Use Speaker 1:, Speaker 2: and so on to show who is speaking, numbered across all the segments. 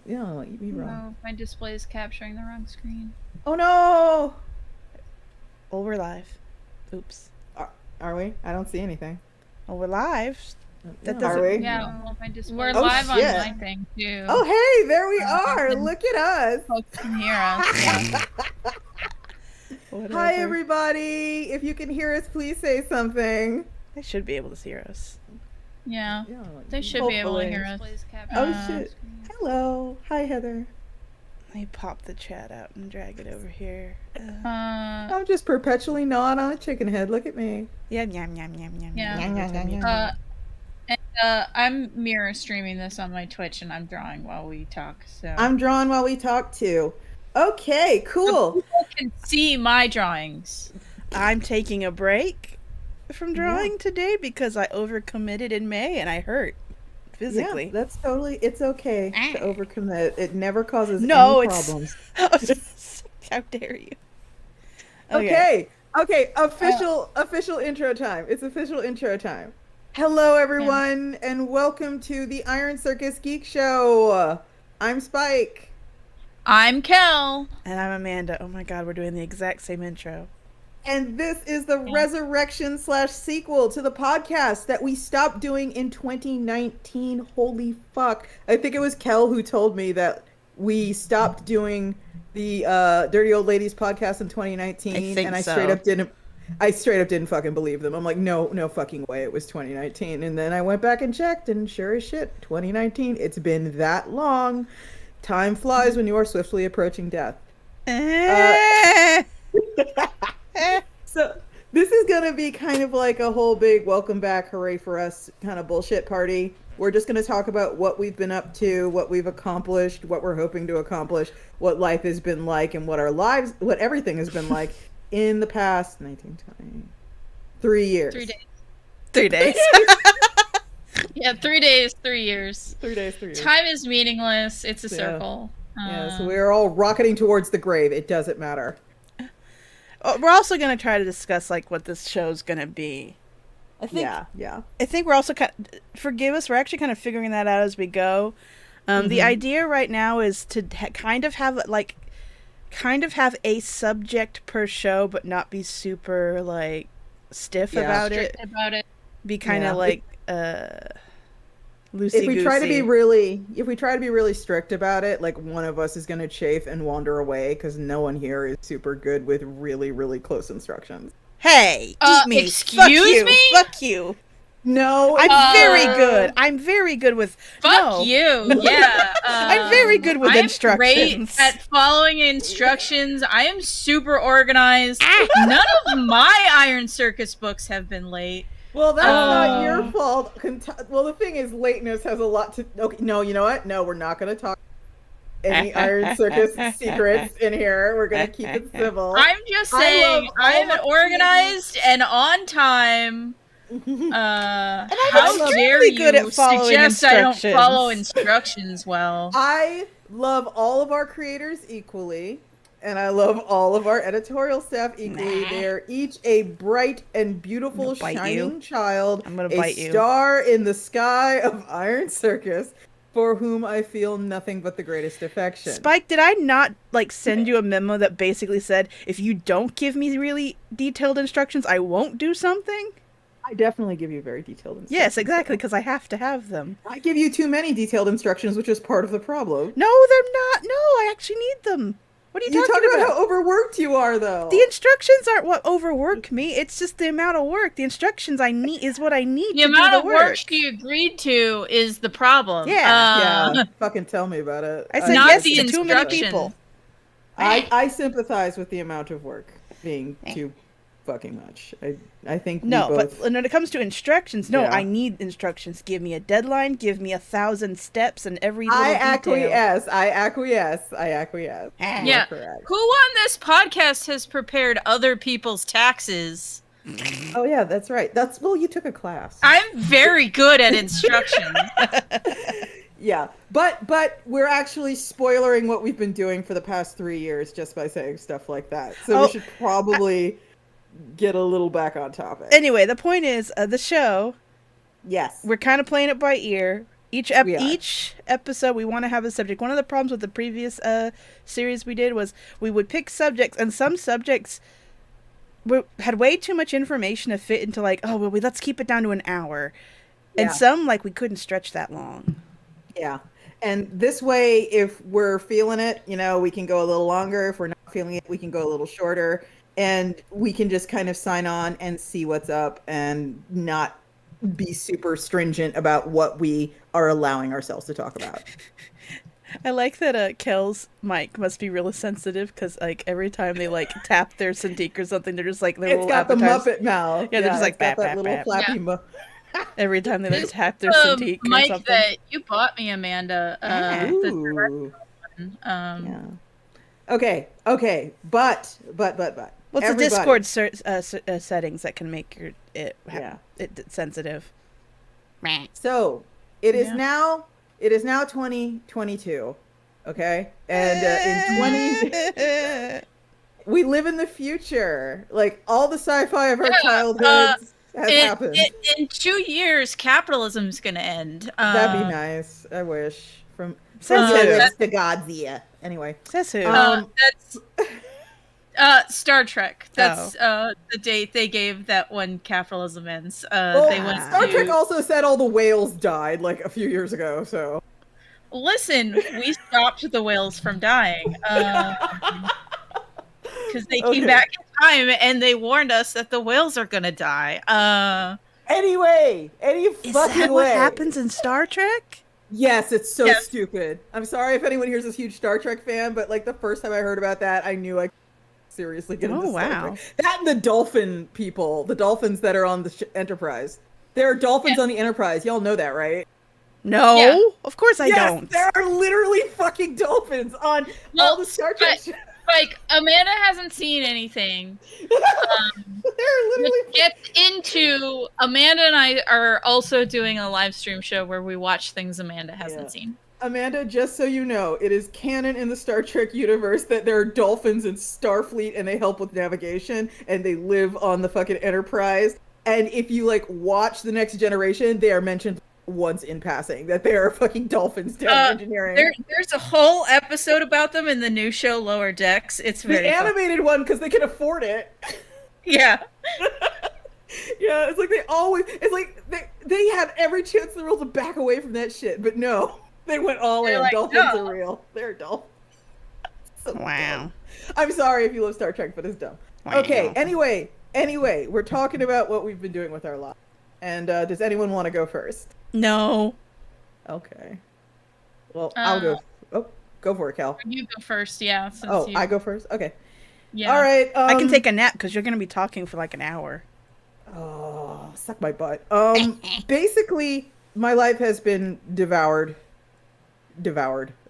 Speaker 1: Yeah, eat me wrong.
Speaker 2: No, my display is capturing the wrong screen.
Speaker 1: Oh no!
Speaker 3: Oh, we're live. Oops.
Speaker 1: Are we? I don't see anything.
Speaker 3: Oh, we're live.
Speaker 1: Yeah,
Speaker 3: That doesn't.
Speaker 1: are we?
Speaker 2: Yeah, well, my display.
Speaker 4: We're
Speaker 2: is
Speaker 4: live on
Speaker 1: shit.
Speaker 4: my thing too.
Speaker 1: Oh hey, there we are! Look at us!
Speaker 4: Folks can hear us. Yeah.
Speaker 1: Hi everybody! If you can hear us, please say something.
Speaker 3: They should be able to hear us.
Speaker 4: Yeah.
Speaker 1: Yeah,
Speaker 4: They should be able to
Speaker 1: hopefully.
Speaker 4: hear us.
Speaker 1: Oh shit! Hello, hi Heather.
Speaker 3: Let me pop the chat out and drag it over here.
Speaker 1: I'm just perpetually gnawing on a chicken head. Look at me.
Speaker 3: Yum yum yum yum yum.
Speaker 4: Yeah.
Speaker 3: yum, yum, yum, yum.
Speaker 4: I'm mirror streaming this on my Twitch and I'm drawing while we talk. So
Speaker 1: I'm drawing while we talk too. Okay, cool.
Speaker 4: people can see my drawings.
Speaker 3: I'm taking a break from drawing today because I overcommitted in May and I hurt physically.
Speaker 1: Yeah, that's totally. It's okay to overcommit. It never causes any problems.
Speaker 3: How dare you?
Speaker 1: Okay. Official intro time. It's official intro time. Hello, everyone, and welcome to the Iron Circus Geek Show. I'm Spike.
Speaker 4: I'm Kel.
Speaker 3: And I'm Amanda. Oh my god, we're doing the exact same intro.
Speaker 1: And this is the resurrection / sequel to the podcast that we stopped doing in 2019. Holy fuck. I think it was Kel who told me that we stopped doing the Dirty Old Ladies podcast in 2019. And I straight up didn't fucking believe them. I'm like, no fucking way it was 2019. And then I went back and checked, and sure as shit, 2019. It's been that long. Time flies when you are swiftly approaching death. So this is gonna be kind of like a whole big welcome back, hooray for us kind of bullshit party. We're just gonna talk about what we've been up to, what we've accomplished, what we're hoping to accomplish, what life has been like, and what everything has been like in the past 3 years.
Speaker 4: 3 days.
Speaker 3: 3 days.
Speaker 4: Yeah, 3 days, 3 years.
Speaker 1: 3 days, 3 years.
Speaker 4: Time is meaningless. It's a circle.
Speaker 1: Yeah, so we're all rocketing towards the grave. It doesn't matter.
Speaker 3: We're also going to try to discuss like what this show's going to be. I think we're also forgive us. We're actually kind of figuring that out as we go. The idea right now is to kind of have a subject per show, but not be super like stiff about it. Be kind of like loosey-goosey.
Speaker 1: If we try to be really strict about it, like one of us is going to chafe and wander away because no one here is super good with really, really close instructions.
Speaker 3: Hey, eat me.
Speaker 4: Excuse me?
Speaker 3: Fuck you.
Speaker 1: No,
Speaker 3: I'm very good. I'm very good with.
Speaker 4: Fuck you. Yeah.
Speaker 3: I'm very good with instructions.
Speaker 4: Great at following instructions. I am super organized. None of my Iron Circus books have been late.
Speaker 1: Well, that's not your fault. Well, the thing is, lateness has a lot to. Okay, no, you know what? No, we're not going to talk any Iron Circus secrets in here. We're going to keep it civil.
Speaker 4: I'm just saying, I'm organized and on time. How dare you
Speaker 3: good at
Speaker 4: suggest I don't follow instructions well?
Speaker 1: I love all of our creators equally. And I love all of our editorial staff equally. They're each a bright and beautiful, shining child.
Speaker 3: I'm gonna bite you.
Speaker 1: A star in the sky of Iron Circus, for whom I feel nothing but the greatest affection.
Speaker 3: Spike, did I not send you a memo that basically said, if you don't give me really detailed instructions, I won't do something?
Speaker 1: I definitely give you very detailed instructions.
Speaker 3: Yes, exactly, because I have to have them.
Speaker 1: I give you too many detailed instructions, which is part of the problem.
Speaker 3: No, they're not. No, I actually need them. What are you talking about?
Speaker 1: How overworked you are, though.
Speaker 3: The instructions aren't what overwork me. It's just the amount of work. The instructions I need is what I need to do the work.
Speaker 4: The amount of work she agreed to is the problem.
Speaker 1: Yeah. Fucking tell me about it.
Speaker 3: I said
Speaker 4: not
Speaker 3: yes
Speaker 4: the
Speaker 3: to too many people.
Speaker 1: I sympathize with the amount of work being too fucking much. I think
Speaker 3: but when it comes to instructions, I need instructions. Give me a deadline. Give me 1,000 steps and every little detail.
Speaker 1: I acquiesce.
Speaker 4: Yeah. Who on this podcast has prepared other people's taxes?
Speaker 1: Oh yeah, that's right. You took a class.
Speaker 4: I'm very good at instructions.
Speaker 1: Yeah, but we're actually spoilering what we've been doing for the past 3 years just by saying stuff like that. So we should probably get a little back on topic.
Speaker 3: Anyway, the point is, the show.
Speaker 1: Yes.
Speaker 3: We're kind of playing it by ear. Each episode, we want to have a subject. One of the problems with the previous series we did was we would pick subjects, and some subjects had way too much information to fit into like, oh, well, let's keep it down to an hour. Yeah. And some, like, we couldn't stretch that long.
Speaker 1: Yeah. And this way, if we're feeling it, we can go a little longer. If we're not feeling it, we can go a little shorter. And we can just kind of sign on and see what's up and not be super stringent about what we are allowing ourselves to talk about.
Speaker 3: I like that Kel's mic must be really sensitive because like every time they like tap their Cintiq or something, they're just like
Speaker 1: it's got the Muppet mouth.
Speaker 3: Yeah, they're just like
Speaker 1: that little flappy mouth.
Speaker 3: Every time they like tap their Cintiq or
Speaker 4: mic
Speaker 3: something.
Speaker 4: That you bought me, Amanda.
Speaker 1: Yeah. Okay, but.
Speaker 3: What's the Discord settings that can make it sensitive?
Speaker 1: So it is now 2022, okay, and in we live in the future. Like all the sci-fi of our childhoods has happened.
Speaker 4: In 2 years, capitalism's gonna end.
Speaker 1: That'd be nice. I wish. From to Godzilla. Anyway,
Speaker 3: says who?
Speaker 4: That's. Star Trek. That's the date they gave that when capitalism ends. They went
Speaker 1: Star Trek also said all the whales died like a few years ago. So,
Speaker 4: listen, we stopped the whales from dying because they came back in time and they warned us that the whales are gonna die.
Speaker 1: Anyway,
Speaker 3: is that what happens in Star Trek?
Speaker 1: Yes, it's so stupid. I'm sorry if anyone here's a huge Star Trek fan, but like the first time I heard about that, I knew I seriously get into Star Trek. That and the dolphin people, the dolphins that are on the Enterprise. There are dolphins on the Enterprise. Y'all know that, right?
Speaker 3: No, of course I don't.
Speaker 1: There are literally fucking dolphins on all the Star Trek shows.
Speaker 4: Like, Amanda hasn't seen anything.
Speaker 1: They're literally
Speaker 4: gets into Amanda and I are also doing a live stream show where we watch things Amanda hasn't seen.
Speaker 1: Amanda, just so you know, it is canon in the Star Trek universe that there are dolphins in Starfleet and they help with navigation and they live on the fucking Enterprise. And if you like watch The Next Generation, they are mentioned once in passing that they are fucking dolphins doing engineering.
Speaker 4: There's a whole episode about them in the new show Lower Decks. It's very
Speaker 1: the animated one because they can afford it.
Speaker 4: Yeah.
Speaker 1: Yeah, it's like they had every chance in the world to back away from that shit, but no. They went all in. Like, dolphins are real. They're dolphins. So dumb. I'm sorry if you love Star Trek, but it's dumb. Wow. Okay, anyway, we're talking about what we've been doing with our lives. And does anyone want to go first?
Speaker 3: No.
Speaker 1: Okay. Well, I'll go. Oh, go for it, Cal.
Speaker 4: You go first, yeah.
Speaker 1: I go first? Okay.
Speaker 4: Yeah.
Speaker 1: All right.
Speaker 3: I can take a nap because you're going to be talking for like an hour.
Speaker 1: Oh, suck my butt. Basically, my life has been devoured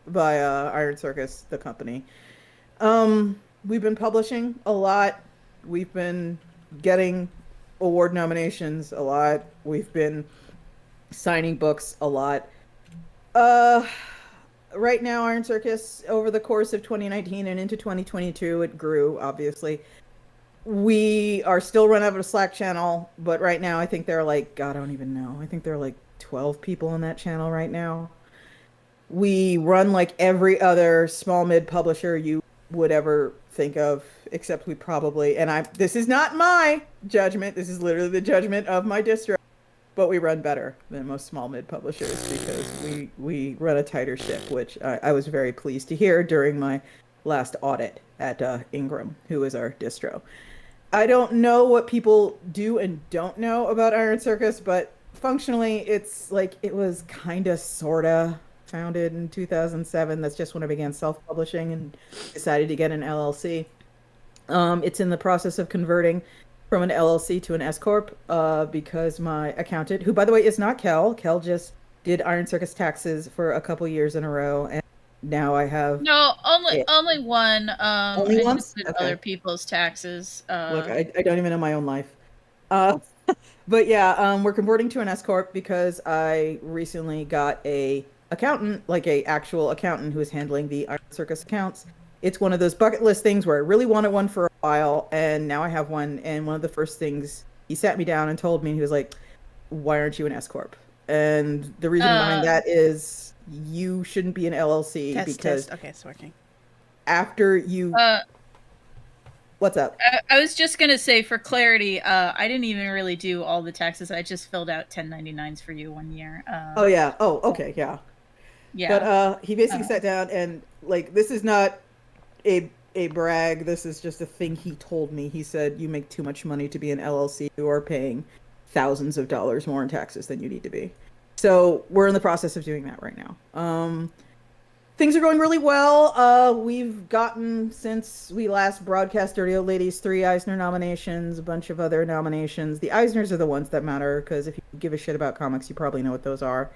Speaker 1: by Iron Circus, the company. We've been publishing a lot. We've been getting award nominations a lot. We've been signing books a lot. Right now, Iron Circus, over the course of 2019 and into 2022, it grew, obviously. We are still run out of a Slack channel, but right now I think there are like, God, I don't even know. I think there are like 12 people on that channel right now. We run like every other small mid publisher you would ever think of, except we probably, this is not my judgment, this is literally the judgment of my distro, but we run better than most small mid publishers because we run a tighter ship, which I was very pleased to hear during my last audit at Ingram, who is our distro. I don't know what people do and don't know about Iron Circus, but functionally it's like it was kind of sorta founded in 2007. That's just when I began self-publishing and decided to get an LLC. It's in the process of converting from an LLC to an S Corp because my accountant, who by the way is not Kel just did Iron Circus taxes for a couple years in a row, and now I have
Speaker 4: only one.
Speaker 1: Only one?
Speaker 4: Okay. Other people's taxes.
Speaker 1: Look, I don't even know my own life. But yeah, we're converting to an S Corp because I recently got a accountant, like a actual accountant who is handling the Iron Circus accounts. It's one of those bucket list things where I really wanted one for a while, and now I have one. And one of the first things he sat me down and told me, he was like, "Why aren't you an S Corp?" And the reason behind that is you shouldn't be an LLC because
Speaker 3: okay, it's working.
Speaker 1: After you what's up?
Speaker 4: I was just gonna say, for clarity, I didn't even really do all the taxes. I just filled out 1099s for you one year.
Speaker 1: Oh yeah. Oh, okay, yeah.
Speaker 4: Yeah.
Speaker 1: But he basically sat down and, like, this is not a brag. This is just a thing he told me. He said, you make too much money to be an LLC. You are paying thousands of dollars more in taxes than you need to be. So we're in the process of doing that right now. Things are going really well. We've gotten, since we last broadcast Dirty Old Ladies, 3 Eisner nominations, a bunch of other nominations. The Eisners are the ones that matter, because if you give a shit about comics, you probably know what those are.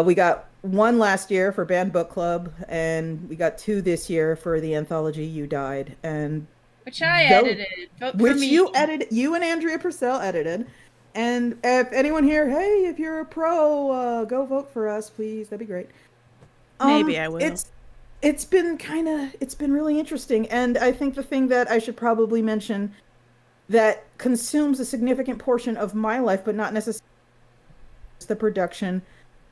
Speaker 1: We got 1 last year for Banned Book Club, and we got 2 this year for the anthology You Died, and
Speaker 4: which I edited. Vote
Speaker 1: which
Speaker 4: for me.
Speaker 1: you and Andrea Purcell edited. And if anyone here, hey, if you're a pro, go vote for us, please. That'd be great.
Speaker 3: Maybe I will.
Speaker 1: It's been really interesting, and I think the thing that I should probably mention that consumes a significant portion of my life, but not necessarily, is the production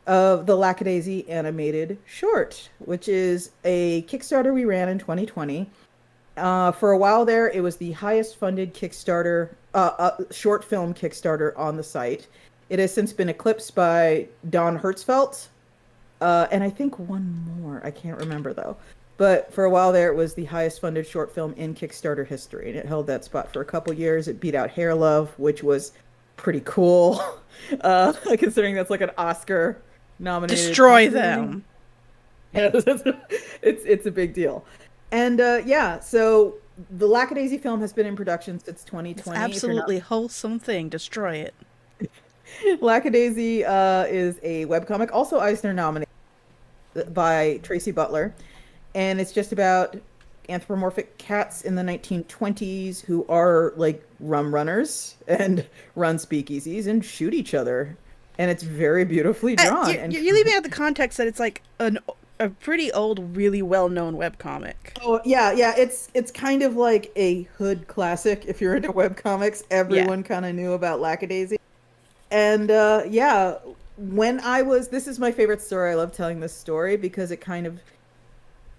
Speaker 1: of the Lackadaisy animated short, which is a Kickstarter we ran in 2020. For a while there, it was the highest funded Kickstarter, short film Kickstarter on the site. It has since been eclipsed by Don Hertzfeldt, and I think one more. I can't remember though. But for a while there, it was the highest funded short film in Kickstarter history, and it held that spot for a couple years. It beat out Hair Love, which was pretty cool, considering that's like an Oscar nominated.
Speaker 3: Destroy them.
Speaker 1: It's a big deal. And yeah, so the Lackadaisy film has been in production since 2020.
Speaker 3: It's absolutely wholesome thing. Destroy it.
Speaker 1: Lackadaisy is a webcomic, also Eisner nominated, by Tracy Butler. And it's just about anthropomorphic cats in the 1920s who are like rum runners and run speakeasies and shoot each other. And it's very beautifully drawn.
Speaker 3: You're leaving out the context that it's like a pretty old, really well-known webcomic.
Speaker 1: Oh, yeah. It's kind of like a hood classic. If you're into webcomics, everyone kind of knew about Lackadaisy. And yeah, this is my favorite story. I love telling this story because it kind of,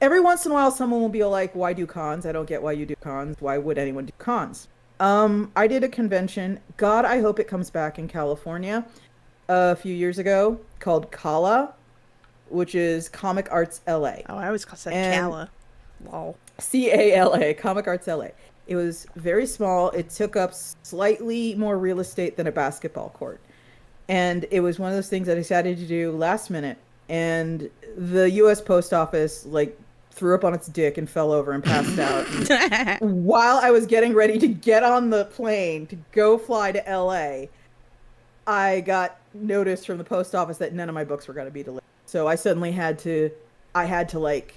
Speaker 1: every once in a while someone will be like, why do cons? I don't get why you do cons. Why would anyone do cons? I did a convention. God, I hope it comes back in California a few years ago called Kala, which is Comic Arts LA.
Speaker 3: Oh, I always said Cala. Lol.
Speaker 1: CALA, Comic Arts LA. It was very small. It took up slightly more real estate than a basketball court. And it was one of those things I decided to do last minute. And the U.S. Post Office, like, threw up on its dick and fell over and passed out. And while I was getting ready to get on the plane to go fly to LA, I got notice from the post office that none of my books were going to be delivered. So I suddenly had to like,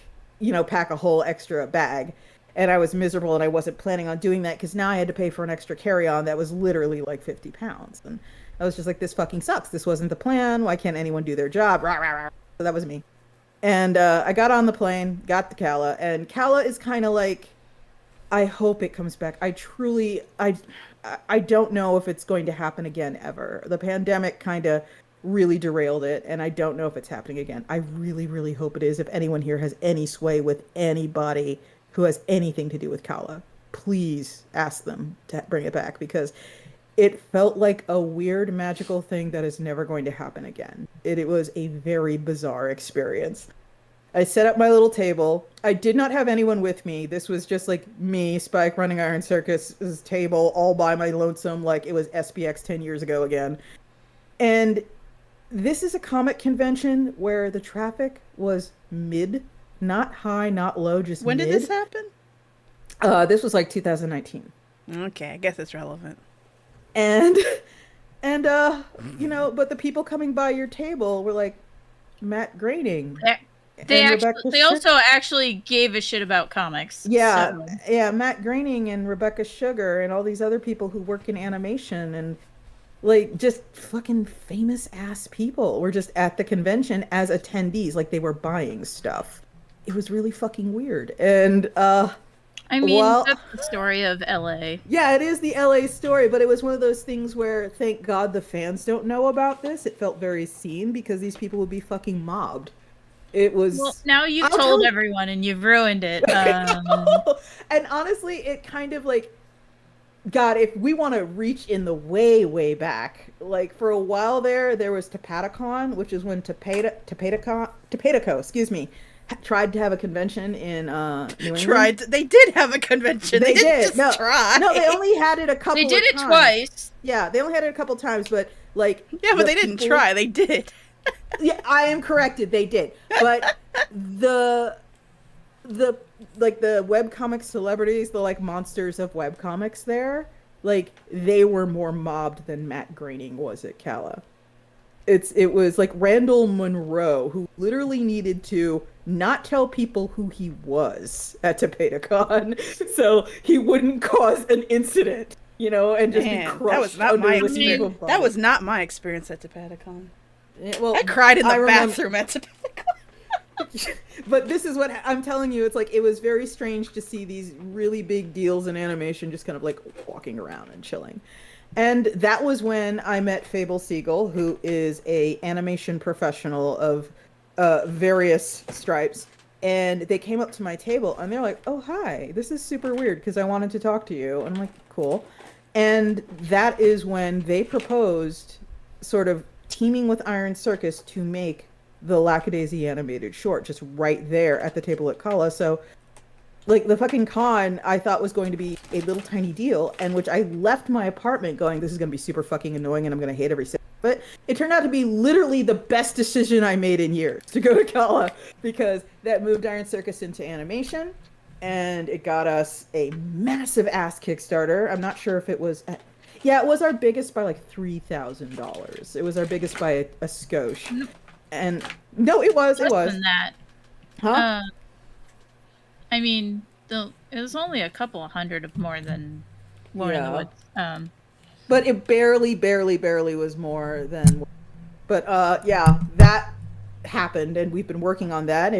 Speaker 1: pack a whole extra bag. And I was miserable, and I wasn't planning on doing that because now I had to pay for an extra carry-on that was literally like 50 pounds. And I was just like, this fucking sucks. This wasn't the plan. Why can't anyone do their job? Rah, rah, rah. So that was me. And I got on the plane, got to Kala, and Kala is kind of like, I hope it comes back. I don't know if it's going to happen again ever. The pandemic kind of really derailed it, and I don't know if it's happening again. I really, really hope it is. If anyone here has any sway with anybody who has anything to do with Kala, please ask them to bring it back, because it felt like a weird magical thing that is never going to happen again. It was a very bizarre experience. I set up my little table. I did not have anyone with me. This was just like me, Spike, running Iron Circus's table all by my lonesome, like it was SPX 10 years ago again. And this is a comic convention where the traffic was mid, not high, not low, just
Speaker 3: when
Speaker 1: mid.
Speaker 3: When did this happen?
Speaker 1: This was like 2019.
Speaker 3: Okay, I guess it's relevant.
Speaker 1: And but the people coming by your table were like Matt Groening.
Speaker 4: They also actually gave a shit about comics.
Speaker 1: Yeah,
Speaker 4: so.
Speaker 1: Yeah, Matt Groening and Rebecca Sugar and all these other people who work in animation and like just fucking famous ass people were just at the convention as attendees, like they were buying stuff. It was really fucking weird. And
Speaker 4: I mean,
Speaker 1: Well,
Speaker 4: that's the story of LA.
Speaker 1: yeah, it is the LA story, but it was one of those things where, thank God the fans don't know about this. It felt very seen because these people would be fucking mobbed. It was.
Speaker 4: Well, now you've
Speaker 1: I'll
Speaker 4: told
Speaker 1: tell-
Speaker 4: everyone and you've ruined it.
Speaker 1: And honestly, it kind of like, God, if we want to reach in the way, way back, like for a while there was Topatacon, which is when Topatico, excuse me, tried to have a convention in New England.
Speaker 3: They did have a convention. They did.
Speaker 1: No,
Speaker 3: try.
Speaker 1: no, they only had it a couple.
Speaker 4: They did
Speaker 1: of
Speaker 4: it
Speaker 1: times.
Speaker 4: twice.
Speaker 1: Yeah, they only had it a couple times, but like.
Speaker 3: Yeah, but they didn't try. They did.
Speaker 1: Yeah, I am corrected. They did, but the like the webcomic celebrities, the like monsters of webcomics there, like they were more mobbed than Matt Groening was at Calla. It was like Randall Monroe, who literally needed to not tell people who he was at Topatacon so he wouldn't cause an incident, you know, and just be crushed.
Speaker 3: That was not my
Speaker 1: under the sea of
Speaker 3: experience.
Speaker 1: bodies.
Speaker 3: That was not my experience at Topatacon.
Speaker 1: Well,
Speaker 3: I cried in the
Speaker 1: remember-
Speaker 3: bathroom at Topatacon.
Speaker 1: But this is what I'm telling you. It's like it was very strange to see these really big deals in animation just kind of like walking around and chilling. And that was when I met Fable Siegel, who is a animation professional of various stripes. And they came up to my table and they're like, "Oh, hi, this is super weird because I wanted to talk to you." And I'm like, "Cool." And that is when they proposed sort of teaming with Iron Circus to make the Lackadaisy animated short just right there at the table at Calla. So like the fucking con I thought was going to be a little tiny deal, and which I left my apartment going, this is going to be super fucking annoying and I'm going to hate every second. But it turned out to be literally the best decision I made in years to go to Calla, because that moved Iron Circus into animation and it got us a massive ass Kickstarter. I'm not sure if it was yeah, it was our biggest by like $3,000. It was our biggest by a skosh. And no, it was.
Speaker 4: Less than that.
Speaker 1: Huh?
Speaker 4: I mean, it was only a couple of hundred of more than War in the Woods.
Speaker 1: But it barely was more than. But yeah, that happened, and we've been working on that.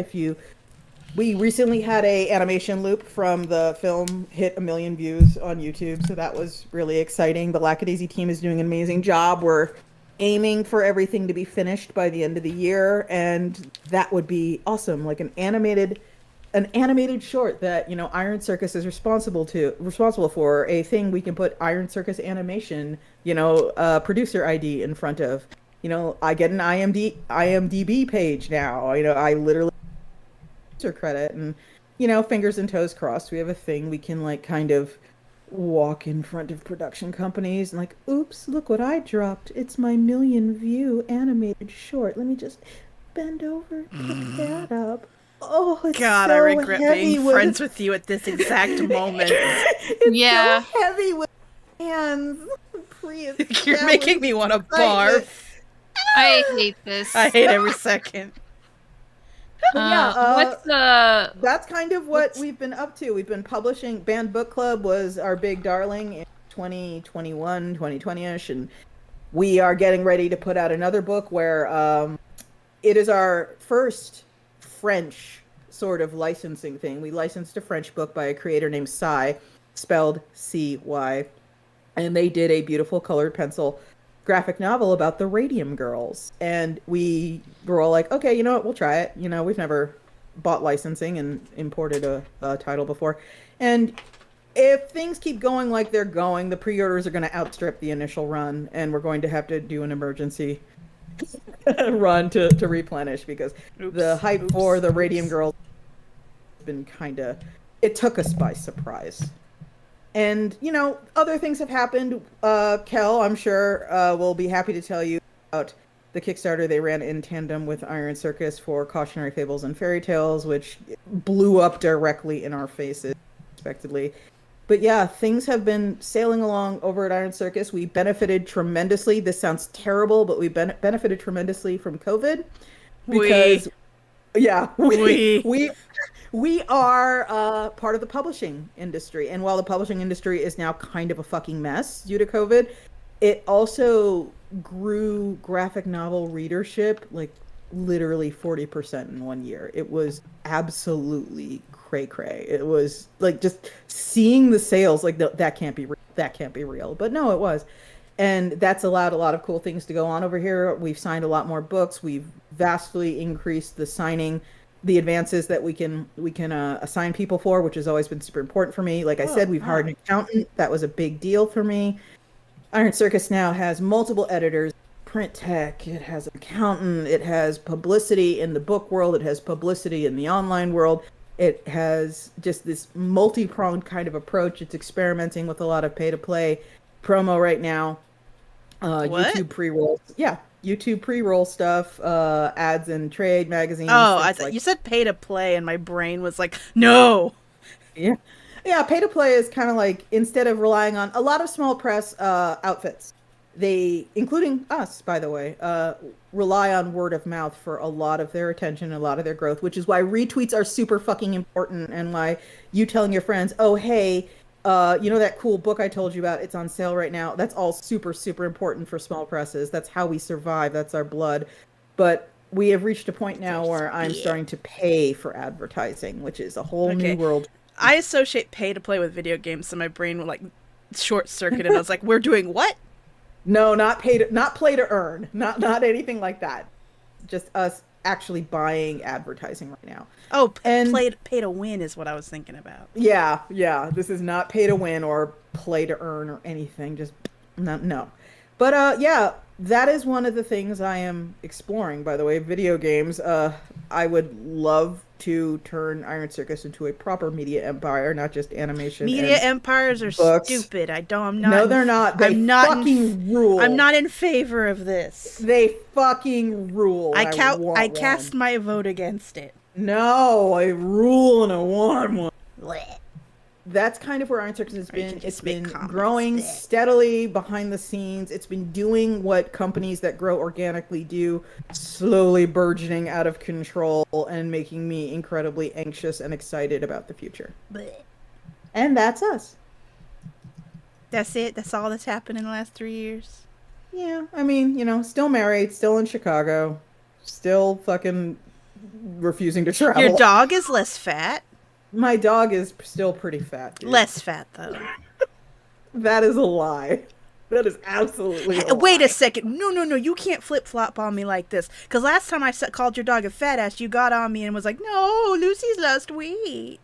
Speaker 1: We recently had a animation loop from the film hit 1 million views on YouTube, so that was really exciting. The Lackadaisy team is doing an amazing job. We're aiming for everything to be finished by the end of the year, and that would be awesome, like an animated short that, you know, Iron Circus is responsible for, a thing we can put Iron Circus Animation, you know, producer ID in front of. You know, I get an IMDb page now. You know, I literally credit, and, you know, fingers and toes crossed, we have a thing we can like kind of walk in front of production companies and like, oops, look what I dropped. It's my 1 million view animated short. Let me just bend over, pick that up. Oh, it's
Speaker 3: God,
Speaker 1: so
Speaker 3: I regret
Speaker 1: heavy
Speaker 3: being friends with you at this exact moment.
Speaker 1: It's so heavy with hands.
Speaker 3: You're making me want to barf.
Speaker 2: I hate this.
Speaker 3: I hate every second.
Speaker 2: What's the...
Speaker 1: That's kind of what we've been up to. We've been publishing. Banned Book Club was our big darling in 2021, 2020-ish, and we are getting ready to put out another book where it is our first French sort of licensing thing. We licensed a French book by a creator named Cy, spelled C-Y, and they did a beautiful colored pencil graphic novel about the Radium Girls, and we were all like, okay, you know what, we'll try it. You know, we've never bought licensing and imported a title before, and if things keep going like they're going, the pre-orders are going to outstrip the initial run, and we're going to have to do an emergency run to replenish, because the hype for the Radium Girls has been it took us by surprise. And, you know, other things have happened. Kel, I'm sure, will be happy to tell you about the Kickstarter they ran in tandem with Iron Circus for Cautionary Fables and Fairy Tales, which blew up directly in our faces, unexpectedly. But yeah, things have been sailing along over at Iron Circus. We benefited tremendously. This sounds terrible, but we benefited tremendously from COVID. Because, we are part of the publishing industry. And while the publishing industry is now kind of a fucking mess due to COVID, it also grew graphic novel readership like literally 40% in 1 year. It was absolutely cray cray. It was like just seeing the sales, like that can't be that can't be real. But no, it was. And that's allowed a lot of cool things to go on over here. We've signed a lot more books. We've vastly increased the signing, the advances that we can assign people for, which has always been super important for me. Like I said, we've hired an accountant. That was a big deal for me. Iron Circus now has multiple editors, print tech, it has an accountant, it has publicity in the book world, it has publicity in the online world. It has just this multi-pronged kind of approach. It's experimenting with a lot of pay-to-play promo right now. YouTube pre-rolls. Yeah, YouTube pre-roll stuff, ads in trade magazines.
Speaker 3: Oh, I thought you said pay-to-play and my brain was like, no!
Speaker 1: Yeah. Yeah, pay-to-play is kind of like, instead of relying on a lot of small press outfits, they, including us, by the way, rely on word of mouth for a lot of their attention, a lot of their growth, which is why retweets are super fucking important, and why you telling your friends, oh, hey, you know that cool book I told you about, it's on sale right now. That's all super, super important for small presses. That's how we survive. That's our blood. But we have reached a point now where I'm starting to pay for advertising, which is a whole new world.
Speaker 3: I associate pay-to-play with video games, so my brain would like short-circuit, and I was like, we're doing what?
Speaker 1: No, not play to earn. Not anything like that. Just us actually buying advertising right now.
Speaker 3: Oh, pay to win is what I was thinking about.
Speaker 1: Yeah. This is not pay to win or play to earn or anything. Just no. But yeah, that is one of the things I am exploring, by the way, video games. I would love to turn Iron Circus into a proper media empire, not just animation.
Speaker 3: Media empires are stupid. I'm not.
Speaker 1: No, they're not. They fucking rule.
Speaker 3: I'm not in favor of this.
Speaker 1: They fucking rule.
Speaker 3: I cast my vote against it.
Speaker 1: No, I rule and I want one. Blech. That's kind of where Iron Circus has been. It's been growing steadily behind the scenes. It's been doing what companies that grow organically do, slowly burgeoning out of control and making me incredibly anxious and excited about the future. Blech. And that's us.
Speaker 3: That's it? That's all that's happened in the last 3 years?
Speaker 1: Yeah, I mean, you know, still married, still in Chicago, still fucking refusing to travel.
Speaker 3: Your dog is less fat.
Speaker 1: My dog is still pretty fat, dude.
Speaker 3: Less fat, though.
Speaker 1: That is a lie. That is absolutely a lie.
Speaker 3: Wait a second. No. You can't flip-flop on me like this. Because last time I called your dog a fat ass, you got on me and was like, no, Lucy's lost weight.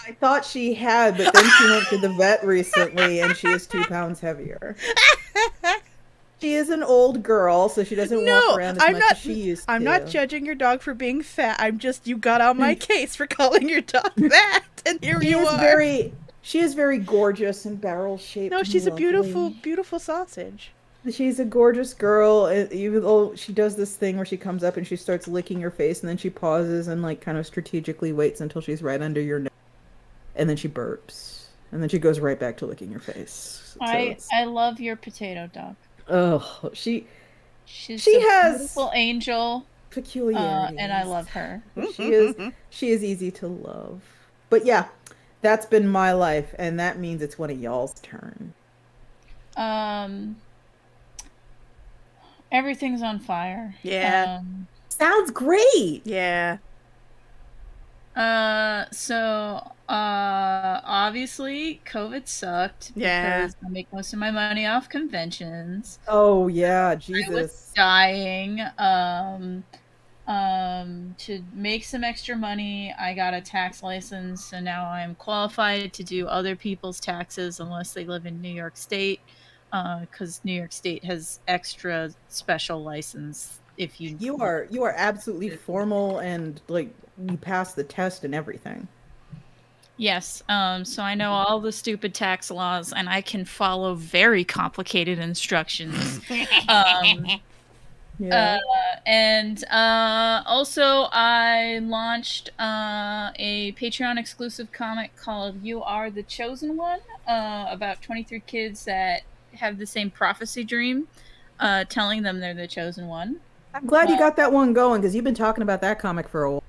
Speaker 1: I thought she had, but then she went to the vet recently and she is 2 pounds heavier. She is an old girl, so she doesn't walk around as much as she used to.
Speaker 3: I'm not judging your dog for being fat. I'm just, you got on my case for calling your dog fat, and here you are.
Speaker 1: She is very gorgeous and barrel-shaped.
Speaker 3: No, she's a beautiful, beautiful sausage.
Speaker 1: She's a gorgeous girl, even though she does this thing where she comes up and she starts licking your face, and then she pauses and like kind of strategically waits until she's right under your nose, and then she burps, and then she goes right back to licking your face.
Speaker 4: I love your potato dog.
Speaker 1: Oh, she
Speaker 4: has
Speaker 1: a
Speaker 4: beautiful angel
Speaker 1: peculiarities,
Speaker 4: and I love her.
Speaker 1: She is easy to love. But yeah, that's been my life, and that means it's one of y'all's turn.
Speaker 4: Everything's on fire.
Speaker 3: Yeah.
Speaker 1: Sounds great.
Speaker 3: Yeah.
Speaker 4: So obviously COVID sucked because I make most of my money off conventions.
Speaker 1: Oh yeah, Jesus.
Speaker 4: I was dying. To make some extra money, I got a tax license, so now I'm qualified to do other people's taxes unless they live in New York State, because New York State has extra special license. If you
Speaker 1: are absolutely formal and like you pass the test and everything.
Speaker 4: Yes. So I know all the stupid tax laws and I can follow very complicated instructions. And also I launched a Patreon exclusive comic called You Are the Chosen One, about 23 kids that have the same prophecy dream, telling them they're the chosen one.
Speaker 1: I'm glad you got that one going, because you've been talking about that comic for a while.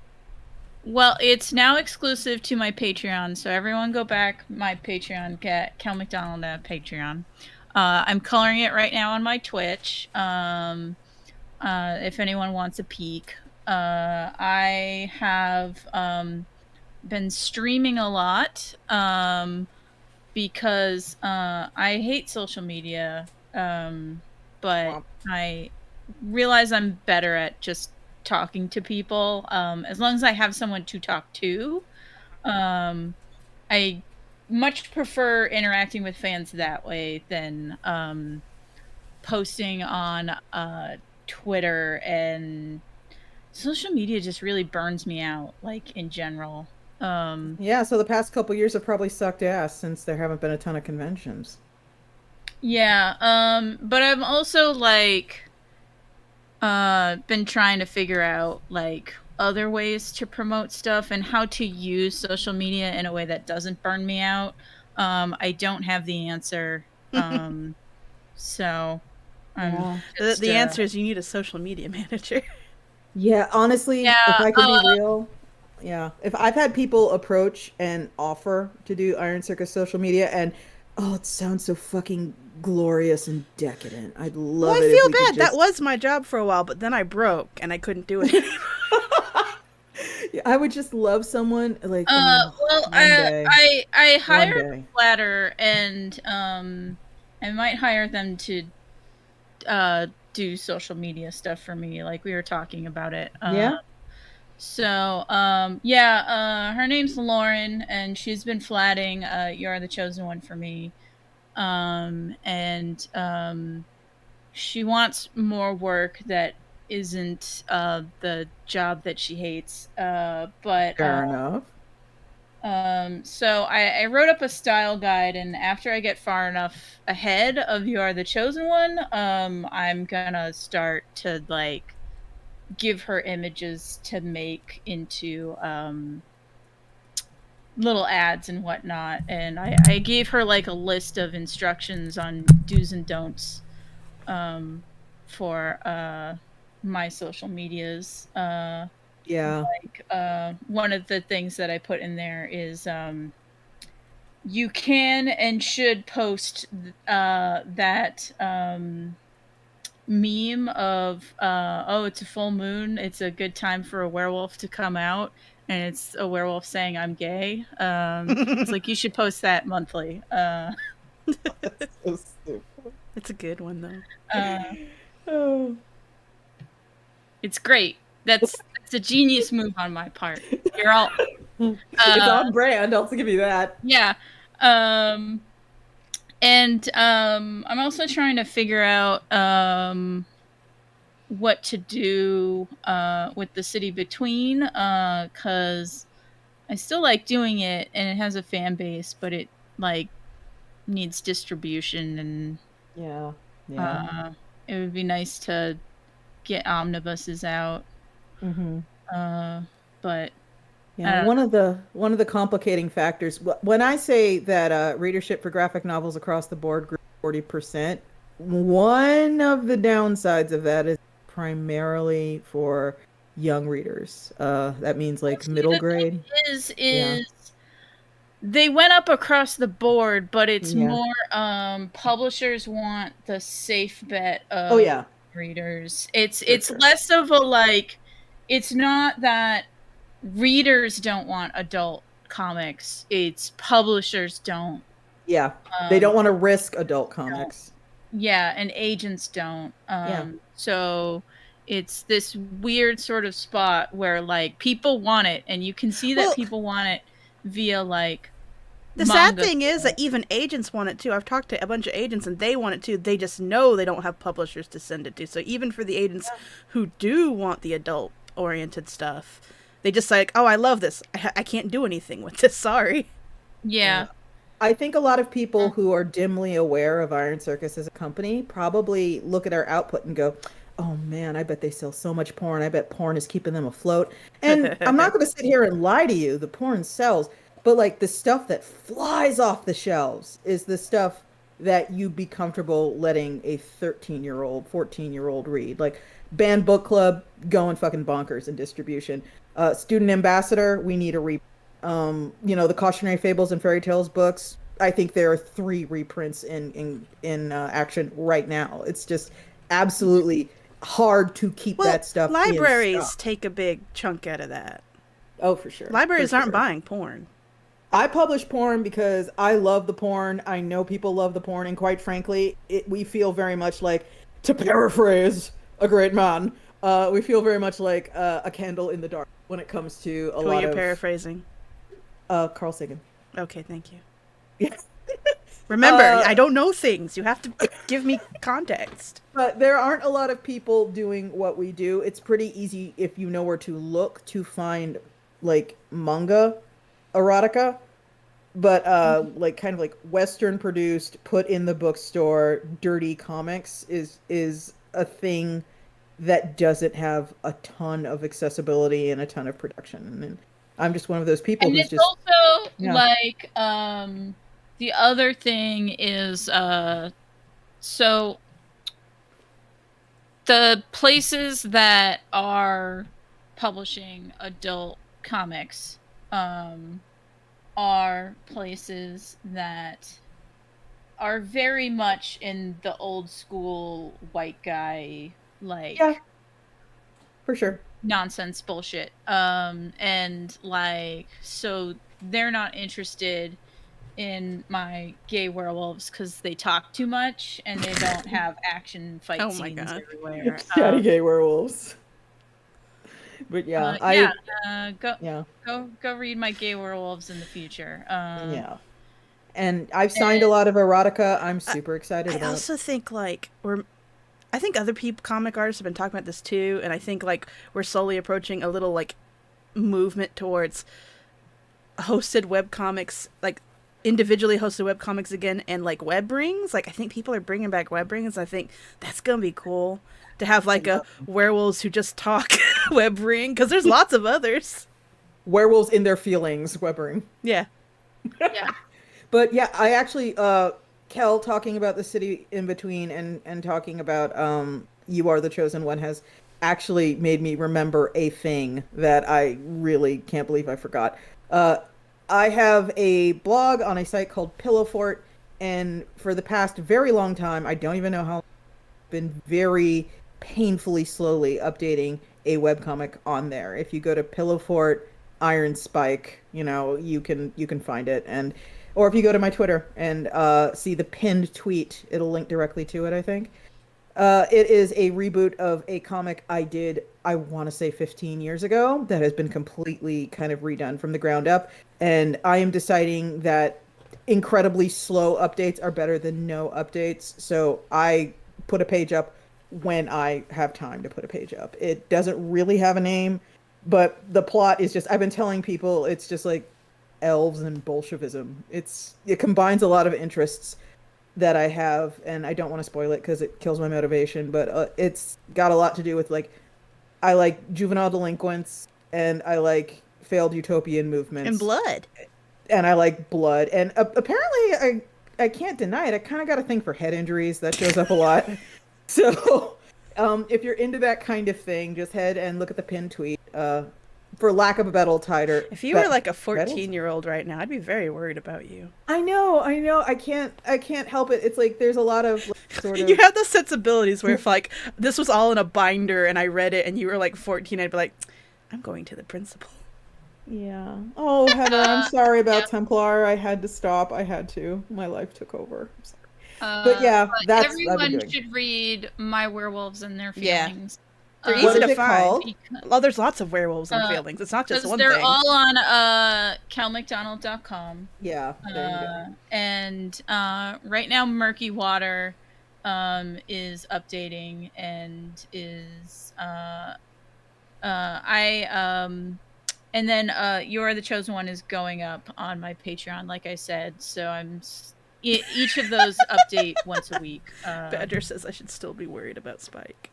Speaker 4: Well, it's now exclusive to my Patreon, so everyone go back my Patreon, get Kel McDonald at Patreon. I'm coloring it right now on my Twitch, if anyone wants a peek. I have been streaming a lot because I hate social media, but I realize I'm better at just talking to people. As long as I have someone to talk to, I much prefer interacting with fans that way than posting on Twitter, and social media just really burns me out, like in general.
Speaker 1: Yeah, so the past couple years have probably sucked ass since there haven't been a ton of conventions.
Speaker 4: Yeah, but I've also like been trying to figure out like other ways to promote stuff and how to use social media in a way that doesn't burn me out. I don't have the answer. So I'm just,
Speaker 3: the answer is you need a social media manager.
Speaker 1: Yeah, honestly,
Speaker 4: yeah,
Speaker 1: if I can be real, yeah. If I've had people approach and offer to do Iron Circus social media, and oh, it sounds so fucking glorious and decadent. I'd love
Speaker 3: Well,
Speaker 1: it
Speaker 3: I
Speaker 1: if
Speaker 3: feel
Speaker 1: we could
Speaker 3: bad. That
Speaker 1: just...
Speaker 3: was my job for a while, but then I broke and I couldn't do it anymore.
Speaker 1: Yeah, I would just love someone like
Speaker 4: well,
Speaker 1: one day.
Speaker 4: I
Speaker 1: One
Speaker 4: hired
Speaker 1: day.
Speaker 4: a flatter, and I might hire them to do social media stuff for me, like we were talking about it.
Speaker 1: Yeah.
Speaker 4: So yeah, her name's Lauren, and she's been flatting You Are the Chosen One for me. And she wants more work that isn't the job that she hates. But
Speaker 1: Fair enough.
Speaker 4: so I wrote up a style guide, and after I get far enough ahead of You Are the Chosen One, I'm gonna start to like give her images to make into little ads and whatnot. And I gave her like a list of instructions on do's and don'ts for my social medias.
Speaker 1: Yeah.
Speaker 4: Like one of the things that I put in there is you can and should post that meme of oh, it's a full moon, it's a good time for a werewolf to come out, and it's a werewolf saying I'm gay. It's like you should post that monthly.
Speaker 1: That's so stupid.
Speaker 3: It's a good one though.
Speaker 1: Oh.
Speaker 4: It's great. That's a genius move on my part. You're all
Speaker 1: It's on brand, I'll give you that.
Speaker 4: yeah. And I'm also trying to figure out what to do with the City Between, because I still like doing it and it has a fan base, but it like needs distribution, and
Speaker 1: Yeah.
Speaker 4: it would be nice to get omnibuses out. But
Speaker 1: yeah, one of the complicating factors when I say that readership for graphic novels across the board grew 40%, one of the downsides of that is primarily for young readers. That means like middle grade.
Speaker 4: Is they went up across the board, but it's more publishers want the safe bet of readers. It's less of a like, it's not that readers don't want adult comics, it's publishers don't.
Speaker 1: Yeah, they don't want to risk adult comics.
Speaker 4: Yeah, and agents don't. So it's this weird sort of spot where like people want it, and you can see that people want it via like
Speaker 3: the sad thing is that even agents want it too. I've talked to a bunch of agents and they want it too. They just know they don't have publishers to send it to. So even for the agents who do want the adult oriented stuff, they just like, oh, I love this, I can't do anything with this, sorry.
Speaker 4: Yeah.
Speaker 1: I think a lot of people who are dimly aware of Iron Circus as a company probably look at our output and go, oh man, I bet they sell so much porn, I bet porn is keeping them afloat. And I'm not going to sit here and lie to you, the porn sells, but like the stuff that flies off the shelves is the stuff that you'd be comfortable letting a 13-year-old 14-year-old read. Like Banned Book Club going fucking bonkers in distribution. Student Ambassador, we need a the Cautionary Fables and Fairy Tales books. I think there are 3 reprints in action right now. It's just absolutely hard to keep that stuff.
Speaker 3: Libraries take a big chunk out of that.
Speaker 1: Oh, for sure.
Speaker 3: Libraries
Speaker 1: For
Speaker 3: aren't
Speaker 1: sure.
Speaker 3: buying porn.
Speaker 1: I publish porn because I love the porn. I know people love the porn, and quite frankly, we feel very much like, to paraphrase a great man, we feel very much like a candle in the dark when it comes to a
Speaker 3: Who
Speaker 1: lot
Speaker 3: are you
Speaker 1: of
Speaker 3: paraphrasing?
Speaker 1: Carl Sagan.
Speaker 3: Okay, thank you.
Speaker 1: Yeah.
Speaker 3: Remember, I don't know things. You have to give me context.
Speaker 1: But there aren't a lot of people doing what we do. It's pretty easy if you know where to look to find like manga erotica, but like kind of like Western produced, put in the bookstore, dirty comics is a thing that doesn't have a ton of accessibility and a ton of production. And I'm just one of those people
Speaker 4: And
Speaker 1: who's
Speaker 4: it's
Speaker 1: just
Speaker 4: also
Speaker 1: yeah.
Speaker 4: like the other thing is so the places that are publishing adult comics are places that are very much in the old school white guy like
Speaker 1: Yeah. For sure.
Speaker 4: nonsense bullshit. And like so they're not interested in my gay werewolves because they talk too much and they don't have action fight
Speaker 3: Oh my
Speaker 4: scenes
Speaker 3: God.
Speaker 4: everywhere.
Speaker 1: Chatty gay werewolves. But yeah,
Speaker 4: Go read my gay werewolves in the future.
Speaker 1: Yeah. And I've signed a lot of erotica. I'm super excited about.
Speaker 3: I also think like I think other comic artists have been talking about this too, and I think like we're slowly approaching a little like movement towards hosted webcomics, like individually hosted webcomics again, and like web rings. Like I think people are bringing back web rings. I think that's gonna be cool to have like a werewolves who just talk web ring, because there's lots of others.
Speaker 1: Werewolves in their feelings, web ring.
Speaker 3: Yeah.
Speaker 4: Yeah.
Speaker 1: But yeah, I actually Kel talking about the city in between and talking about You Are the Chosen One has actually made me remember a thing that I really can't believe I forgot. I have a blog on a site called Pillow Fort, and for the past very long time, I don't even know how, been very painfully slowly updating a webcomic on there. If you go to Pillow Fort Iron Spike, you know, you can find it. And or if you go to my Twitter and see the pinned tweet, it'll link directly to it, I think. It is a reboot of a comic I did, I want to say 15 years ago, that has been completely kind of redone from the ground up. And I am deciding that incredibly slow updates are better than no updates. So I put a page up when I have time to put a page up. It doesn't really have a name, but the plot is just, I've been telling people, it's just like elves and Bolshevism. It combines a lot of interests that I have, and I don't want to spoil it because it kills my motivation, but it's got a lot to do with, like, I like juvenile delinquents, and I like failed utopian movements.
Speaker 3: And blood.
Speaker 1: And I like blood. And apparently, I can't deny it, I kind of got a thing for head injuries. That shows up a lot. So, if you're into that kind of thing, just head and look at the pinned tweet. For lack of a better title.
Speaker 3: If you were like a 14-year-old right now, I'd be very worried about you.
Speaker 1: I know. I can't help it. It's like there's a lot of like, sort of.
Speaker 3: You have those sensibilities where if like this was all in a binder and I read it and you were like 14, I'd be like, I'm going to the principal.
Speaker 1: Yeah. Oh, Heather, I'm sorry about Templar. I had to stop. I had to. My life took over. I'm sorry. But yeah, that's
Speaker 4: everyone should read My Werewolves and Their Feelings.
Speaker 3: They're easy to find. Well, there's lots of werewolves and feelings. It's not just one thing.
Speaker 4: They're all on calmcdonald.com.
Speaker 1: Yeah. There you go.
Speaker 4: And right now, Murky Water is updating and is and then You Are the Chosen One is going up on my Patreon, like I said. So each of those update once a week.
Speaker 3: Badger says I should still be worried about Spike.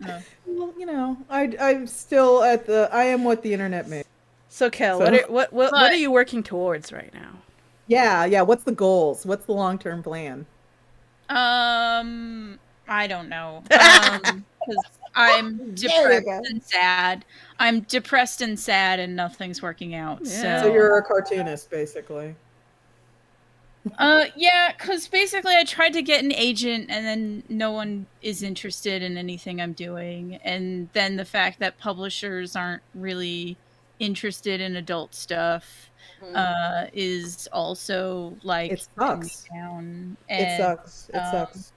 Speaker 1: No. Well, you know, I'm still at I am what the internet made.
Speaker 3: So, Kel, what are you working towards right now?
Speaker 1: Yeah. What's the goals? What's the long-term plan?
Speaker 4: I don't know. Because I'm depressed and sad. I'm depressed and sad, and nothing's working out.
Speaker 3: Yeah.
Speaker 1: So you're a cartoonist, basically.
Speaker 4: Yeah, because basically I tried to get an agent and then no one is interested in anything I'm doing. And then the fact that publishers aren't really interested in adult stuff is also like
Speaker 1: it sucks.
Speaker 4: down.
Speaker 1: It sucks. It sucks.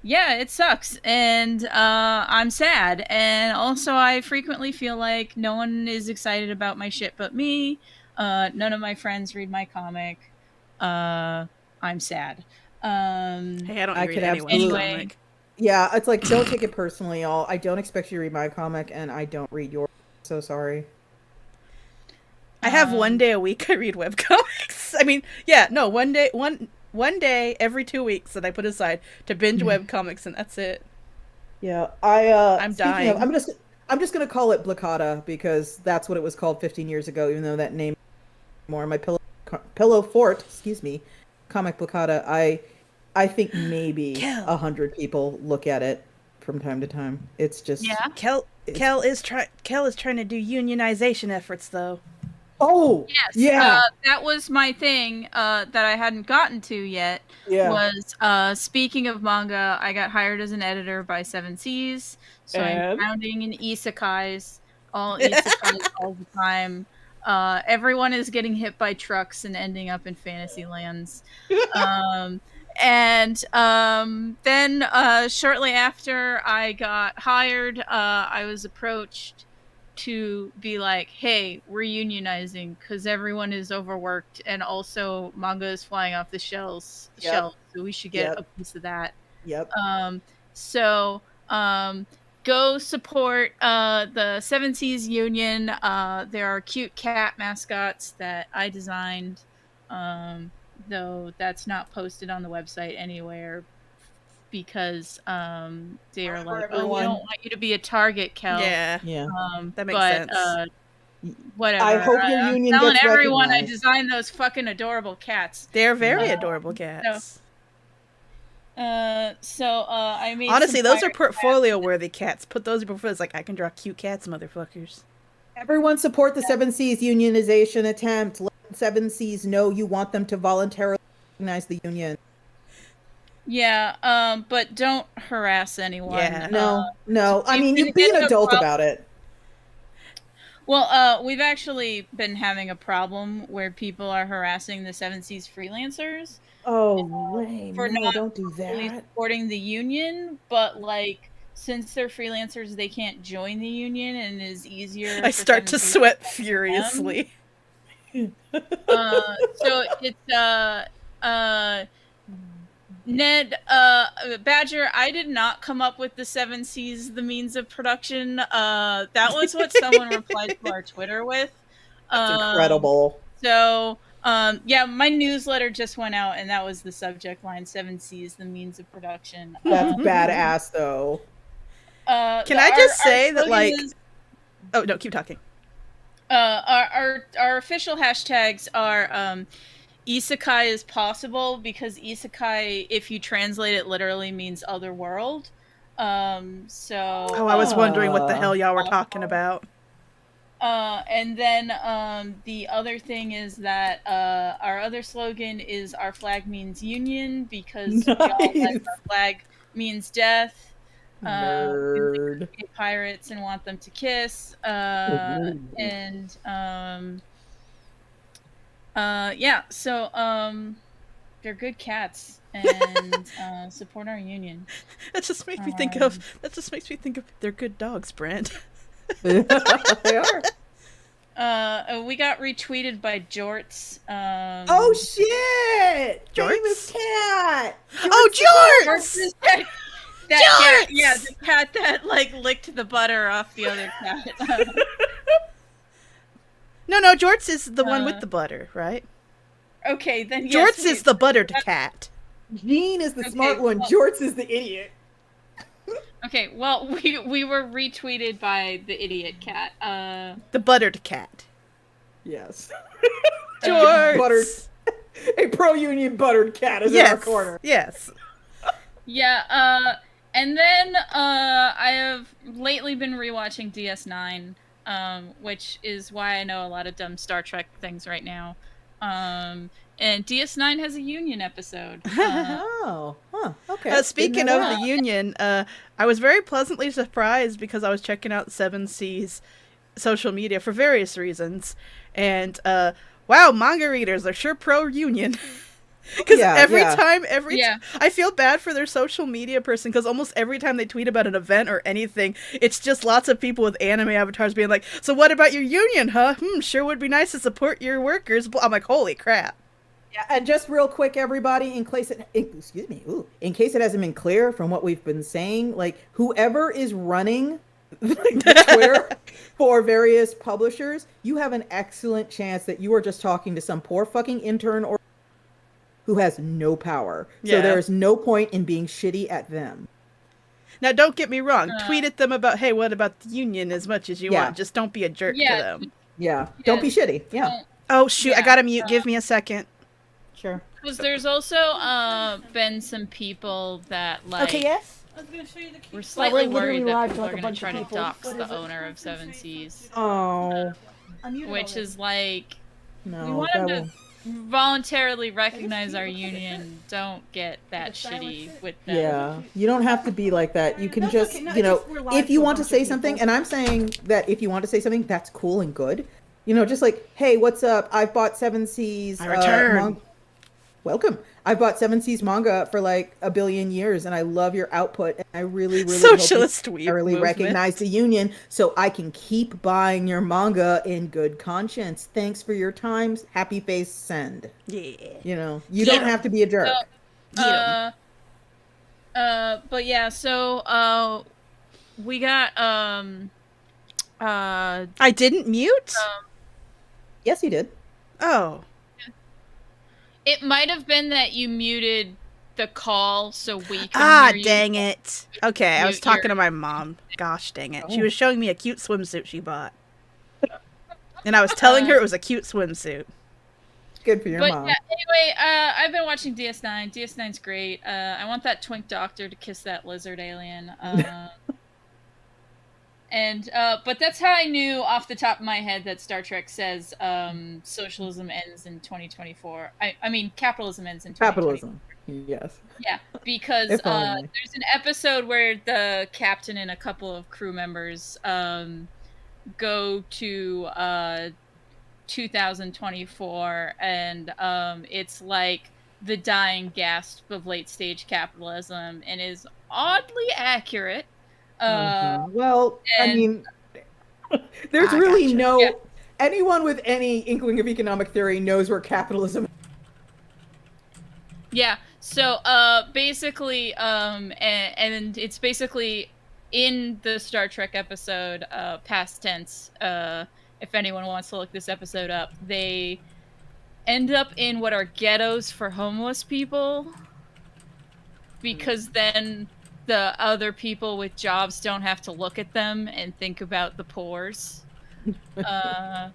Speaker 4: Yeah, it sucks, and I'm sad. And also, I frequently feel like no one is excited about my shit but me. None of my friends read my comic. I'm sad.
Speaker 3: Hey, I don't
Speaker 1: I
Speaker 3: read
Speaker 1: could
Speaker 3: anyone's
Speaker 4: absolutely-
Speaker 3: comic.
Speaker 1: Yeah, it's like, don't take it personally, y'all. I don't expect you to read my comic, and I don't read yours. So sorry.
Speaker 3: I have one day a week I read webcomics. I mean, yeah, no, one day every 2 weeks that I put aside to binge webcomics, and that's it.
Speaker 1: Yeah,
Speaker 3: I'm
Speaker 1: speaking
Speaker 3: dying.
Speaker 1: of, I'm just gonna call it Blacada because that's what it was called 15 years ago. Even though that name more my pillow fort, excuse me, comic Blacada. I think maybe 100 people look at it from time to time. It's just
Speaker 3: Kel is trying to do unionization efforts though.
Speaker 1: Oh,
Speaker 4: yes,
Speaker 1: yeah.
Speaker 4: that was my thing that I hadn't gotten to yet.
Speaker 1: Yeah.
Speaker 4: Was speaking of manga, I got hired as an editor by Seven Seas, so I'm founding in isekais, all isekais all the time. Everyone is getting hit by trucks and ending up in fantasy lands. And then shortly after I got hired, I was approached to be like, hey, we're unionizing because everyone is overworked and also manga is flying off the shelves, so we should get a piece of that. So go support the Seven Seas Union. There are cute cat mascots that I designed, though that's not posted on the website anywhere because they are like, oh, we don't want you to be a target, Kel.
Speaker 3: Yeah. That makes sense.
Speaker 4: Whatever.
Speaker 1: I hope your union
Speaker 4: telling
Speaker 1: gets
Speaker 4: everyone
Speaker 1: recognized.
Speaker 4: I designed those fucking adorable cats.
Speaker 3: They're very adorable cats.
Speaker 4: I made
Speaker 3: honestly, those are portfolio-worthy cats. Put those in portfolios. Like, I can draw cute cats, motherfuckers.
Speaker 1: Everyone support the Seven Seas unionization attempt. Let Seven Seas know you want them to voluntarily recognize the union.
Speaker 4: Yeah, but don't harass anyone.
Speaker 3: Yeah.
Speaker 1: No. I mean, you be an adult about it.
Speaker 4: Well, we've actually been having a problem where people are harassing the Seven Seas freelancers.
Speaker 1: Oh, lame.
Speaker 4: For
Speaker 1: no,
Speaker 4: not
Speaker 1: don't do
Speaker 4: really
Speaker 1: that.
Speaker 4: supporting the union, but like, since they're freelancers, they can't join the union, and it is easier.
Speaker 3: I start to sweat furiously.
Speaker 4: So it's Ned Badger, I did not come up with the Seven Seas, the means of production. That was what someone replied to our Twitter with.
Speaker 1: That's incredible.
Speaker 4: So yeah, my newsletter just went out, and that was the subject line: Seven Seas, the means of production.
Speaker 1: That's badass, though.
Speaker 3: Can I just say that, like... Oh, no, keep talking.
Speaker 4: Our official hashtags are isekai is possible, because isekai, if you translate it literally, means other world. I
Speaker 3: was wondering what the hell y'all were talking about.
Speaker 4: And then the other thing is that our other slogan is our flag means union, because we all like our flag means death.
Speaker 1: Nerd.
Speaker 4: We like pirates and want them to kiss. Yeah, so they're good cats, and support our union.
Speaker 3: That just makes me think of they're good dogs, Brent.
Speaker 1: They are.
Speaker 4: We got retweeted by Jorts.
Speaker 1: Oh shit!
Speaker 3: Jorts?
Speaker 1: Famous cat.
Speaker 3: Jorts!
Speaker 4: Cat, yeah, the cat that like licked the butter off the other cat.
Speaker 3: No, Jorts is the one with the butter, right?
Speaker 4: Okay, then yes,
Speaker 3: Jorts is the buttered cat.
Speaker 1: Jean is the smart one. Jorts is the idiot.
Speaker 4: Okay, well, we were retweeted by the idiot cat.
Speaker 3: The buttered cat.
Speaker 1: Yes.
Speaker 3: Jorts!
Speaker 1: A pro-union buttered cat is in our corner.
Speaker 3: Yes.
Speaker 4: Yeah, and then I have lately been rewatching DS9, which is why I know a lot of dumb Star Trek things right now. And DS9 has a union episode.
Speaker 1: Okay.
Speaker 3: Speaking of the union, I was very pleasantly surprised because I was checking out Seven Seas social media for various reasons. And wow, manga readers are sure pro-union. Because I feel bad for their social media person, because almost every time they tweet about an event or anything, it's just lots of people with anime avatars being like, so what about your union, huh? Sure would be nice to support your workers. I'm like, holy crap.
Speaker 1: Yeah, and just real quick, everybody, in case it hasn't been clear from what we've been saying, like, whoever is running the Twitter for various publishers, you have an excellent chance that you are just talking to some poor fucking intern or who has no power. So there is no point in being shitty at them.
Speaker 3: Now, don't get me wrong. Tweet at them about, hey, what about the union as much as you want. Just don't be a jerk to them.
Speaker 1: Yeah. Don't be shitty. Yeah.
Speaker 3: Oh, shoot. I got to mute. Give me a second.
Speaker 1: Sure.
Speaker 4: Because there's also been some people that, like...
Speaker 3: Okay, yes?
Speaker 4: I was going to show you the we're slightly worried that people are going to try to dox the owner of Seven Seas.
Speaker 1: Oh.
Speaker 4: Which is like...
Speaker 1: No,
Speaker 4: we want them to voluntarily recognize our union. Don't get that shitty with them.
Speaker 1: Yeah, you don't have to be like that. You can just, if you want to say something, and I'm saying that if you want to say something, that's cool and good. Just like, hey, what's up? I've bought Seven Seas.
Speaker 3: I return.
Speaker 1: Welcome. I bought Seven Seas manga for like 1 billion years, and I love your output. And I really, really
Speaker 3: socialist
Speaker 1: hope you recognize the union, so I can keep buying your manga in good conscience. Thanks for your time. Happy face, send.
Speaker 3: Yeah.
Speaker 1: You don't have to be a jerk.
Speaker 4: But yeah, so we got
Speaker 3: I didn't mute?
Speaker 1: Yes, you did.
Speaker 3: Oh.
Speaker 4: It might have been that you muted the call so we can hear you.
Speaker 3: Dang it. Okay, I was talking to my mom. Gosh dang it. She was showing me a cute swimsuit she bought. And I was telling her it was a cute swimsuit.
Speaker 1: Good for your mom.
Speaker 4: Yeah, anyway, I've been watching DS9. DS9's great. I want that twink doctor to kiss that lizard alien. But that's how I knew off the top of my head that Star Trek says socialism ends in 2024. I mean, capitalism ends in 2024.
Speaker 1: Capitalism, yes.
Speaker 4: Yeah, because there's an episode where the captain and a couple of crew members go to 2024, and it's like the dying gasp of late-stage capitalism, and is oddly accurate.
Speaker 1: Well, I mean, there's really anyone with any inkling of economic theory knows where capitalism.
Speaker 4: Yeah. So basically, and it's basically in the Star Trek episode, past tense. If anyone wants to look this episode up, they end up in what are ghettos for homeless people, because then the other people with jobs don't have to look at them and think about the poors. So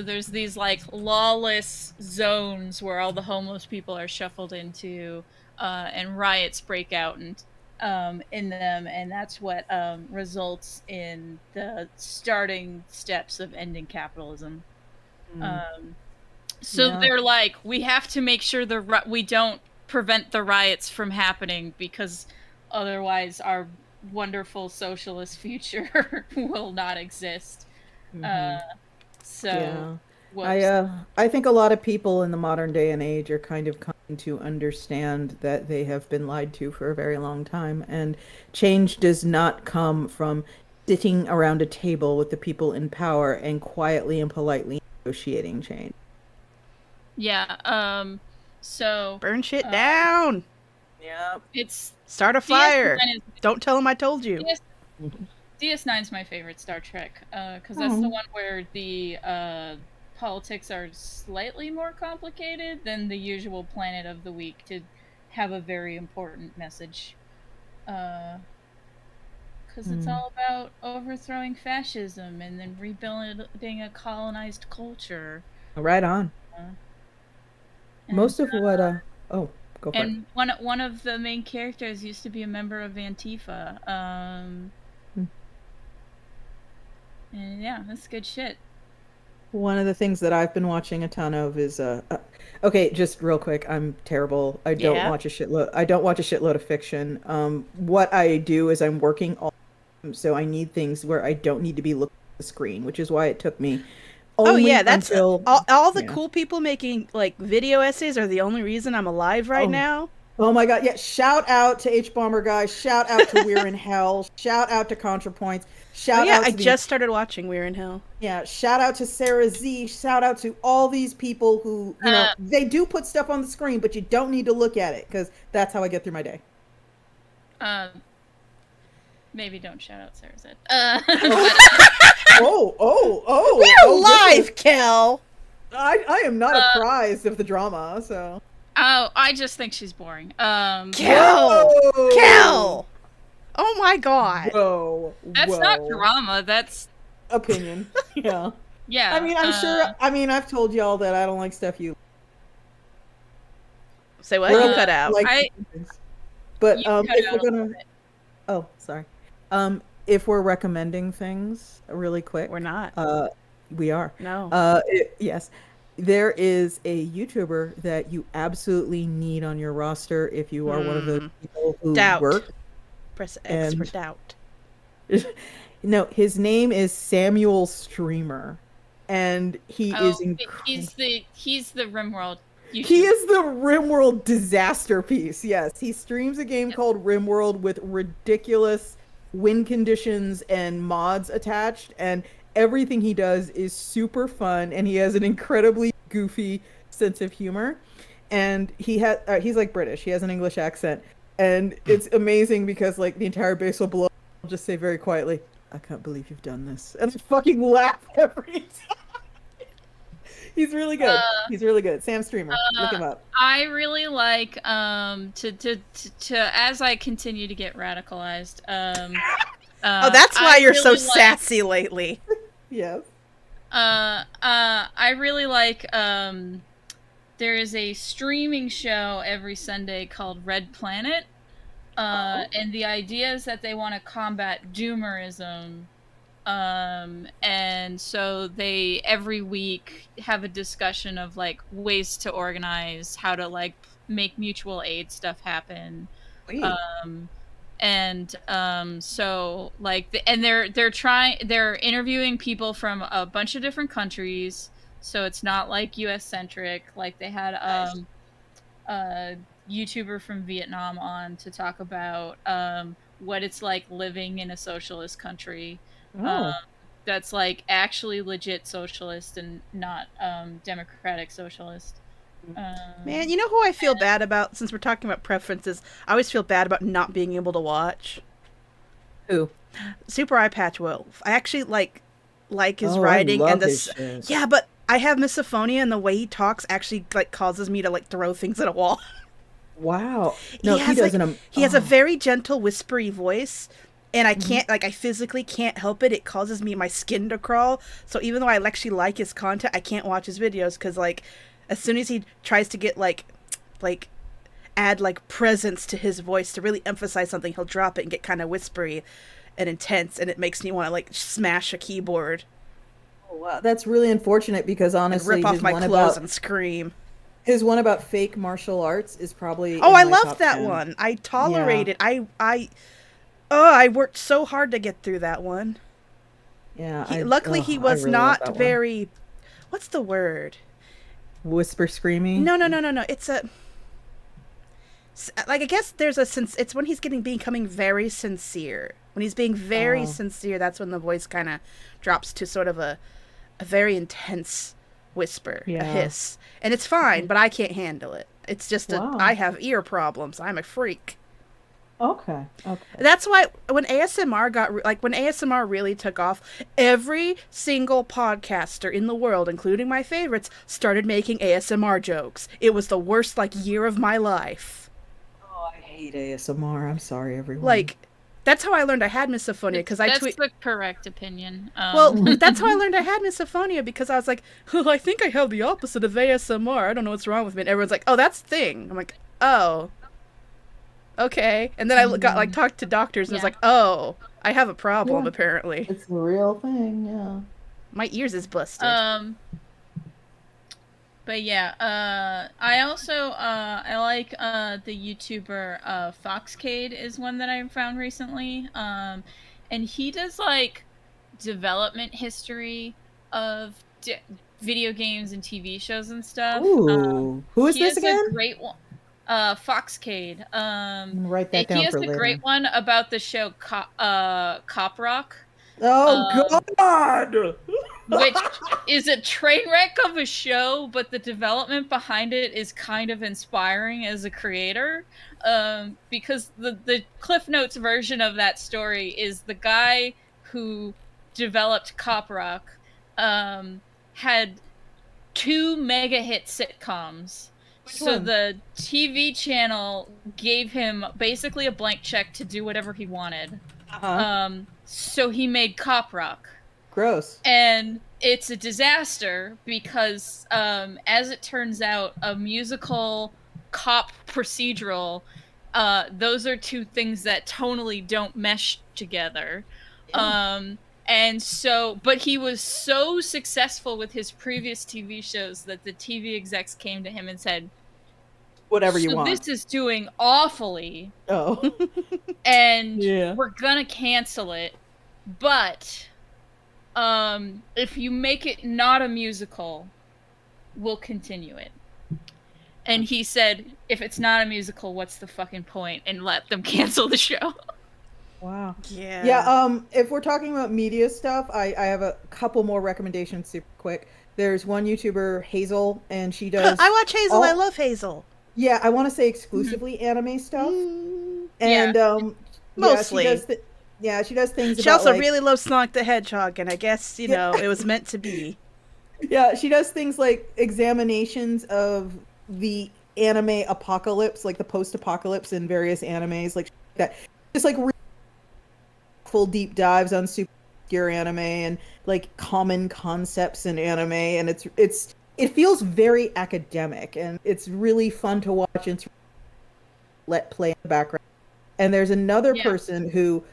Speaker 4: there's these like lawless zones where all the homeless people are shuffled into, and riots break out in them, and that's what results in the starting steps of ending capitalism. They're like, we have to make sure we don't prevent the riots from happening, because otherwise our wonderful socialist future will not exist. I
Speaker 1: think a lot of people in the modern day and age are kind of coming to understand that they have been lied to for a very long time, and change does not come from sitting around a table with the people in power and quietly and politely negotiating change.
Speaker 3: So burn shit down.
Speaker 1: Yeah.
Speaker 4: It's
Speaker 3: start a fire. Don't tell them I told you.
Speaker 4: DS9's my favorite Star Trek, because that's the one where the politics are slightly more complicated than the usual Planet of the Week to have a very important message. Because it's all about overthrowing fascism and then rebuilding a colonized culture.
Speaker 1: Right on. Most of what go for it.
Speaker 4: And one of the main characters used to be a member of Antifa. And yeah, that's good shit.
Speaker 1: One of the things that I've been watching a ton of is okay, just real quick, I'm terrible. I don't watch a shitload of fiction. What I do is I'm working all So I need things where I don't need to be looking at the screen, which is why it took me
Speaker 3: Oh
Speaker 1: only
Speaker 3: yeah, that's
Speaker 1: until
Speaker 3: all the
Speaker 1: yeah.
Speaker 3: cool people making like video essays are the only reason I'm alive right
Speaker 1: Oh.
Speaker 3: now.
Speaker 1: Oh my God. Yeah. Shout out to H Bomber Guy. Shout out to We're in Hell. Shout out to ContraPoints.
Speaker 3: Oh
Speaker 1: Shout
Speaker 3: yeah,
Speaker 1: out
Speaker 3: I
Speaker 1: to the
Speaker 3: just started watching We're in Hell.
Speaker 1: yeah. Shout out to Sarah Z. Shout out to all these people who, they do put stuff on the screen, but you don't need to look at it because that's how I get through my day.
Speaker 4: Maybe don't shout out Sarah Z.
Speaker 3: We're live, Kel.
Speaker 1: I am not apprised of the drama, so.
Speaker 4: Oh, I just think she's boring.
Speaker 3: Kel!
Speaker 1: Whoa!
Speaker 3: Kel! Oh my God.
Speaker 1: Whoa.
Speaker 4: That's not drama, that's
Speaker 1: opinion. Yeah.
Speaker 4: Yeah.
Speaker 1: I mean, I'm sure, I've told y'all that I don't like stuff you
Speaker 3: say what? You cut out.
Speaker 1: But
Speaker 4: You cut
Speaker 1: if
Speaker 4: out
Speaker 1: we're gonna oh, sorry. If we're recommending things really quick.
Speaker 3: We're not.
Speaker 1: We are.
Speaker 3: No.
Speaker 1: Yes. There is a YouTuber that you absolutely need on your roster if you are one of those people who work.
Speaker 3: Press X for doubt.
Speaker 1: No, his name is Samuel Streamer, and he is incredible.
Speaker 4: He's the RimWorld YouTuber.
Speaker 1: He is the RimWorld disaster piece. Yes, he streams a game called RimWorld with ridiculous win conditions and mods attached, and everything he does is super fun, and he has an incredibly goofy sense of humor. And he's like British. He has an English accent, and it's amazing because like the entire base will blow up. I'll just say very quietly, "I can't believe you've done this," and I fucking laugh every time. He's really good. He's really good. Sam Streamer, look him up.
Speaker 4: I really like to as I continue to get radicalized.
Speaker 3: Oh, that's why you're so sassy lately.
Speaker 1: Yes.
Speaker 4: I really like there is a streaming show every Sunday called Red Planet. And the idea is that they want to combat doomerism. And so they every week have a discussion of like ways to organize, how to like make mutual aid stuff happen. So like they're interviewing people from a bunch of different countries, so it's not like US centric. Like they had a YouTuber from Vietnam on to talk about what it's like living in a socialist country. That's like actually legit socialist and not democratic socialist.
Speaker 3: Man, you know who I feel bad about? Since we're talking about preferences, I always feel bad about not being able to watch.
Speaker 1: Who?
Speaker 3: Super Eye Patch Wolf. I actually like his writing and this. Yeah, but I have misophonia, and the way he talks actually like causes me to like throw things at a wall.
Speaker 1: Wow. No, he doesn't.
Speaker 3: He has a very gentle, whispery voice, and I can't I physically can't help it. It causes my skin to crawl. So even though I actually like his content, I can't watch his videos because like as soon as he tries to get like add like presence to his voice to really emphasize something, he'll drop it and get kind of whispery and intense, and it makes me want to like smash a keyboard.
Speaker 1: Oh, wow. That's really unfortunate because honestly,
Speaker 3: and rip off my clothes and scream.
Speaker 1: His one about fake martial arts is probably
Speaker 3: I loved that one. I tolerated. Yeah. I worked so hard to get through that one.
Speaker 1: Yeah.
Speaker 3: Luckily, he was really not very. What's the word?
Speaker 1: Whisper screaming?
Speaker 3: No. It's a. Like I guess there's a sense. It's when he's becoming very sincere. When he's being very sincere, that's when the voice kind of drops to sort of a very intense whisper, a hiss, and it's fine, but I can't handle it. It's just I have ear problems. I'm a freak.
Speaker 1: Okay.
Speaker 3: That's why when ASMR really took off, every single podcaster in the world, including my favorites, started making ASMR jokes. It was the worst year of my life.
Speaker 1: Oh, I hate ASMR. I'm sorry, everyone.
Speaker 3: That's how I learned I had misophonia because
Speaker 4: That's the correct opinion.
Speaker 3: Well, that's how I learned I had misophonia because I was like, I think I have the opposite of ASMR. I don't know what's wrong with me. And everyone's like, oh, that's the thing. I'm like, oh, okay. And then I got talked to doctors and was like, oh, I have a problem apparently.
Speaker 1: It's a real thing, yeah.
Speaker 3: My ears is busted.
Speaker 4: But yeah, I also I like the YouTuber Foxcade is one that I found recently, and he does like development history of video games and TV shows and stuff.
Speaker 1: Ooh, who is this again?
Speaker 4: A great one. Foxcade.
Speaker 1: I'm gonna write that down
Speaker 4: he has
Speaker 1: for
Speaker 4: a
Speaker 1: later.
Speaker 4: great one about the show Cop Rock.
Speaker 1: Oh God!
Speaker 4: Which is a train wreck of a show, but the development behind it is kind of inspiring as a creator. Because the Cliff Notes version of that story is the guy who developed Cop Rock had 2 mega hit sitcoms. So the TV channel gave him basically a blank check to do whatever he wanted. So he made Cop Rock.
Speaker 1: Gross.
Speaker 4: And it's a disaster because, as it turns out, a musical cop procedural, those are 2 things that tonally don't mesh together. And so, but he was so successful with his previous TV shows that the TV execs came to him and said,
Speaker 1: whatever you want.
Speaker 4: This is doing awfully.
Speaker 1: Oh.
Speaker 4: And we're gonna cancel it. But if you make it not a musical, we'll continue it. And he said, if it's not a musical, what's the fucking point? And let them cancel the show.
Speaker 1: Wow.
Speaker 3: Yeah.
Speaker 1: Yeah, if we're talking about media stuff, I have a couple more recommendations super quick. There's one YouTuber, Hazel, and she does...
Speaker 3: I watch Hazel. I love Hazel.
Speaker 1: Yeah, I want to say exclusively anime stuff. And,
Speaker 3: mostly.
Speaker 1: She does things
Speaker 3: She
Speaker 1: about,
Speaker 3: also really loves Sonic the Hedgehog, and I guess, it was meant to be.
Speaker 1: Yeah, she does things like examinations of the anime apocalypse, like the post-apocalypse in various animes, like that. Just like full deep dives on super obscure anime and like common concepts in anime, and it feels very academic, and it's really fun to watch and to let play in the background. And there's another person who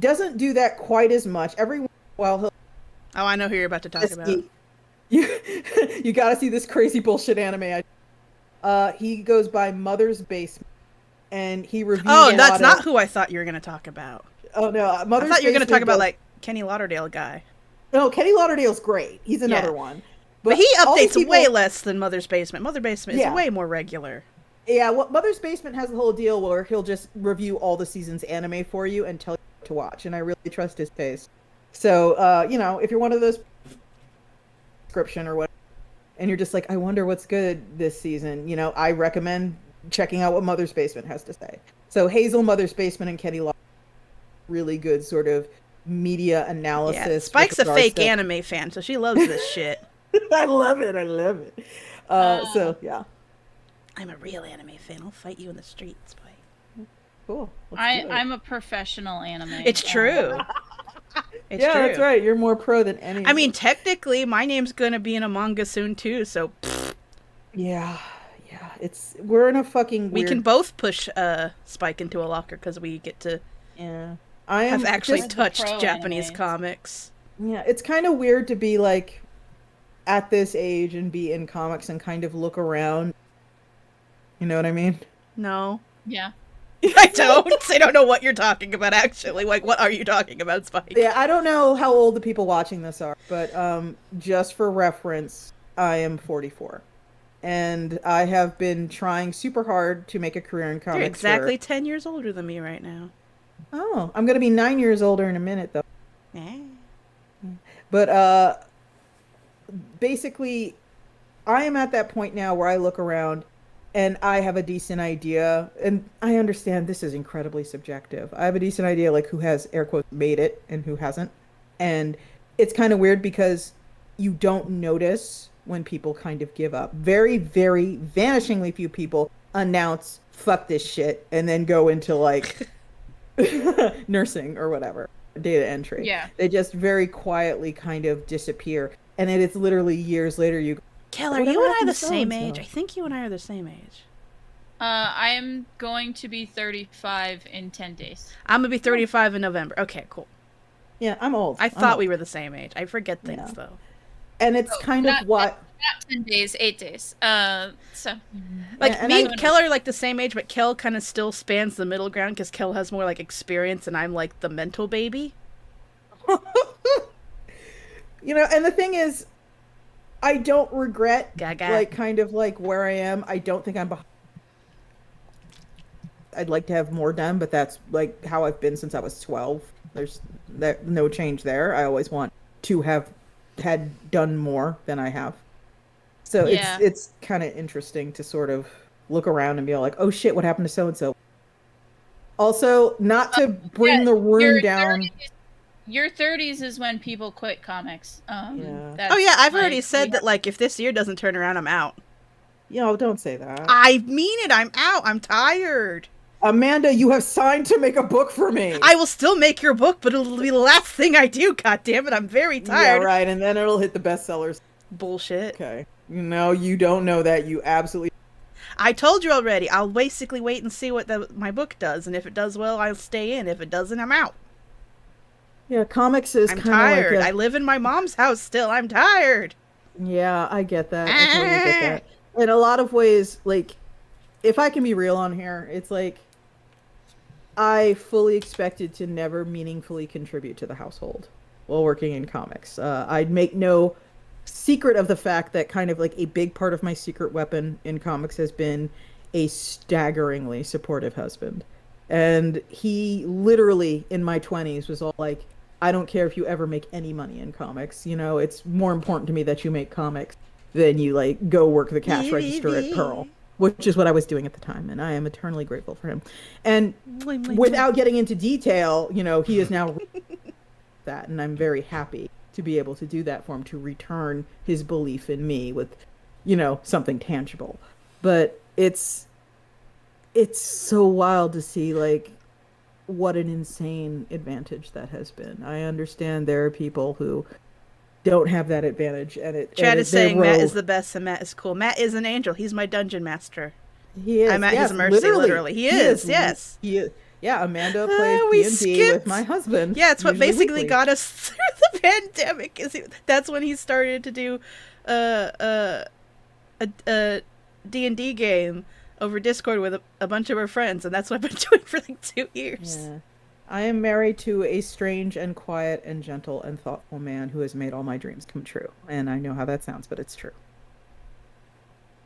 Speaker 1: doesn't do that quite as much. Every once in a while he'll...
Speaker 3: Oh, I know who you're about to talk about.
Speaker 1: You gotta see this crazy bullshit anime. He goes by Mother's Basement, and he reviews.
Speaker 3: Oh, that's not who I thought you were going to talk about.
Speaker 1: Oh no,
Speaker 3: I thought you were going to talk about like Kenny Lauderdale guy.
Speaker 1: No, Kenny Lauderdale's great. He's another one,
Speaker 3: but he updates way less than Mother's Basement. Mother's Basement is way more regular.
Speaker 1: Yeah, well, Mother's Basement has the whole deal where he'll just review all the season's anime for you and tell you what to watch, and I really trust his taste. So, if you're one of those subscription or what, and you're just like, I wonder what's good this season, I recommend checking out what Mother's Basement has to say. So Hazel, Mother's Basement, and Kenny Law, really good sort of media analysis.
Speaker 3: Yeah, Spike's a fake anime fan, so she loves this shit.
Speaker 1: I love it. So yeah,
Speaker 3: I'm a real anime fan. I'll fight you in the street, Spike.
Speaker 1: Cool.
Speaker 4: I'm a professional anime.
Speaker 3: It's true. It's true.
Speaker 1: That's right. You're more pro than any.
Speaker 3: I mean, technically, my name's gonna be in a manga soon too. So.
Speaker 1: Yeah. We're in a fucking.
Speaker 3: We can both push Spike into a locker because we get to.
Speaker 1: Yeah.
Speaker 3: Have actually touched Japanese comics.
Speaker 1: Yeah, it's kind of weird to be like at this age and be in comics and kind of look around. You know what I mean?
Speaker 3: No.
Speaker 4: Yeah.
Speaker 3: I don't. I don't know what you're talking about, actually. Like, what are you talking about, Spike?
Speaker 1: Yeah, I don't know how old the people watching this are, but just for reference, I am 44. And I have been trying super hard to make a career in comics.
Speaker 3: You're exactly 10 years older than me right now.
Speaker 1: Oh, I'm going to be 9 years older in a minute, though. But basically, I am at that point now where I look around and I have a decent idea. And I understand this is incredibly subjective. I have a decent idea, like, who has, air quotes, made it and who hasn't. And it's kind of weird because you don't notice when people kind of give up. Very, very vanishingly few people announce, fuck this shit, and then go into, like, nursing or whatever, data entry.
Speaker 4: Yeah.
Speaker 1: They just very quietly kind of disappear. And then it's literally years later you go,
Speaker 3: Kel, are you and I the same age? I think you and I are the same age.
Speaker 4: I am going to be 35 in 10 days.
Speaker 3: I'm going to be 35 in November. Okay, cool.
Speaker 1: Yeah, I'm old.
Speaker 3: I thought we were the same age. I forget things, though.
Speaker 1: And it's kind of what...
Speaker 4: Not 10 days, 8 days. So...
Speaker 3: Like, me and Kel are, like, the same age, but Kel kind of still spans the middle ground because Kel has more, like, experience and I'm, like, the mental baby.
Speaker 1: And the thing is, I don't regret
Speaker 3: Gaga.
Speaker 1: like kind of like where I am. I don't think I'm behind. I'd like to have more done, but that's like how I've been since I was 12. There's no change there. I always want to have had done more than I have. So
Speaker 4: Yeah.
Speaker 1: it's kind of interesting to sort of look around and be like, oh shit, what happened to so and so? Also, not to bring the room down.
Speaker 4: Your 30s is when people quit comics.
Speaker 1: Yeah.
Speaker 3: Oh yeah, I've already said that. Like, if this year doesn't turn around, I'm out.
Speaker 1: Don't say that.
Speaker 3: I mean it. I'm out. I'm tired.
Speaker 1: Amanda, you have signed to make a book for me.
Speaker 3: I will still make your book, but it'll be the last thing I do. God damn it, I'm very tired.
Speaker 1: Yeah, right, and then it'll hit the bestsellers.
Speaker 3: Bullshit.
Speaker 1: Okay. No, you don't know that. You absolutely.
Speaker 3: I told you already. I'll basically wait and see what my book does, and if it does well, I'll stay in. If it doesn't, I'm out.
Speaker 1: Yeah, comics is
Speaker 3: I'm
Speaker 1: kind of
Speaker 3: tired.
Speaker 1: like
Speaker 3: I live in my mom's house still. I'm tired.
Speaker 1: Yeah, I get that. I totally get that. In a lot of ways, like, if I can be real on here, it's like I fully expected to never meaningfully contribute to the household while working in comics. I'd make no secret of the fact that kind of like a big part of my secret weapon in comics has been a staggeringly supportive husband. And he literally in my 20s was all like, I don't care if you ever make any money in comics. It's more important to me that you make comics than you like go work the cash register at Pearl, which is what I was doing at the time. And I am eternally grateful for him. And without getting into detail, he is now that. And I'm very happy to be able to do that for him, to return his belief in me with, something tangible. But it's so wild to see like what an insane advantage that has been. I understand there are people who don't have that advantage, and
Speaker 3: Chad is saying Matt is the best and Matt is cool. Matt is an angel. He's my dungeon master.
Speaker 1: He is.
Speaker 3: I'm at his mercy, literally. He is. Yes.
Speaker 1: He is. Yeah, Amanda plays D&D with my husband.
Speaker 3: Yeah, it's what basically
Speaker 1: weekly.
Speaker 3: got us through the pandemic. That's when he started to do a D&D game over Discord with a bunch of our friends, and that's what I've been doing for like 2 years.
Speaker 1: Yeah. I am married to a strange and quiet and gentle and thoughtful man who has made all my dreams come true. And I know how that sounds, but it's true.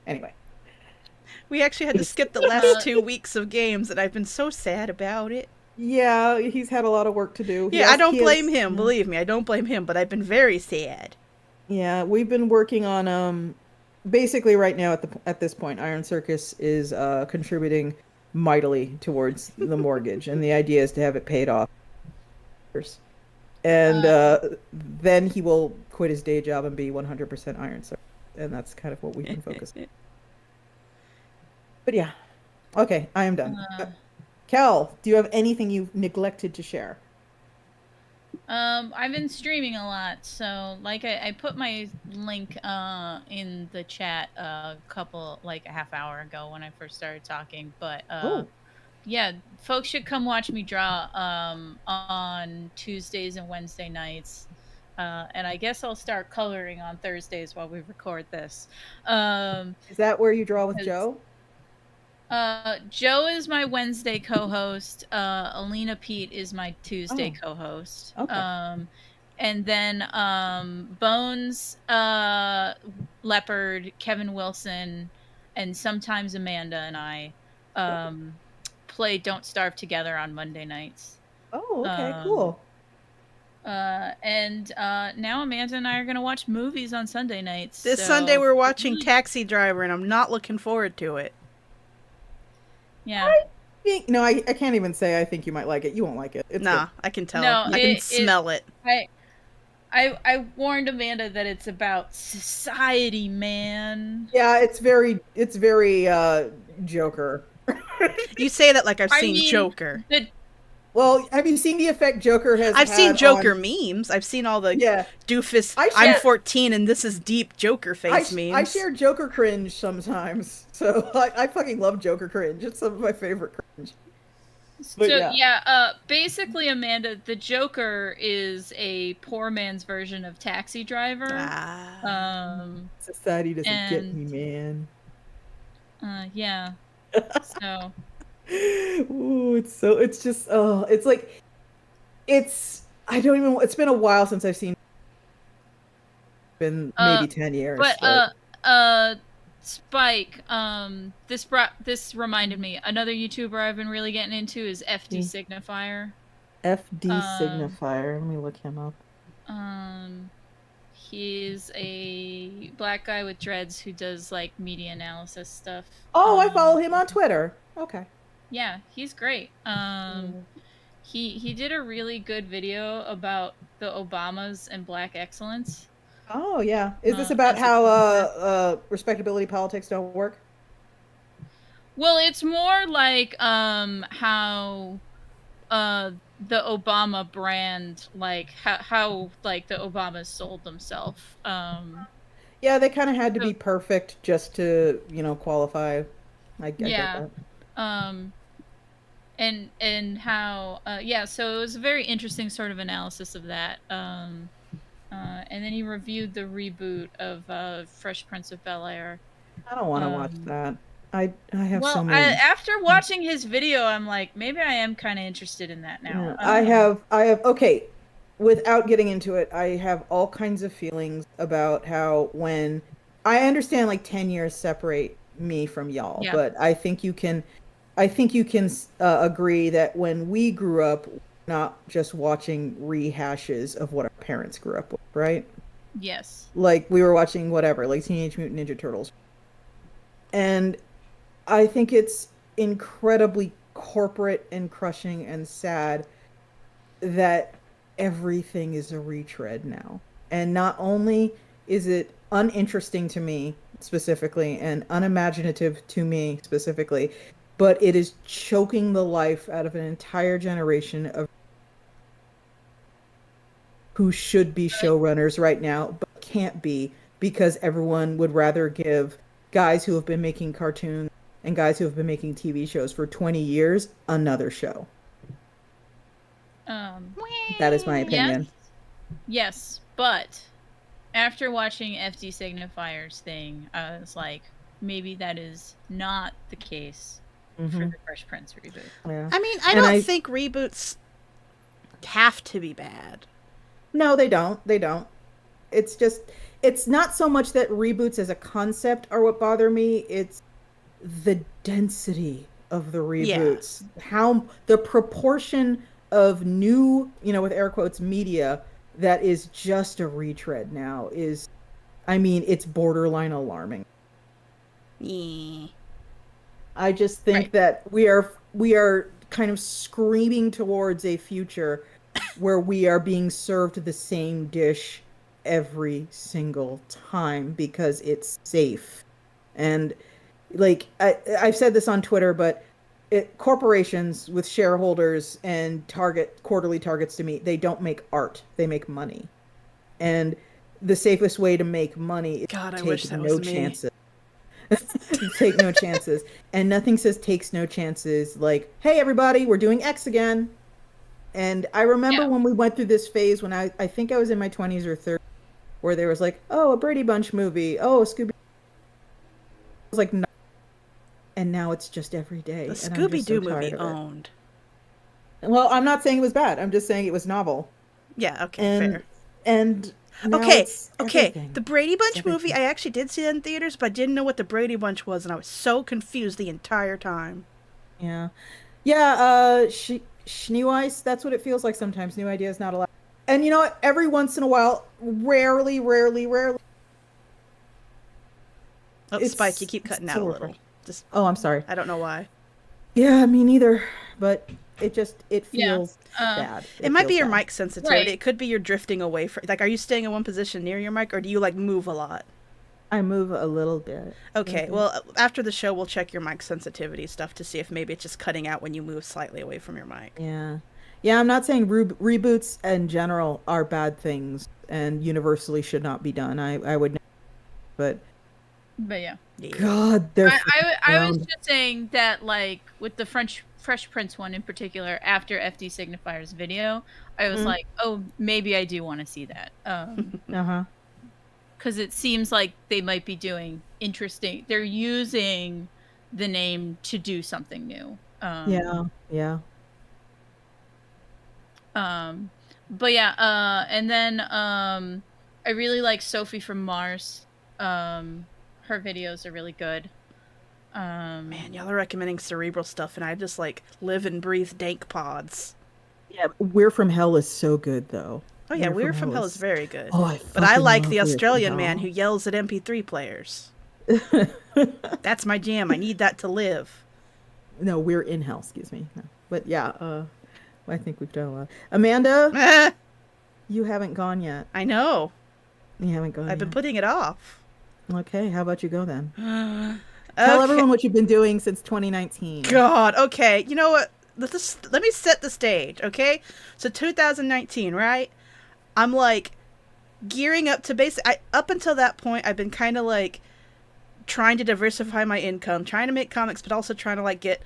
Speaker 1: Anyway.
Speaker 3: We actually had to skip the last 2 weeks of games, and I've been so sad about it.
Speaker 1: Yeah, he's had a lot of work to do.
Speaker 3: Yeah, I don't blame him, believe me. I don't blame him, but I've been very sad.
Speaker 1: Yeah, we've been working on basically right now at this point, Iron Circus is contributing mightily towards the mortgage, and the idea is to have it paid off. And then he will quit his day job and be 100% Iron Circus, and that's kind of what we've been focusing on. But yeah, okay, I am done. Kel, do you have anything you've neglected to share?
Speaker 4: I've been streaming a lot, so like I put my link in the chat a half hour ago when I first started talking, but yeah, folks should come watch me draw on Tuesdays and Wednesday nights. And I guess I'll start coloring on Thursdays while we record this.
Speaker 1: Is that where you draw with Joe?
Speaker 4: Joe is my Wednesday co-host. Alina Pete is my Tuesday co-host.
Speaker 1: Okay.
Speaker 4: And then Bones, Leopard, Kevin Wilson, and sometimes Amanda and I play Don't Starve Together on Monday nights.
Speaker 1: Oh, okay, cool.
Speaker 4: And now Amanda and I are going to watch movies on Sunday nights.
Speaker 3: This Sunday we're watching Taxi Driver, and I'm not looking forward to it.
Speaker 4: Yeah.
Speaker 1: I can't even say I think you might like it. You won't like it. It's good.
Speaker 3: I can tell. No, I can smell it.
Speaker 4: I warned Amanda that it's about society, man.
Speaker 1: Yeah, it's very Joker.
Speaker 3: You say that like I've seen Joker.
Speaker 1: Well, have you seen the effect Joker has?
Speaker 3: I've seen Joker memes. I've seen all the doofus. I'm 14 and this is deep Joker face memes.
Speaker 1: I share Joker cringe sometimes, so I fucking love Joker cringe. It's some of my favorite cringe. But
Speaker 4: basically, Amanda, the Joker is a poor man's version of Taxi Driver.
Speaker 1: Society doesn't get me, man.
Speaker 4: Yeah. Ooh,
Speaker 1: it's like I don't even. It's been a while since I've seen. Been maybe 10 years.
Speaker 4: But Spike, this reminded me. Another YouTuber I've been really getting into is FD Signifier.
Speaker 1: FD Signifier. Let me look him up.
Speaker 4: He's a black guy with dreads who does like media analysis stuff.
Speaker 1: Oh, I follow him on Twitter. Okay.
Speaker 4: Yeah, he's great. He did a really good video about the Obamas and black excellence.
Speaker 1: Oh yeah. Is this about how respectability politics don't work?
Speaker 4: Well, it's more like how the Obama brand, like how like the Obamas sold themselves.
Speaker 1: Yeah, they kind of had to be perfect just to, qualify. I get that.
Speaker 4: And how so it was a very interesting sort of analysis of that. And then he reviewed the reboot of Fresh Prince of Bel-Air.
Speaker 1: I don't want to watch that. I have so many.
Speaker 4: After watching his video, I'm like, maybe I am kind of interested in that now.
Speaker 1: Yeah, I have. Okay, without getting into it, I have all kinds of feelings about how when I understand like 10 years separate me from y'all, but I think you can agree that when we grew up, not just watching rehashes of what our parents grew up with, right?
Speaker 4: Yes.
Speaker 1: Like we were watching whatever, like Teenage Mutant Ninja Turtles. And I think it's incredibly corporate and crushing and sad that everything is a retread now. And not only is it uninteresting to me specifically and unimaginative to me specifically, but it is choking the life out of an entire generation of who should be showrunners right now, but can't be because everyone would rather give guys who have been making cartoons and guys who have been making TV shows for 20 years another show. That is my opinion.
Speaker 4: Yes, but after watching FD Signifier's thing, I was like, maybe that is not the case for the Fresh Prince reboot.
Speaker 3: Yeah. I mean, I don't think reboots have to be bad.
Speaker 1: No, they don't. They don't. It's just, it's not so much that reboots as a concept are what bother me. It's the density of the reboots. Yeah. How the proportion of new, with air quotes, media that is just a retread now is, I mean, it's borderline alarming.
Speaker 3: Yeah.
Speaker 1: I just think that we are kind of screaming towards a future where we are being served the same dish every single time because it's safe. And like I've said this on Twitter, but corporations with shareholders and quarterly targets to meet, they don't make art, they make money. And the safest way to make money is to take no chances. Take no chances. And nothing says takes no chances like, hey everybody, we're doing X again. And I remember when we went through this phase when I think I was in my 20s or 30s, where there was like, oh, a Brady Bunch movie, oh, a Scooby. I was like, no. And now it's just every day.
Speaker 3: The Scooby-Doo movie owned.
Speaker 1: Well, I'm not saying it was bad. I'm just saying it was novel.
Speaker 3: Yeah, okay, fair.
Speaker 1: And
Speaker 3: okay. The Brady Bunch movie, I actually did see that in theaters, but I didn't know what the Brady Bunch was, and I was so confused the entire time.
Speaker 1: Yeah. Yeah, Schneeweiss, that's what it feels like sometimes. New ideas not allowed. And you know what? Every once in a while, rarely.
Speaker 3: Oh, Spike, you keep cutting out a little.
Speaker 1: I'm sorry.
Speaker 3: I don't know why.
Speaker 1: Yeah, me neither. But it feels bad.
Speaker 3: It might be your mic sensitivity. Right. It could be you're drifting away from. Like, are you staying in one position near your mic, or do you like move a lot?
Speaker 1: I move a little bit.
Speaker 3: Okay, well, after the show, we'll check your mic sensitivity stuff to see if maybe it's just cutting out when you move slightly away from your mic.
Speaker 1: Yeah. Yeah, I'm not saying reboots in general are bad things and universally should not be done. I would never, but
Speaker 4: yeah.
Speaker 1: God,
Speaker 4: I was just saying that, like, with the Fresh Prince one in particular, after FD Signifier's video, I was like, oh, maybe I do want to see that. Because it seems like they might be doing interesting. They're using the name to do something new. But yeah, and then I really like Sophie from Mars. Her videos are really good.
Speaker 3: Man, y'all are recommending cerebral stuff, and I just like live and breathe dank pods.
Speaker 1: Yeah, We're from Hell is so good though.
Speaker 3: Oh yeah, We're from Hell is very good.
Speaker 1: Oh,
Speaker 3: but I like the
Speaker 1: We're from
Speaker 3: Australian man
Speaker 1: Hell.
Speaker 3: who yells at MP3 players. That's my jam. I need that to live.
Speaker 1: No, We're in Hell, excuse me. No. But yeah, I think we've done a lot. Amanda, you haven't gone yet.
Speaker 3: I know.
Speaker 1: You haven't gone
Speaker 3: I've been
Speaker 1: yet.
Speaker 3: putting it off.
Speaker 1: Okay, how about you go then?
Speaker 3: Okay.
Speaker 1: Tell everyone what you've been doing since 2019.
Speaker 3: God, okay. You know what? Let me set the stage, okay? So 2019, right? I'm like gearing up to up until that point, I've been kind of like trying to diversify my income, trying to make comics, but also trying to like get,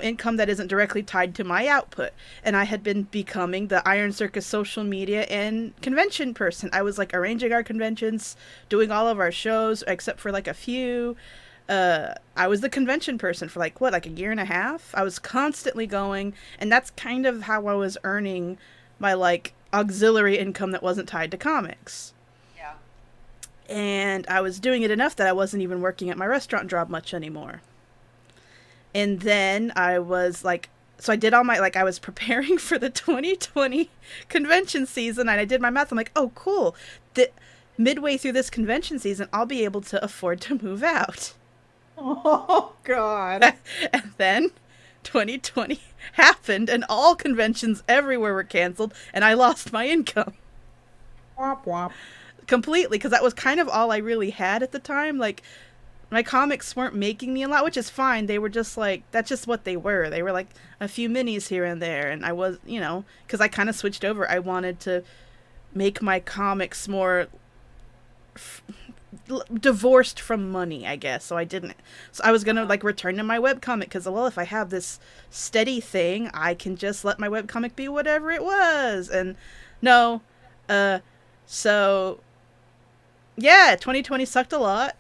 Speaker 3: income that isn't directly tied to my output. And I had been becoming the Iron Circus social media and convention person. I was like arranging our conventions, doing all of our shows, except for like a few. I was the convention person for like a year and a half. I was constantly going, and that's kind of how I was earning my like auxiliary income that wasn't tied to comics.
Speaker 1: Yeah.
Speaker 3: And I was doing it enough that I wasn't even working at my restaurant job much anymore. And then I was like, so I did all my, like, I was preparing for the 2020 convention season, and I did my math. I'm like, oh, cool. Midway through this convention season, I'll be able to afford to move out.
Speaker 1: Oh, God.
Speaker 3: And then 2020 happened, and all conventions everywhere were canceled, and I lost my income.
Speaker 1: Womp womp.
Speaker 3: Completely, because that was kind of all I really had at the time. Like, my comics weren't making me a lot, which is fine. They were just like, that's just what they were. They were like a few minis here and there, and I was, because I kind of switched over. I wanted to make my comics more divorced from money, I guess. So I didn't. So I was gonna like return to my webcomic because, well, if I have this steady thing, I can just let my webcomic be whatever it was. And no, so yeah, 2020 sucked a lot.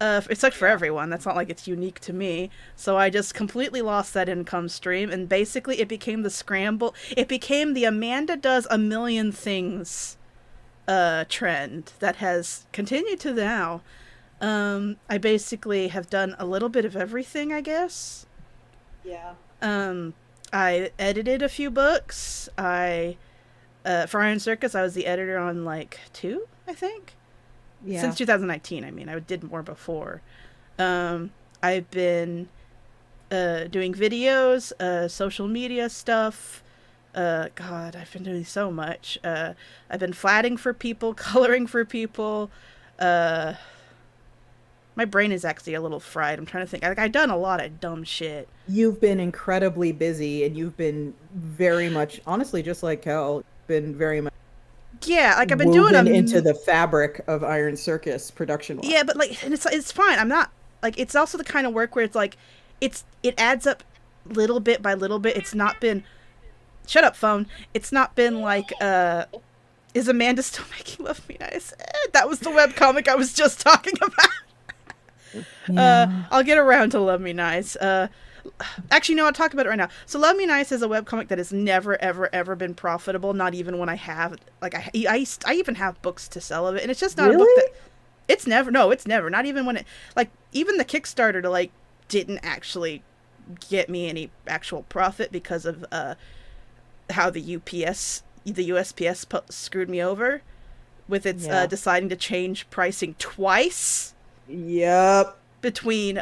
Speaker 3: It sucked for everyone. That's not like it's unique to me. So I just completely lost that income stream, and basically it became the scramble. It became the Amanda does a million things trend that has continued to now. I basically have done a little bit of everything, I guess.
Speaker 1: Yeah.
Speaker 3: I edited a few books. For Iron Circus, I was the editor on like 2, I think.
Speaker 1: Yeah.
Speaker 3: Since 2019, I mean, I did more before. I've been doing videos, social media stuff. God, I've been doing so much. I've been flatting for people, coloring for people. My brain is actually a little fried. I'm trying to think. I've done a lot of dumb shit.
Speaker 1: You've been incredibly busy, and you've been very much, honestly, just like Cal, been very much.
Speaker 3: Yeah, like I've been doing
Speaker 1: into the fabric of Iron Circus production.
Speaker 3: Yeah, but like, and it's fine. I'm not like, it's also the kind of work where it's like, it adds up little bit by little bit. It's not been, shut up, phone. It's not been like, is Amanda still making Love Me Nice? That was the webcomic I was just talking about.
Speaker 1: Yeah.
Speaker 3: I'll get around to Love Me Nice. Actually, no, I'll talk about it right now. So Love Me Nice is a webcomic that has never, ever, ever been profitable, not even when I have, like, I even have books to sell of it, and it's just not a book that, it's never, not even when it, like, even the Kickstarter to, like, didn't actually get me any actual profit because of, how the USPS screwed me over with its, deciding to change pricing twice.
Speaker 1: Yep.
Speaker 3: Between,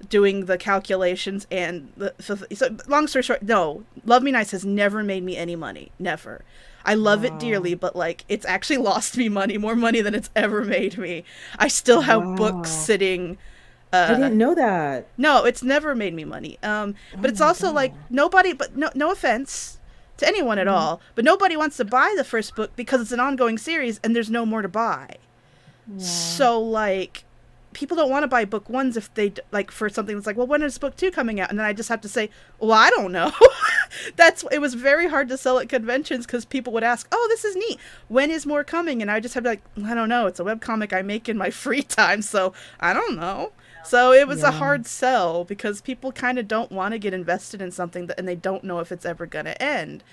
Speaker 3: doing the calculations and so long story short, no, Love Me Nice has never made me any money. Never. I love it dearly, but like, it's actually lost me money, more money than it's ever made me. I still have books sitting.
Speaker 1: I didn't know that.
Speaker 3: No, it's never made me money. But it's also like nobody, but no offense to anyone at all, but nobody wants to buy the first book because it's an ongoing series and there's no more to buy. So like, people don't want to buy book 1s if they like for something that's like, well, when is book 2 coming out? And then I just have to say, well, I don't know. It was very hard to sell at conventions because people would ask, oh, this is neat, when is more coming? And I just have to be like, I don't know, it's a webcomic I make in my free time, so I don't know. So it was a hard sell because people kind of don't want to get invested in something and they don't know if it's ever going to end.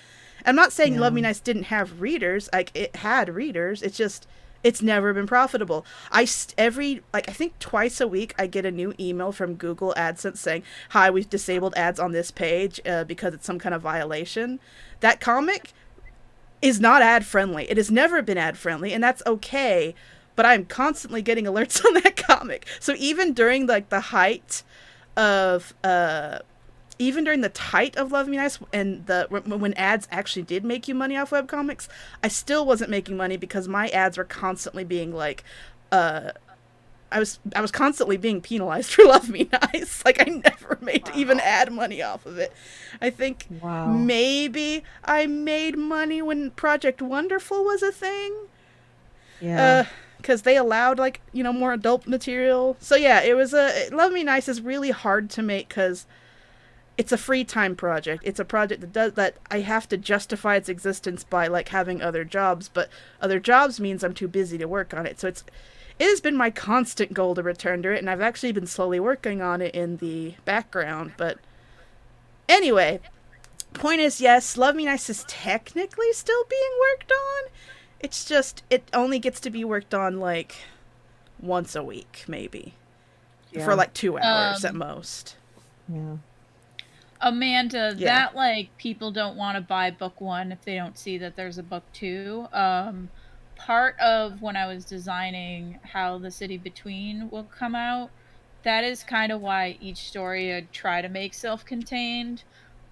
Speaker 3: I'm not saying Love Me Nice didn't have readers. Like, it had readers. It's just, it's never been profitable. I think twice a week I get a new email from Google AdSense saying, "Hi, we've disabled ads on this page because it's some kind of violation." That comic is not ad friendly. It has never been ad friendly, and that's okay. But I'm constantly getting alerts on that comic. So even during like the height of Love Me Nice and when ads actually did make you money off webcomics, I still wasn't making money because my ads were constantly being like, I was constantly being penalized for Love Me Nice. Like, I never made even ad money off of it. I think maybe I made money when Project Wonderful was a thing.
Speaker 1: Yeah.
Speaker 3: Because they allowed, like, you know, more adult material. So yeah, Love Me Nice is really hard to make because it's a free time project. It's a project that I have to justify its existence by, like, having other jobs, but other jobs means I'm too busy to work on it. So it has been my constant goal to return to it, and I've actually been slowly working on it in the background. But anyway, point is, yes, Love Me Nice is technically still being worked on. It's just, it only gets to be worked on, like, once a week, maybe. Yeah. For, like, 2 hours at most.
Speaker 1: Yeah.
Speaker 4: Amanda, that, like, people don't want to buy book 1 if they don't see that there's a book 2. Part of when I was designing how The City Between will come out, that is kind of why each story I try to make self-contained.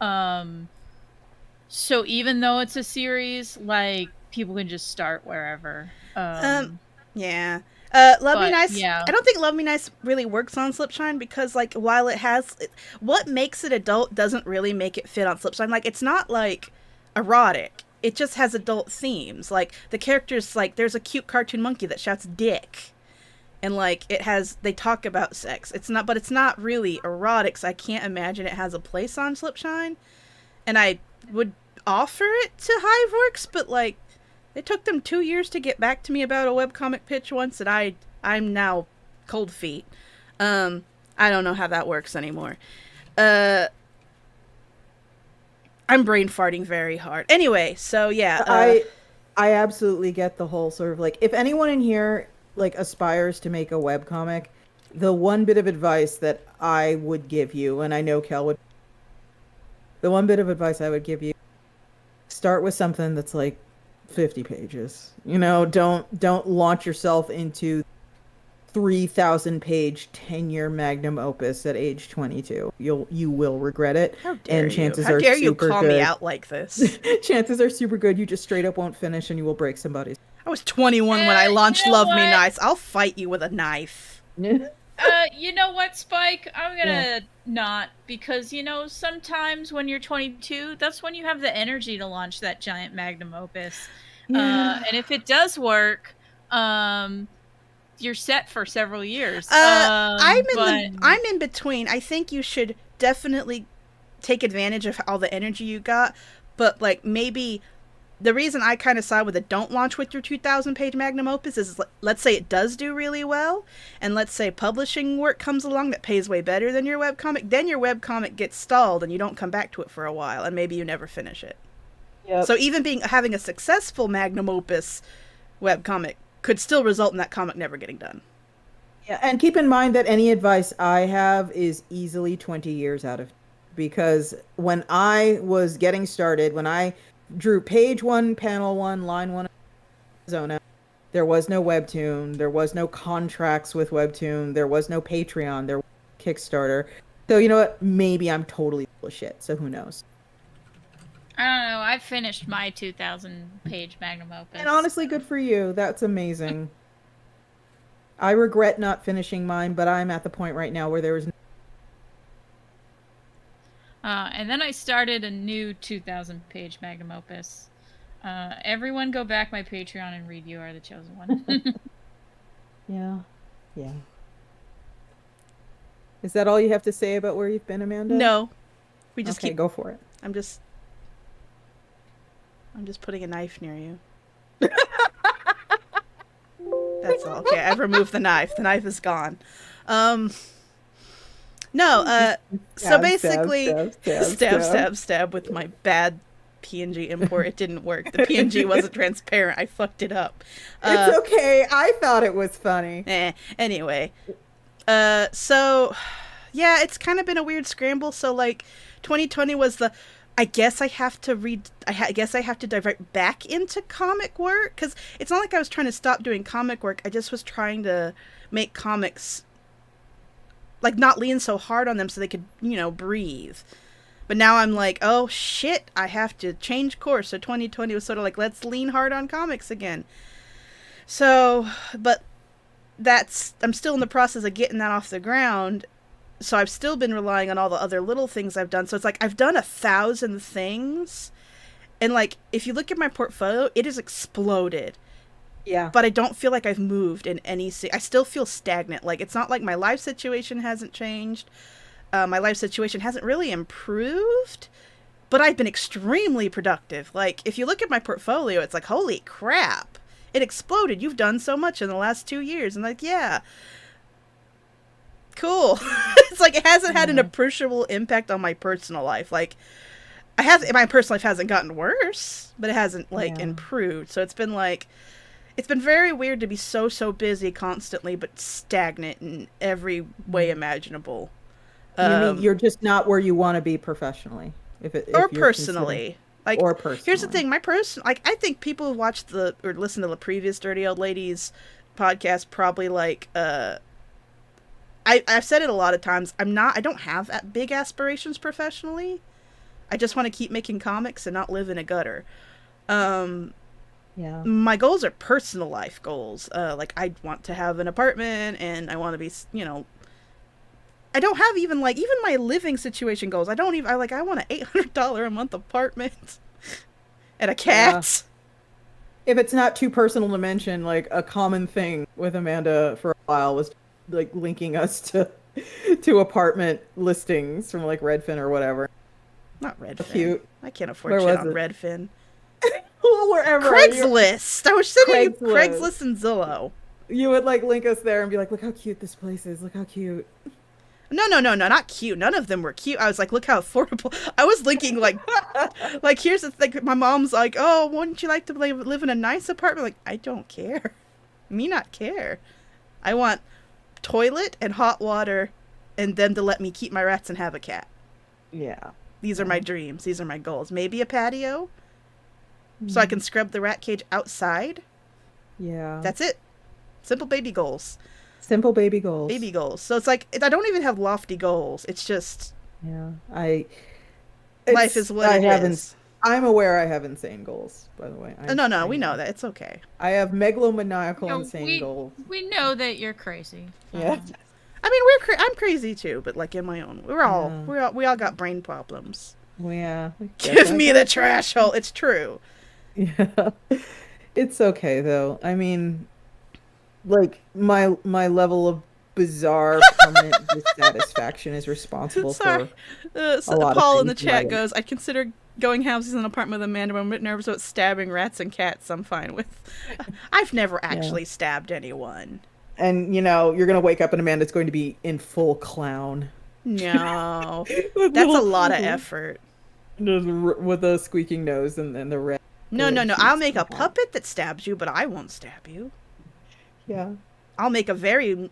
Speaker 4: So even though it's a series, like, people can just start wherever.
Speaker 3: Love Me Nice. Yeah. I don't think Love Me Nice really works on Slipshine because, like, while it has what makes it adult doesn't really make it fit on Slipshine. Like, it's not like erotic. It just has adult themes. Like, the characters, like, there's a cute cartoon monkey that shouts "dick," and, like, they talk about sex. It's not really erotic. So I can't imagine it has a place on Slipshine. And I would offer it to Hiveworks, but, like, it took them 2 years to get back to me about a webcomic pitch once, and I'm now cold feet. I don't know how that works anymore. I'm brain farting very hard. Anyway, so yeah.
Speaker 1: I absolutely get the whole sort of, like, if anyone in here, like, aspires to make a webcomic, the one bit of advice that I would give you, and I know Kel would, the one bit of advice I would give you, start with something that's like 50 pages. You know, don't launch yourself into 3,000 page 10-year magnum opus at age 22. You will regret it.
Speaker 3: How dare
Speaker 1: and chances
Speaker 3: you? How
Speaker 1: are
Speaker 3: dare you
Speaker 1: super
Speaker 3: call
Speaker 1: good.
Speaker 3: me out like this?
Speaker 1: Chances are super good. You just straight up won't finish and you will break somebody's.
Speaker 3: I was 21 when I launched Love Me Nice. I'll fight you with a knife.
Speaker 4: You know what, Spike? I'm gonna not, because, you know, sometimes when you're 22, that's when you have the energy to launch that giant magnum opus. And if it does work, you're set for several years.
Speaker 3: I'm in between. I think you should definitely take advantage of all the energy you got, but, like, maybe the reason I kind of side with a don't launch with your 2,000 page magnum opus is, let's say it does do really well, and let's say publishing work comes along that pays way better than your webcomic, then your webcomic gets stalled and you don't come back to it for a while, and maybe you never finish it. Yep. So even having a successful magnum opus webcomic could still result in that comic never getting done.
Speaker 1: Yeah, and keep in mind that any advice I have is easily 20 years out of, because when I was getting started, when I drew page 1, panel 1, line 1 Arizona, there was no Webtoon, there was no contracts with Webtoon, there was no Patreon, there was no Kickstarter. So, you know what? Maybe I'm totally full of shit, so who knows?
Speaker 4: I don't know. I finished my 2,000 page magnum opus.
Speaker 1: And honestly, good for you. That's amazing. I regret not finishing mine, but I'm at the point right now where there is no...
Speaker 4: And then I started a new 2,000 page magnum opus. Everyone go back my Patreon and read You Are the Chosen One.
Speaker 1: Yeah. Is that all you have to say about where you've been, Amanda?
Speaker 3: No. We just
Speaker 1: go for it.
Speaker 3: I'm just putting a knife near you. That's all. Okay, I've removed the knife. The knife is gone. No, so basically, stab with my bad PNG import. It didn't work. The PNG wasn't transparent. I fucked it up.
Speaker 1: It's okay. I thought it was funny.
Speaker 3: Anyway. So, yeah, it's kind of been a weird scramble. So, like, 2020 was the... I guess I have to divert back into comic work. Because it's not like I was trying to stop doing comic work. I just was trying to make comics... like, not lean so hard on them so they could, breathe. But now I'm like, oh shit, I have to change course. So 2020 was sort of like, let's lean hard on comics again. So, but I'm still in the process of getting that off the ground. So I've still been relying on all the other little things I've done. So it's like, I've done 1,000 things. And like, if you look at my portfolio, it has exploded.
Speaker 1: Yeah.
Speaker 3: But I don't feel like I've moved in any... I still feel stagnant. Like, it's not like my life situation hasn't changed. My life situation hasn't really improved. But I've been extremely productive. Like, if you look at my portfolio, it's like, holy crap. It exploded. You've done so much in the last 2 years. And like, yeah. Cool. It's like, it hasn't had an appreciable impact on my personal life. Like, my personal life hasn't gotten worse. But it hasn't, like, improved. So it's been like... It's been very weird to be so busy constantly, but stagnant in every way imaginable.
Speaker 1: You mean you're just not where you want to be professionally, if
Speaker 3: personally. Like,
Speaker 1: or personally.
Speaker 3: Here's the thing, I think people who watched or listened to the previous Dirty Old Ladies podcast probably like. I've said it a lot of times. I don't have big aspirations professionally. I just want to keep making comics and not live in a gutter.
Speaker 1: Yeah.
Speaker 3: My goals are personal life goals. Like, I want to have an apartment, and I want to be, I don't have even my living situation goals. I want an $800 a month apartment and a cat.
Speaker 1: If it's not too personal to mention, like, a common thing with Amanda for a while was, like, linking us to apartment listings from, like, Redfin or whatever.
Speaker 3: Not Redfin.
Speaker 1: Cute.
Speaker 3: I can't afford shit on Redfin.
Speaker 1: Well, wherever.
Speaker 3: Craigslist. I was sitting Craigslist and Zillow.
Speaker 1: You would like link us there and be like, look how cute this place is. Look how cute.
Speaker 3: No, not cute. None of them were cute. I was like, look how affordable. I was linking like here's the thing. My mom's like, oh, wouldn't you like to live in a nice apartment? Like, I don't care. Me not care. I want toilet and hot water and them to let me keep my rats and have a cat.
Speaker 1: Yeah.
Speaker 3: These are my dreams. These are my goals. Maybe a patio. So I can scrub the rat cage outside.
Speaker 1: Yeah.
Speaker 3: That's it. Simple baby goals.
Speaker 1: Simple baby goals.
Speaker 3: Baby goals. So it's like, I don't even have lofty goals. It's just...
Speaker 1: Yeah.
Speaker 3: Life is what it is.
Speaker 1: I'm aware I have insane goals, by the way.
Speaker 3: No, we know that. It's okay.
Speaker 1: I have megalomaniacal insane goals.
Speaker 2: We know that you're crazy.
Speaker 1: Yeah.
Speaker 3: I mean, I'm crazy too, but like in my own... We all got brain problems.
Speaker 1: Yeah.
Speaker 3: Give me the trash hole. It's true.
Speaker 1: Yeah. It's okay though. I mean, like, my level of bizarre permanent dissatisfaction is responsible for a lot
Speaker 3: Paul
Speaker 1: of
Speaker 3: in the
Speaker 1: things
Speaker 3: chat goes, I consider going houses in an apartment with Amanda, but I'm a bit nervous about stabbing rats and cats. I'm fine with. I've never actually stabbed anyone.
Speaker 1: And you're gonna wake up and Amanda's going to be in full clown.
Speaker 3: No. That's a lot of effort.
Speaker 1: With a squeaking nose and then the red.
Speaker 3: No. I'll make a puppet that stabs you, but I won't stab you.
Speaker 1: Yeah.
Speaker 3: I'll make a very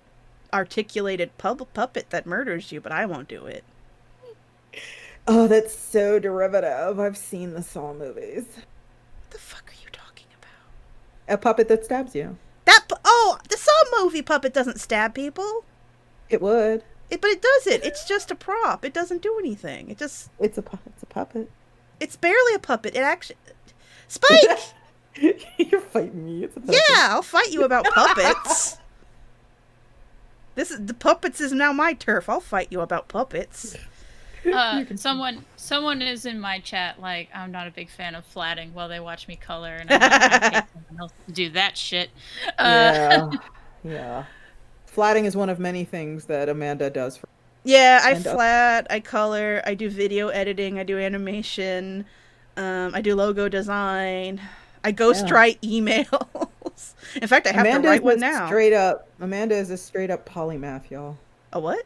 Speaker 3: articulated puppet that murders you, but I won't do it.
Speaker 1: Oh, that's so derivative. I've seen the Saw movies.
Speaker 3: What the fuck are you talking about?
Speaker 1: A puppet that stabs you.
Speaker 3: The Saw movie puppet doesn't stab people.
Speaker 1: It would.
Speaker 3: But it doesn't. It's just a prop. It doesn't do anything.
Speaker 1: It's a puppet.
Speaker 3: It's barely a puppet. It actually... Spike!
Speaker 1: You're fighting me. It's a puppet.
Speaker 3: Yeah, I'll fight you about puppets. The puppets is now my turf. I'll fight you about puppets.
Speaker 2: Someone is in my chat like, I'm not a big fan of flatting while they watch me color, and I pay someone else to do that shit.
Speaker 1: Yeah. Flatting is one of many things that Amanda does.
Speaker 3: I flat, I color, I do video editing, I do animation, I do logo design, I ghostwrite emails. In fact, I have to write one now.
Speaker 1: Amanda is a straight up polymath, y'all.
Speaker 3: A what?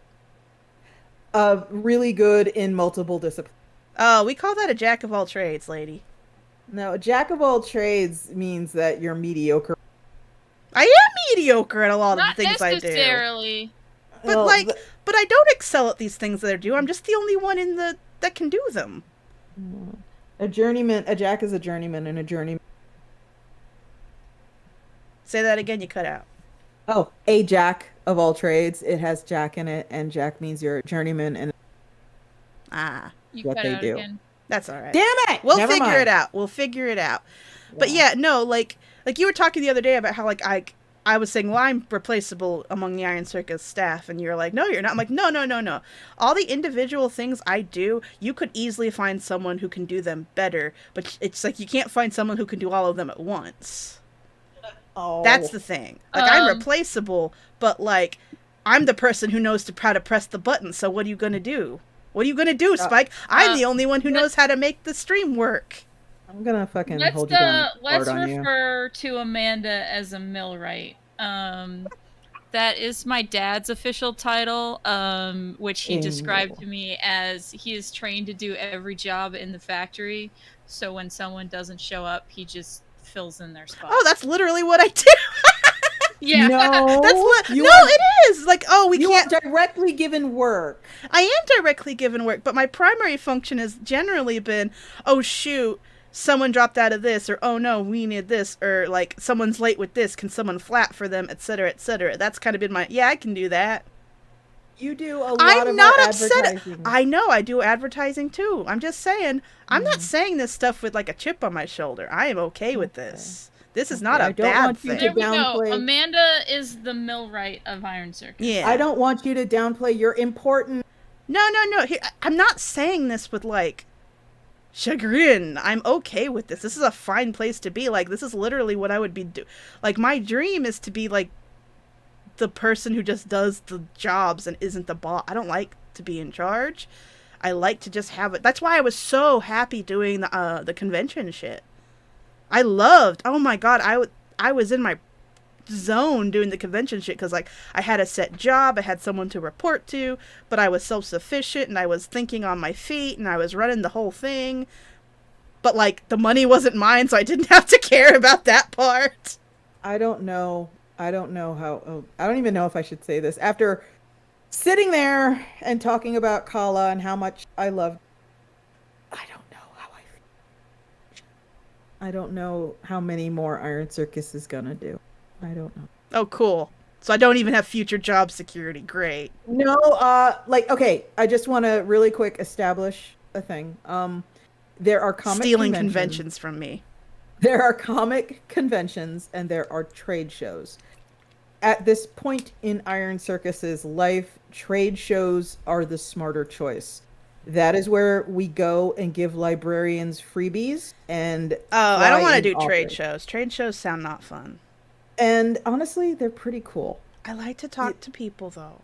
Speaker 1: Really good in multiple disciplines.
Speaker 3: Oh, we call that a jack of all trades, lady.
Speaker 1: No, jack of all trades means that you're mediocre.
Speaker 3: I am mediocre at a lot of the
Speaker 2: Not
Speaker 3: things I do.
Speaker 2: necessarily.
Speaker 3: But
Speaker 1: Well,
Speaker 3: but I don't excel at these things that I do. I'm just the only one that can do them.
Speaker 1: a journeyman, a jack is a journeyman, and a journeyman.
Speaker 3: Say that again, you cut out.
Speaker 1: Oh, a jack of all trades. It has jack in it, and jack means you're a journeyman, and
Speaker 2: You
Speaker 1: what
Speaker 2: cut
Speaker 1: they
Speaker 2: out
Speaker 1: do.
Speaker 2: again.
Speaker 3: That's all right.
Speaker 1: Damn it!
Speaker 3: We'll
Speaker 1: Never
Speaker 3: figure
Speaker 1: mind.
Speaker 3: it out. We'll figure it out. But yeah, no, like you were talking the other day about how like I was saying, well, I'm replaceable among the Iron Circus staff, and you're like, no, you're not. I'm like, no. All the individual things I do, you could easily find someone who can do them better, but it's like you can't find someone who can do all of them at once.
Speaker 1: Oh,
Speaker 3: That's the thing. Like, I'm replaceable, but like I'm the person who knows how to press the button. So what are you gonna do? What are you gonna do, Spike? I'm the only one who knows how to make the stream work.
Speaker 1: I'm gonna fucking hold you down
Speaker 2: Let's
Speaker 1: hard on you.
Speaker 2: refer to Amanda as a millwright. That is my dad's official title, which he described to me as he is trained to do every job in the factory. So when someone doesn't show up, he just fills in their spot.
Speaker 3: Oh, that's literally what I do.
Speaker 2: Yeah.
Speaker 1: No,
Speaker 3: it is. Like, oh, we can't.
Speaker 1: You are directly given work.
Speaker 3: I am directly given work, but my primary function has generally been, oh, shoot, someone dropped out of this, or oh, no, we need this, or like someone's late with this, can someone flat for them, etc., etc. That's kind of been my, I can do that.
Speaker 1: You do a lot
Speaker 3: I'm
Speaker 1: of
Speaker 3: not
Speaker 1: our
Speaker 3: upset.
Speaker 1: advertising.
Speaker 3: I know, I do advertising too. I'm just saying, I'm not saying this stuff with like a chip on my shoulder. I am okay with this. This is not a bad thing.
Speaker 2: There we go. Amanda is the millwright of Iron Circus.
Speaker 3: Yeah.
Speaker 1: I don't want you to downplay your important.
Speaker 3: No. Here, I'm not saying this with like chagrin. I'm okay with this. This is a fine place to be. Like, this is literally what I would be like, my dream is to be like the person who just does the jobs and isn't the boss. I don't like to be in charge. I like to just have it. That's why I was so happy doing the convention shit. I loved, oh my god, I was in my zone doing the convention shit because like I had a set job, I had someone to report to, but I was self-sufficient and I was thinking on my feet and I was running the whole thing, but like the money wasn't mine, so I didn't have to care about that part.
Speaker 1: I don't know how. I don't even know if I should say this after sitting there and talking about Kala and how much I loved. I don't know how I feel. I don't know how many more Iron Circus is gonna do. I don't know.
Speaker 3: Oh, cool. So I don't even have future job security. Great.
Speaker 1: No, okay, I just want to really quick establish a thing. There are comic
Speaker 3: stealing conventions from me.
Speaker 1: There are comic conventions and there are trade shows. At this point in Iron Circus's life, trade shows are the smarter choice. That is where we go and give librarians freebies and
Speaker 3: I don't want to do trade shows. Trade shows sound not fun.
Speaker 1: And honestly, they're pretty cool.
Speaker 3: I like to talk to people, though.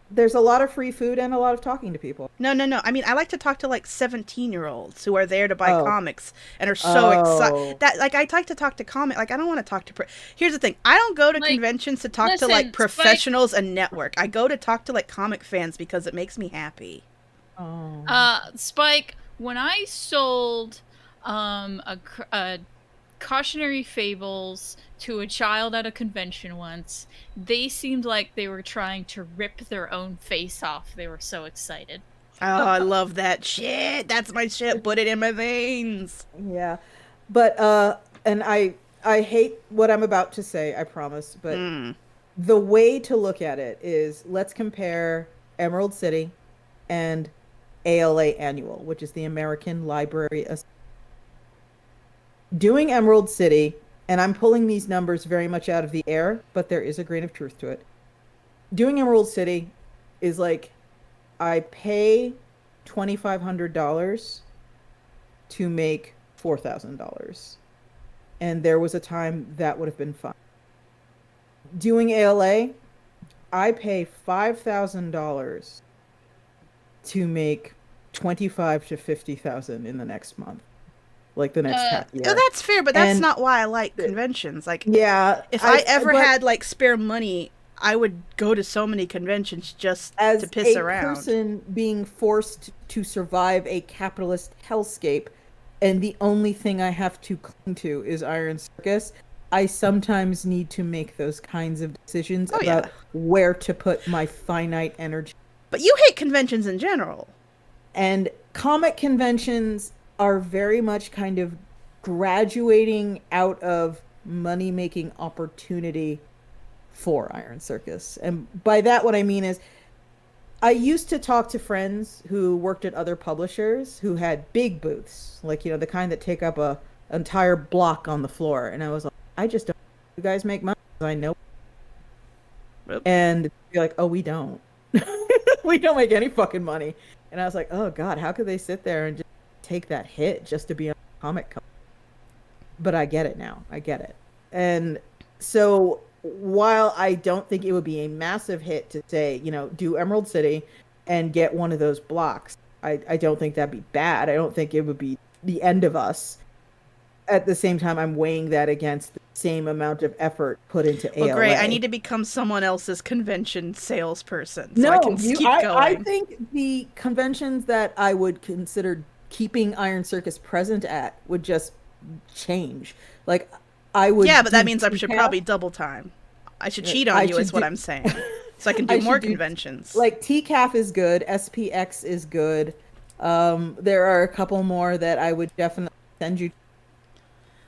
Speaker 1: There's a lot of free food and a lot of talking to people.
Speaker 3: No. I mean, I like to talk to like 17-year-olds who are there to buy comics and are so excited. That like I like to talk to Like, I don't want to talk to. Here's the thing: I don't go to conventions to talk to like professionals Spike, and network. I go to talk to like comic fans because it makes me happy.
Speaker 2: Spike, when I sold a cautionary fables to a child at a convention once, they seemed like they were trying to rip their own face off. They were so excited.
Speaker 3: Oh, I love that shit. That's my shit. Put it in my veins.
Speaker 1: Yeah. But and I hate what I'm about to say, I promise, but the way to look at it is, let's compare Emerald City and ALA Annual, which is the American Library Association. Doing Emerald City, and I'm pulling these numbers very much out of the air, but there is a grain of truth to it. Doing Emerald City is like, I pay $2,500 to make $4,000. And there was a time that would have been fun. Doing ALA, I pay $5,000 to make $25,000 to $50,000 in the next month. Like the next half year.
Speaker 3: Oh, that's fair, but that's not why I like conventions. Like,
Speaker 1: yeah,
Speaker 3: if I ever had like spare money, I would go to so many conventions just to piss around.
Speaker 1: As a person being forced to survive a capitalist hellscape and the only thing I have to cling to is Iron Circus, I sometimes need to make those kinds of decisions about where to put my finite energy.
Speaker 3: But you hate conventions in general.
Speaker 1: And comic conventions are very much kind of graduating out of money-making opportunity for Iron Circus. And by that, what I mean is, I used to talk to friends who worked at other publishers who had big booths, like, the kind that take up a entire block on the floor. And I was like, I just don't. You guys make money. I know.
Speaker 3: Yep.
Speaker 1: And you're like, oh, we don't. We don't make any fucking money. And I was like, oh God, how could they sit there and just take that hit just to be on a comic cover? But I get it now. I get it. And so while I don't think it would be a massive hit to say, do Emerald City and get one of those blocks, I don't think that'd be bad. I don't think it would be the end of us. At the same time, I'm weighing that against the same amount of effort put into ALA.
Speaker 3: Well, great. I need to become someone else's convention salesperson so I can keep going.
Speaker 1: I think the conventions that I would consider keeping Iron Circus present at would just change. Like, I would.
Speaker 3: Yeah, but that means I should probably double time. I should cheat on you, is what I'm saying. So I can do more conventions.
Speaker 1: Like, TCAF is good. SPX is good. There are a couple more that I would definitely send you.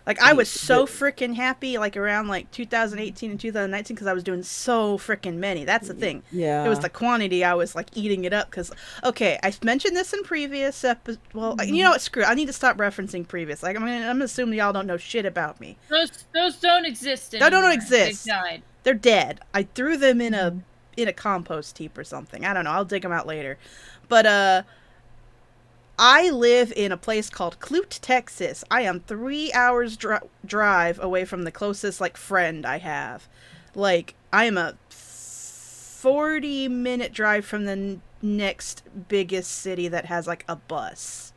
Speaker 3: Like, I was so freaking happy, like, around, 2018 and 2019, because I was doing so freaking many. That's the thing.
Speaker 1: Yeah.
Speaker 3: It was the quantity. I was, eating it up, because, okay, I mentioned this in previous episodes. Well, you know what, screw it. I need to stop referencing previous. I'm assuming y'all don't know shit about me.
Speaker 2: Those don't exist anymore.
Speaker 3: They don't exist.
Speaker 2: They died.
Speaker 3: They're dead. I threw them in a compost heap or something. I don't know. I'll dig them out later. But, I live in a place called Clute, Texas. I am 3 hours drive away from the closest, friend I have. I am a 40-minute drive from the next biggest city that has, a bus.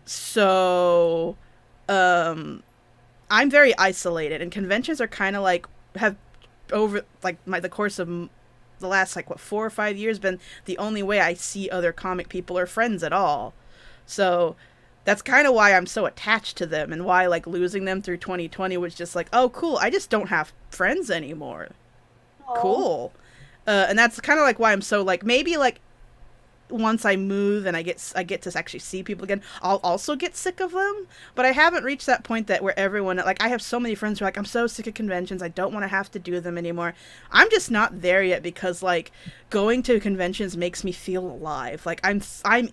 Speaker 3: So, I'm very isolated, and conventions are kind of, have over, the course of the last, 4 or 5 years been the only way I see other comic people or friends at all. So that's kind of why I'm so attached to them, and why losing them through 2020 was just oh, cool, I just don't have friends anymore. Aww. Cool. And that's kind of why I'm so maybe once I move and I get to actually see people again, I'll also get sick of them. But I haven't reached that point that where everyone, I have so many friends who are I'm so sick of conventions, I don't want to have to do them anymore. I'm just not there yet, because going to conventions makes me feel alive. I'm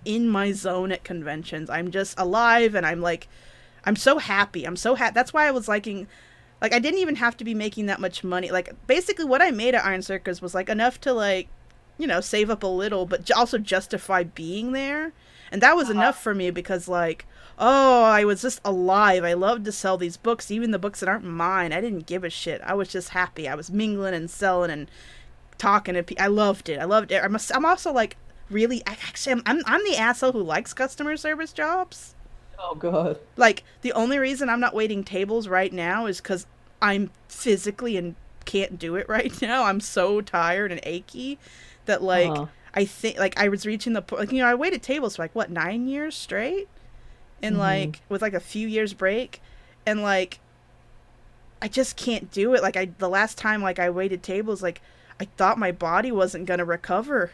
Speaker 3: in my zone at conventions. I'm just alive, and I'm so happy. That's why I was liking, I didn't even have to be making that much money. Basically what I made at Iron Circus was enough to save up a little, but also justify being there. And that was enough for me, because I was just alive. I loved to sell these books, even the books that aren't mine. I didn't give a shit. I was just happy. I was mingling and selling and talking to people. I loved it. I'm also really, I'm the asshole who likes customer service jobs.
Speaker 1: Oh God.
Speaker 3: The only reason I'm not waiting tables right now is because I'm physically and can't do it right now. I'm so tired and achy that I think I was reaching the point, I waited tables for 9 years straight, and with a few years break, and I just can't do it. The last time I waited tables, I thought my body wasn't gonna recover.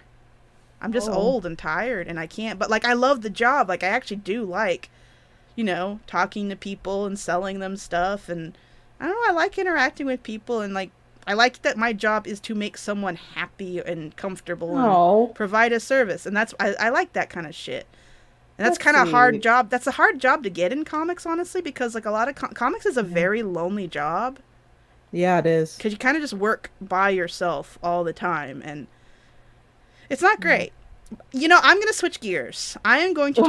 Speaker 3: I'm just old and tired, and I can't. But I love the job. I actually do talking to people and selling them stuff, and I don't know, I like interacting with people, and I like that my job is to make someone happy and comfortable and provide a service. And I like that kind of shit. And that's kind of a hard job. That's a hard job to get in comics, honestly, because a lot of comics is a very lonely job.
Speaker 1: Yeah, it is.
Speaker 3: Because you kind of just work by yourself all the time, and it's not great. I'm going to switch gears. I'm going to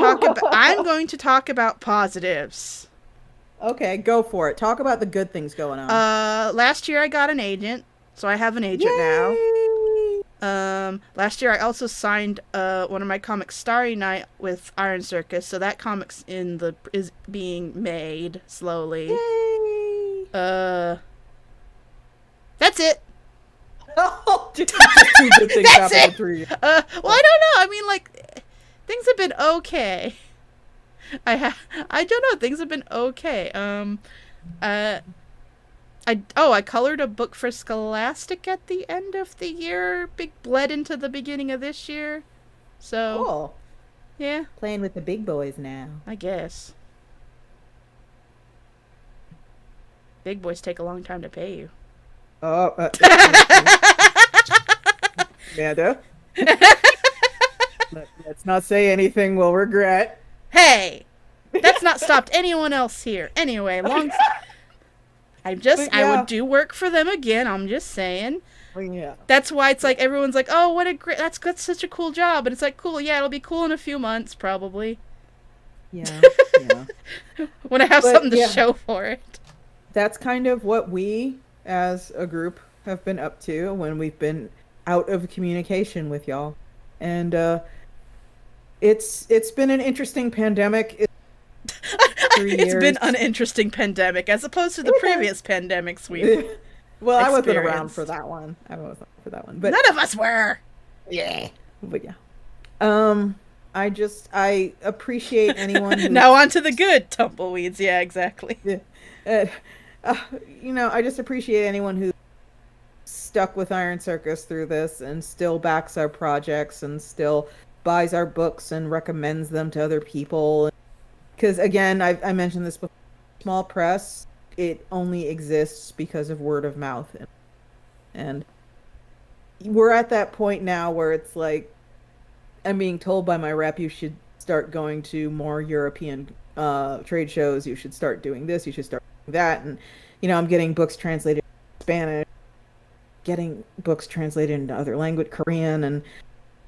Speaker 3: talk about positives.
Speaker 1: Okay, go for it. Talk about the good things going on.
Speaker 3: Last year I got an agent, so I have an agent now. Last year I also signed one of my comics, Starry Night, with Iron Circus, so that comic's is being made slowly.
Speaker 1: Yay!
Speaker 3: That's it.
Speaker 1: Just two good things happened in 3 years.
Speaker 3: Well, I don't know. I mean, things have been okay. I don't know. Things have been okay. I colored a book for Scholastic at the end of the year. Bled into the beginning of this year. So,
Speaker 1: Cool.
Speaker 3: Yeah.
Speaker 1: Playing with the big boys now.
Speaker 3: I guess. Big boys take a long time to pay you.
Speaker 1: Oh, Amanda. Let's not say anything we'll regret.
Speaker 3: Hey, that's not stopped anyone else here. Anyway, I would do work for them again. I'm just saying.
Speaker 1: Yeah.
Speaker 3: That's why it's like everyone's like, oh, that's such a cool job, and it's like, cool, yeah, it'll be cool in a few months probably.
Speaker 1: Yeah.
Speaker 3: When I have something to show for it.
Speaker 1: That's kind of what we as a group have been up to when we've been out of communication with y'all, and it's been an interesting pandemic.
Speaker 3: It's been an interesting pandemic as opposed to the previous pandemics we've
Speaker 1: well, I wasn't around for that one. But
Speaker 3: none of us were.
Speaker 1: Yeah. But yeah. I appreciate anyone who...
Speaker 3: Now on to the good tumbleweeds. Yeah, exactly.
Speaker 1: I just appreciate anyone who stuck with Iron Circus through this and still backs our projects and still buys our books and recommends them to other people. Because again, I mentioned this before, small press, it only exists because of word of mouth. And we're at that point now where it's like, I'm being told by my rep, you should start going to more European trade shows. You should start doing this. You should start doing that. And, I'm getting books translated into Spanish, getting books translated into other language, Korean. And,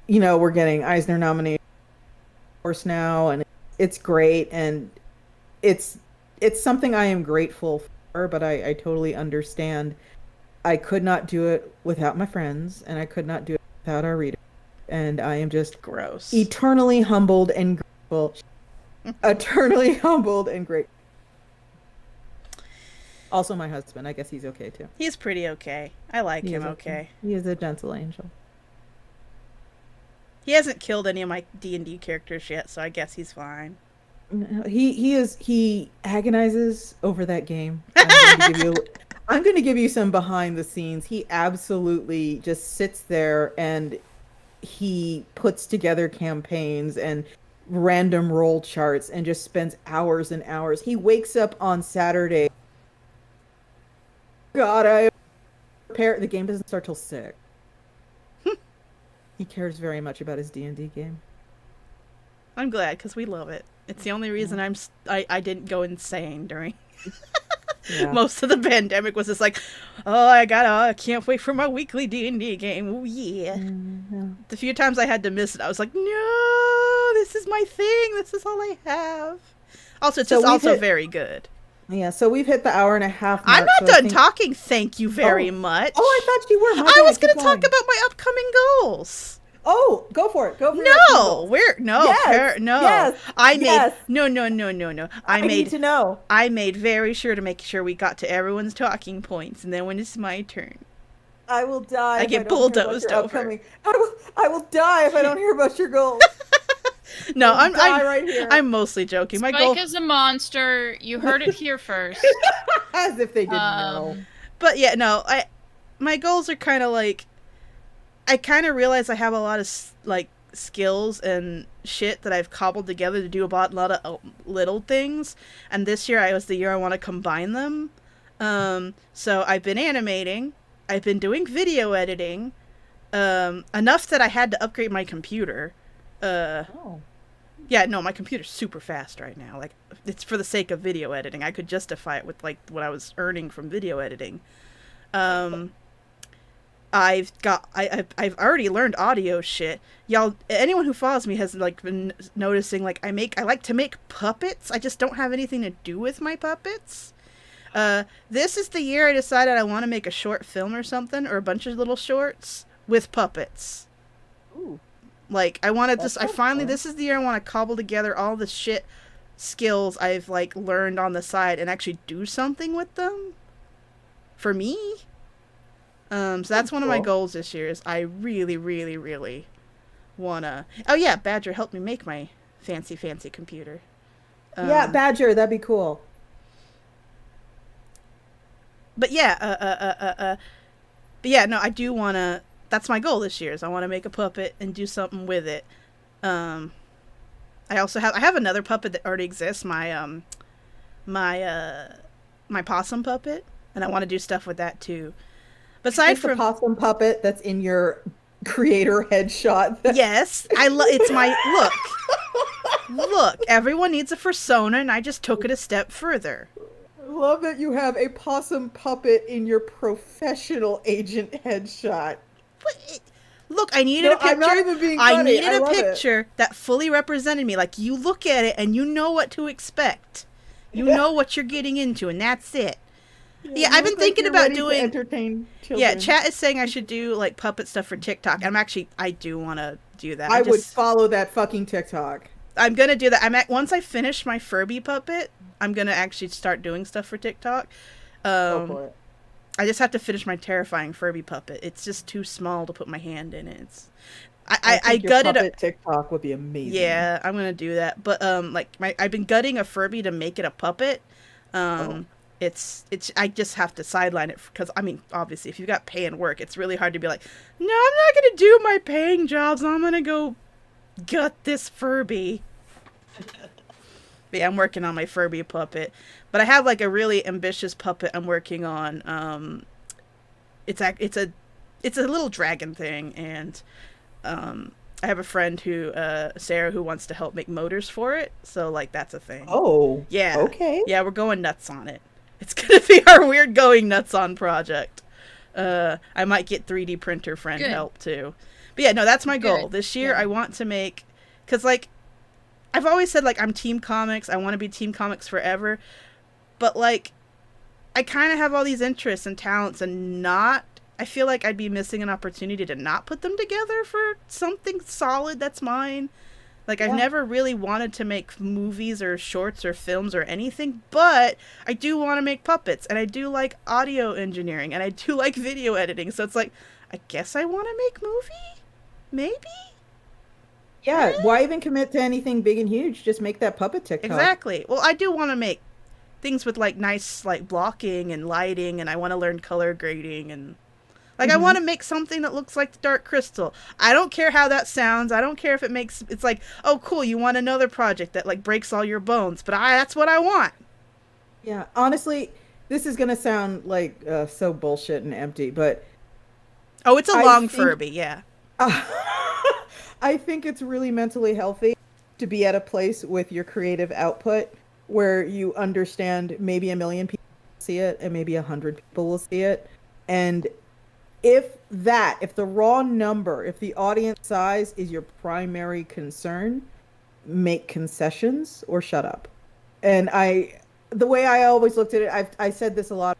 Speaker 1: we're getting Eisner nominated course now. And it's great. And it's something I am grateful for, but I totally understand. I could not do it without my friends, and I could not do it without our readers. And I am just
Speaker 3: gross,
Speaker 1: eternally humbled and grateful. Eternally humbled and grateful. Also, my husband. I guess he's okay too.
Speaker 3: He's pretty okay. I like him. Okay.
Speaker 1: He is a gentle angel.
Speaker 3: He hasn't killed any of my D&D characters yet, so I guess he's fine.
Speaker 1: He agonizes over that game. I'm going to give you some behind the scenes. He absolutely just sits there and he puts together campaigns and random roll charts and just spends hours and hours. He wakes up on Saturday. God, I prepare. The game doesn't start till 6. He cares very much about his D&D game.
Speaker 3: I'm glad, because we love it. It's the only reason I didn't go insane during most of the pandemic. Was just like, I can't wait for my weekly D&D game. Oh yeah. Mm-hmm. The few times I had to miss it, I was like, no, this is my thing. This is all I have. Also, it's very good.
Speaker 1: Yeah, so we've hit the hour and a half mark.
Speaker 3: I'm not done talking. Thank you very much.
Speaker 1: Oh, I thought you were.
Speaker 3: I was going to talk about my upcoming goals.
Speaker 1: Oh, go for it.
Speaker 3: No.
Speaker 1: Yes.
Speaker 3: I made
Speaker 1: yes.
Speaker 3: No. I
Speaker 1: need to know.
Speaker 3: I made very sure to make sure we got to everyone's talking points, and then when it's my turn,
Speaker 1: I will die.
Speaker 3: I get bulldozed over.
Speaker 1: I will die if I don't hear about your goals.
Speaker 3: No, I'm mostly joking.
Speaker 2: Spike
Speaker 3: My goal
Speaker 2: is a monster. You heard it here first.
Speaker 1: As if they didn't know.
Speaker 3: But yeah, no. My goals are kind of like, I kind of realize I have a lot of like skills and shit that I've cobbled together to do a lot of little things. And this year was the year I want to combine them. So I've been animating. I've been doing video editing. Enough that I had to upgrade my computer. Yeah, no, my computer's super fast right now. Like, it's for the sake of video editing. I could justify it with, like, what I was earning from video editing. I've already learned audio shit. Y'all, anyone who follows me has, like, been noticing, like, I like to make puppets. I just don't have anything to do with my puppets. This is the year I decided I want to make a short film or something, or a bunch of little shorts with puppets.
Speaker 1: Ooh.
Speaker 3: Like, this is the year I want to cobble together all the shit skills I've, like, learned on the side and actually do something with them. For me. So that's one of my goals this year, is I really, really, really wanna... Oh yeah, Badger helped me make my fancy computer.
Speaker 1: Yeah, Badger, that'd be cool.
Speaker 3: But yeah, but yeah, no, I do want to. That's my goal this year. Is I want to make a puppet and do something with it. I also have another puppet that already exists. My possum puppet, and I want to do stuff with that too. But aside from
Speaker 1: the possum puppet that's in your creator headshot.
Speaker 3: Yes, it's my look. Everyone needs a persona, and I just took it a step further.
Speaker 1: I love that you have a possum puppet in your professional agent headshot.
Speaker 3: Look, I needed a picture.
Speaker 1: I'm not even being funny.
Speaker 3: I needed a picture that fully represented me. Like, you look at it and you know what to expect. You know what you're getting into, and that's it. Yeah, I've been thinking about doing.
Speaker 1: Entertain children.
Speaker 3: Yeah, chat is saying I should do like puppet stuff for TikTok. I do want to do that.
Speaker 1: I would follow that fucking TikTok.
Speaker 3: I'm gonna do that. Once I finish my Furby puppet, I'm gonna actually start doing stuff for TikTok.
Speaker 1: Go for it.
Speaker 3: I just have to finish my terrifying Furby puppet. It's just too small to put my hand in it. I gutted
Speaker 1: a TikTok would be amazing.
Speaker 3: Yeah, I'm gonna do that. But I've been gutting a Furby to make it a puppet. It's I just have to sideline it because I mean, obviously, if you've got paying work, it's really hard to be like, no, I'm not gonna do my paying jobs. I'm gonna go gut this Furby. But yeah, I'm working on my Furby puppet, but I have like a really ambitious puppet I'm working on. It's a little dragon thing, and I have a friend Sarah, who wants to help make motors for it. So like that's a thing.
Speaker 1: Oh,
Speaker 3: yeah,
Speaker 1: okay,
Speaker 3: yeah, we're going nuts on it. It's gonna be our weird going nuts on project. I might get 3D printer friend help too. But yeah, no, that's my goal this year. Yeah. I want to make, because like I've always said, like, I'm Team Comics. I want to be Team Comics forever. But, like, I kind of have all these interests and talents and I feel like I'd be missing an opportunity to not put them together for something solid that's mine. Like, I've never really wanted to make movies or shorts or films or anything, but I do want to make puppets, and I do like audio engineering, and I do like video editing. So it's like, I guess I want to make movie? Maybe?
Speaker 1: Yeah, why even commit to anything big and huge? Just make that puppet TikTok.
Speaker 3: Exactly. Well, I do want to make things with like nice like blocking and lighting, and I want to learn color grading, and like I want to make something that looks like the Dark Crystal. I don't care how that sounds. I don't care if it's like, oh cool, you want another project that like breaks all your bones, but that's what I want.
Speaker 1: Yeah, honestly, this is gonna sound like so bullshit and empty, but
Speaker 3: it's a long Furby, yeah.
Speaker 1: I think it's really mentally healthy to be at a place with your creative output where you understand maybe 1 million people see it and maybe 100 people will see it. And if the raw number, if the audience size is your primary concern, make concessions or shut up. And the way I always looked at it, I said this a lot.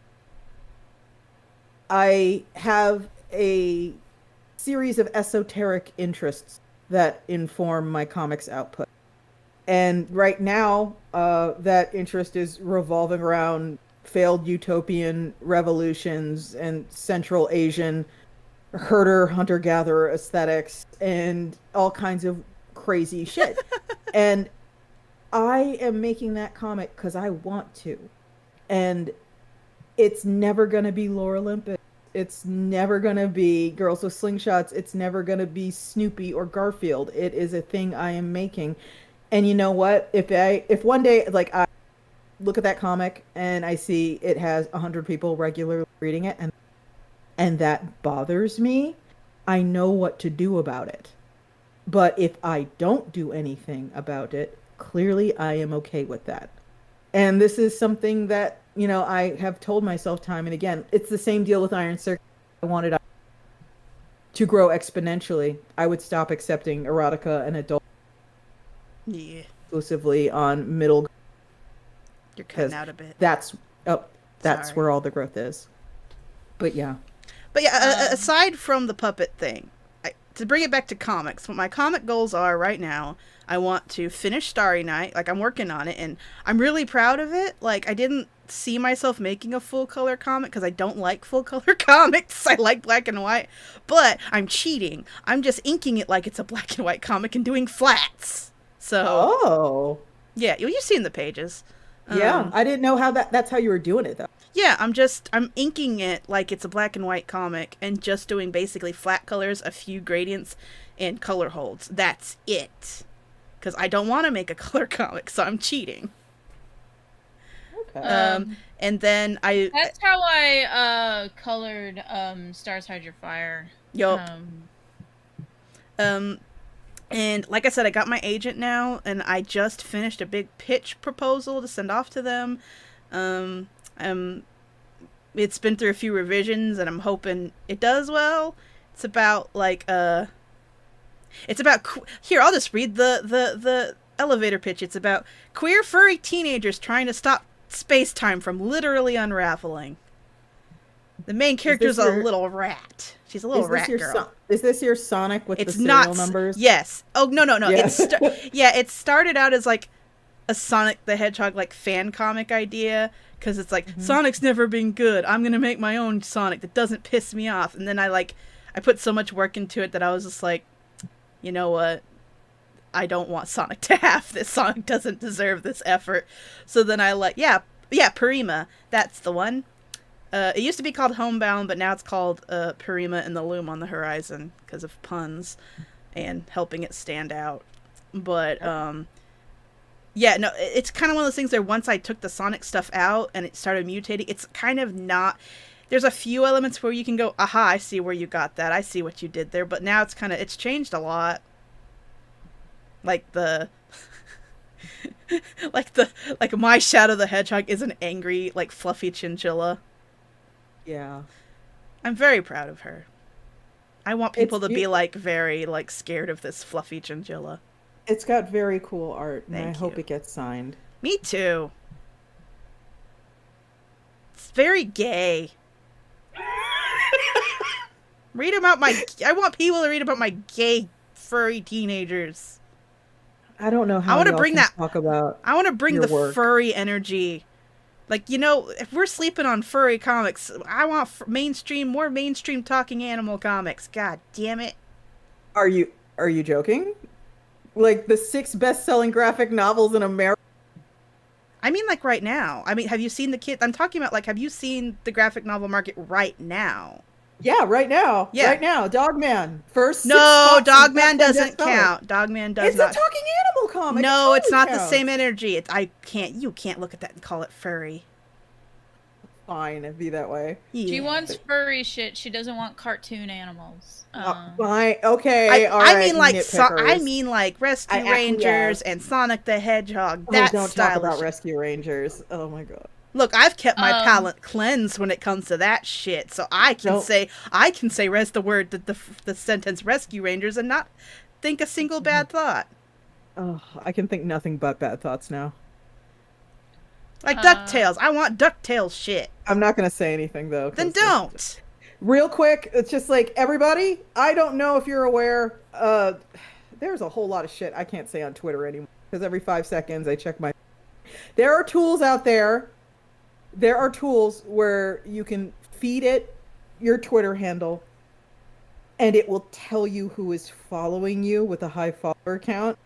Speaker 1: I have a series of esoteric interests that inform my comics output. And right now, that interest is revolving around failed utopian revolutions and Central Asian herder, hunter-gatherer aesthetics and all kinds of crazy shit. And I am making that comic because I want to. And it's never going to be Lore Olympus. It's never going to be Girls with Slingshots. It's never going to be Snoopy or Garfield. It is a thing I am making. And you know what? If one day, like, I look at that comic and I see it has 100 people regularly reading it and that bothers me, I know what to do about it. But if I don't do anything about it, clearly I am okay with that. And this is something that, I have told myself time and again. It's the same deal with Iron Circus. I wanted to grow exponentially. I would stop accepting erotica and adult exclusively on middle.
Speaker 3: You're cutting out a bit.
Speaker 1: That's where all the growth is. But yeah.
Speaker 3: Aside from the puppet thing, to bring it back to comics, what my comic goals are right now, I want to finish Starry Night. Like, I'm working on it, and I'm really proud of it. Like, I didn't see myself making a full-color comic, because I don't like full-color comics. I like black and white. But I'm cheating. I'm just inking it like it's a black and white comic and doing flats. So...
Speaker 1: Oh.
Speaker 3: Yeah, you've seen the pages.
Speaker 1: Yeah, I didn't know how that's how you were doing it, though.
Speaker 3: Yeah, I'm inking it like it's a black and white comic and just doing basically flat colors, a few gradients, and color holds. That's it. Because I don't want to make a color comic, so I'm cheating.
Speaker 1: Okay.
Speaker 3: And then
Speaker 2: That's how I colored Stars Hide Your Fire.
Speaker 3: Yup. And like I said, I got my agent now, and I just finished a big pitch proposal to send off to them. It's been through a few revisions, and I'm hoping it does well. It's about here, I'll just read the elevator pitch. It's about queer furry teenagers trying to stop space-time from literally unraveling. The main character's a little rat. She's a little rat girl.
Speaker 1: Is this your Sonic with the serial
Speaker 3: not
Speaker 1: numbers?
Speaker 3: Yes. Oh, no.
Speaker 1: Yeah.
Speaker 3: It started out as like a Sonic the Hedgehog like fan comic idea, because it's like, Sonic's never been good. I'm going to make my own Sonic that doesn't piss me off. And then I put so much work into it that I was just like, you know what? I don't want Sonic to have this. Sonic doesn't deserve this effort. So then Purima. That's the one. It used to be called Homebound, but now it's called Purima and the Loom on the Horizon because of puns and helping it stand out. But it's kind of one of those things where once I took the Sonic stuff out and it started mutating, it's kind of not. There's a few elements where you can go, aha, I see where you got that. I see what you did there. But now it's changed a lot. Like my Shadow the Hedgehog is an angry, like, fluffy chinchilla.
Speaker 1: Yeah.
Speaker 3: I'm very proud of her. I want people to be, like, very, like, scared of this fluffy chinchilla.
Speaker 1: It's got very cool art, and
Speaker 3: Thank
Speaker 1: I hope
Speaker 3: you.
Speaker 1: it gets signed.
Speaker 3: Me too. It's very gay. I want people to read about my gay, furry teenagers.
Speaker 1: I don't know how
Speaker 3: I want to
Speaker 1: y'all
Speaker 3: bring
Speaker 1: can
Speaker 3: that.
Speaker 1: talk about
Speaker 3: I want to bring
Speaker 1: your
Speaker 3: the
Speaker 1: work.
Speaker 3: furry energy. Like, if we're sleeping on furry comics, I want more mainstream talking animal comics. God damn it.
Speaker 1: Are you joking? Like the 6 best-selling graphic novels in America?
Speaker 3: I mean, like, right now. I mean, have you seen I'm talking about, like, have you seen the graphic novel market right now?
Speaker 1: Yeah, right now.
Speaker 3: Yeah.
Speaker 1: Right now. Dogman. First 6
Speaker 3: No,
Speaker 1: spots in
Speaker 3: Dogman
Speaker 1: best
Speaker 3: doesn't
Speaker 1: bestseller.
Speaker 3: count. Dogman does
Speaker 1: It's
Speaker 3: not.
Speaker 1: a talking animal comic.
Speaker 3: No,
Speaker 1: It
Speaker 3: it's not
Speaker 1: totally
Speaker 3: the same
Speaker 1: counts.
Speaker 3: energy. You can't look at that and call it furry.
Speaker 1: Fine, it'd be that way.
Speaker 3: Yeah.
Speaker 2: She wants furry shit. She doesn't want cartoon animals.
Speaker 1: Fine. Okay. all right,
Speaker 3: I mean, like,
Speaker 1: nitpickers.
Speaker 3: Rescue
Speaker 1: I
Speaker 3: Rangers
Speaker 1: acquiesce.
Speaker 3: and Sonic the Hedgehog.
Speaker 1: Oh,
Speaker 3: That's
Speaker 1: don't
Speaker 3: stylish.
Speaker 1: talk about Rescue Rangers. Oh my god.
Speaker 3: Look, I've kept my palate cleansed when it comes to that shit, so I can say the sentence Rescue Rangers and not think a single bad thought.
Speaker 1: Oh, I can think nothing but bad thoughts now.
Speaker 3: Like DuckTales. I want DuckTales shit.
Speaker 1: I'm not gonna say anything though.
Speaker 3: Then don't.
Speaker 1: Real quick, it's just like, everybody, I don't know if you're aware, there's a whole lot of shit I can't say on Twitter anymore, because every 5 seconds I check my... There are tools out there. There are tools where you can feed it your Twitter handle, and it will tell you who is following you with a high follower count.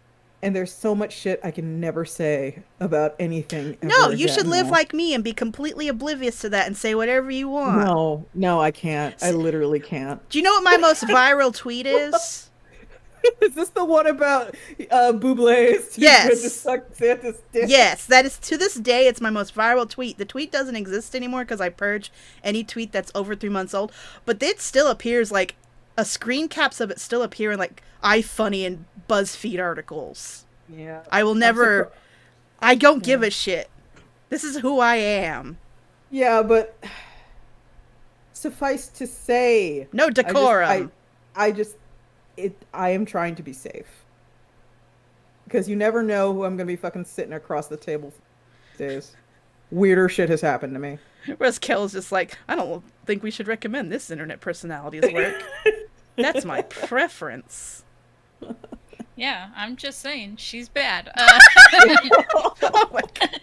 Speaker 1: And there's so much shit I can never say about anything.
Speaker 3: No, you should
Speaker 1: again
Speaker 3: live
Speaker 1: now.
Speaker 3: like me and be completely oblivious to that and say whatever you want.
Speaker 1: No, I can't. I literally can't.
Speaker 3: Do you know what my most viral tweet is?
Speaker 1: Is this the one about Bublé's?
Speaker 3: Yes.
Speaker 1: To suck Santa's dick?
Speaker 3: Yes, that is, to this day, it's my most viral tweet. The tweet doesn't exist anymore because I purged any tweet that's over 3 months old, but it still appears, like, a screen caps of it still appear in, like, iFunny and BuzzFeed articles.
Speaker 1: Yeah.
Speaker 3: I will never... I don't give a shit. This is who I am.
Speaker 1: Yeah, but... Suffice to say...
Speaker 3: No decorum.
Speaker 1: I am trying to be safe. Because you never know who I'm going to be fucking sitting across the table for these days. Weirder shit has happened to me.
Speaker 3: Whereas Kel's just like, I don't think we should recommend this internet personality's work. That's my preference.
Speaker 2: Yeah, I'm just saying, she's bad.
Speaker 3: Oh my god.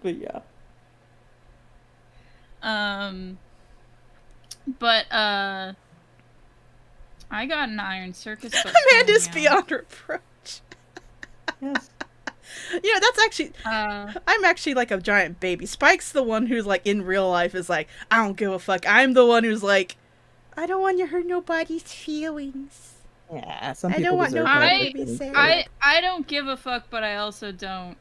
Speaker 1: But yeah.
Speaker 2: But I got an Iron Circus book.
Speaker 3: Amanda's
Speaker 2: coming out.
Speaker 3: beyond reproach.
Speaker 1: Yes.
Speaker 3: You know, that's actually, I'm actually like a giant baby. Spike's the one who's like in real life is like, I don't give a fuck. I'm the one who's like, I don't want to hurt nobody's feelings.
Speaker 1: Yeah, some
Speaker 3: I
Speaker 1: people
Speaker 3: don't want
Speaker 1: deserve
Speaker 3: nobody
Speaker 1: that.
Speaker 3: to be sad.
Speaker 2: I don't give a fuck, but I also don't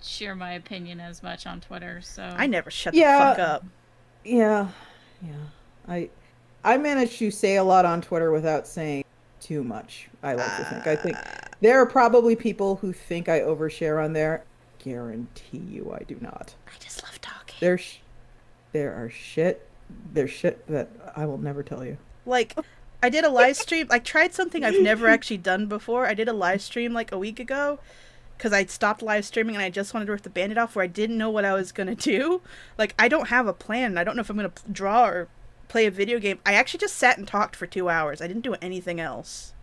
Speaker 2: share my opinion as much on Twitter. So
Speaker 3: I never shut the fuck up.
Speaker 1: Yeah. I manage to say a lot on Twitter without saying too much. I like to think. I think there are probably people who think I overshare on there. Guarantee you, I do not.
Speaker 3: I just love talking.
Speaker 1: There's shit that I will never tell you.
Speaker 3: Like, I did a live stream. I tried something I've never actually done before. I did a live stream like a week ago because I stopped live streaming and I just wanted to rip the Band-Aid off where I didn't know what I was going to do. Like, I don't have a plan. I don't know if I'm going to draw or play a video game. I actually just sat and talked for 2 hours. I didn't do anything else.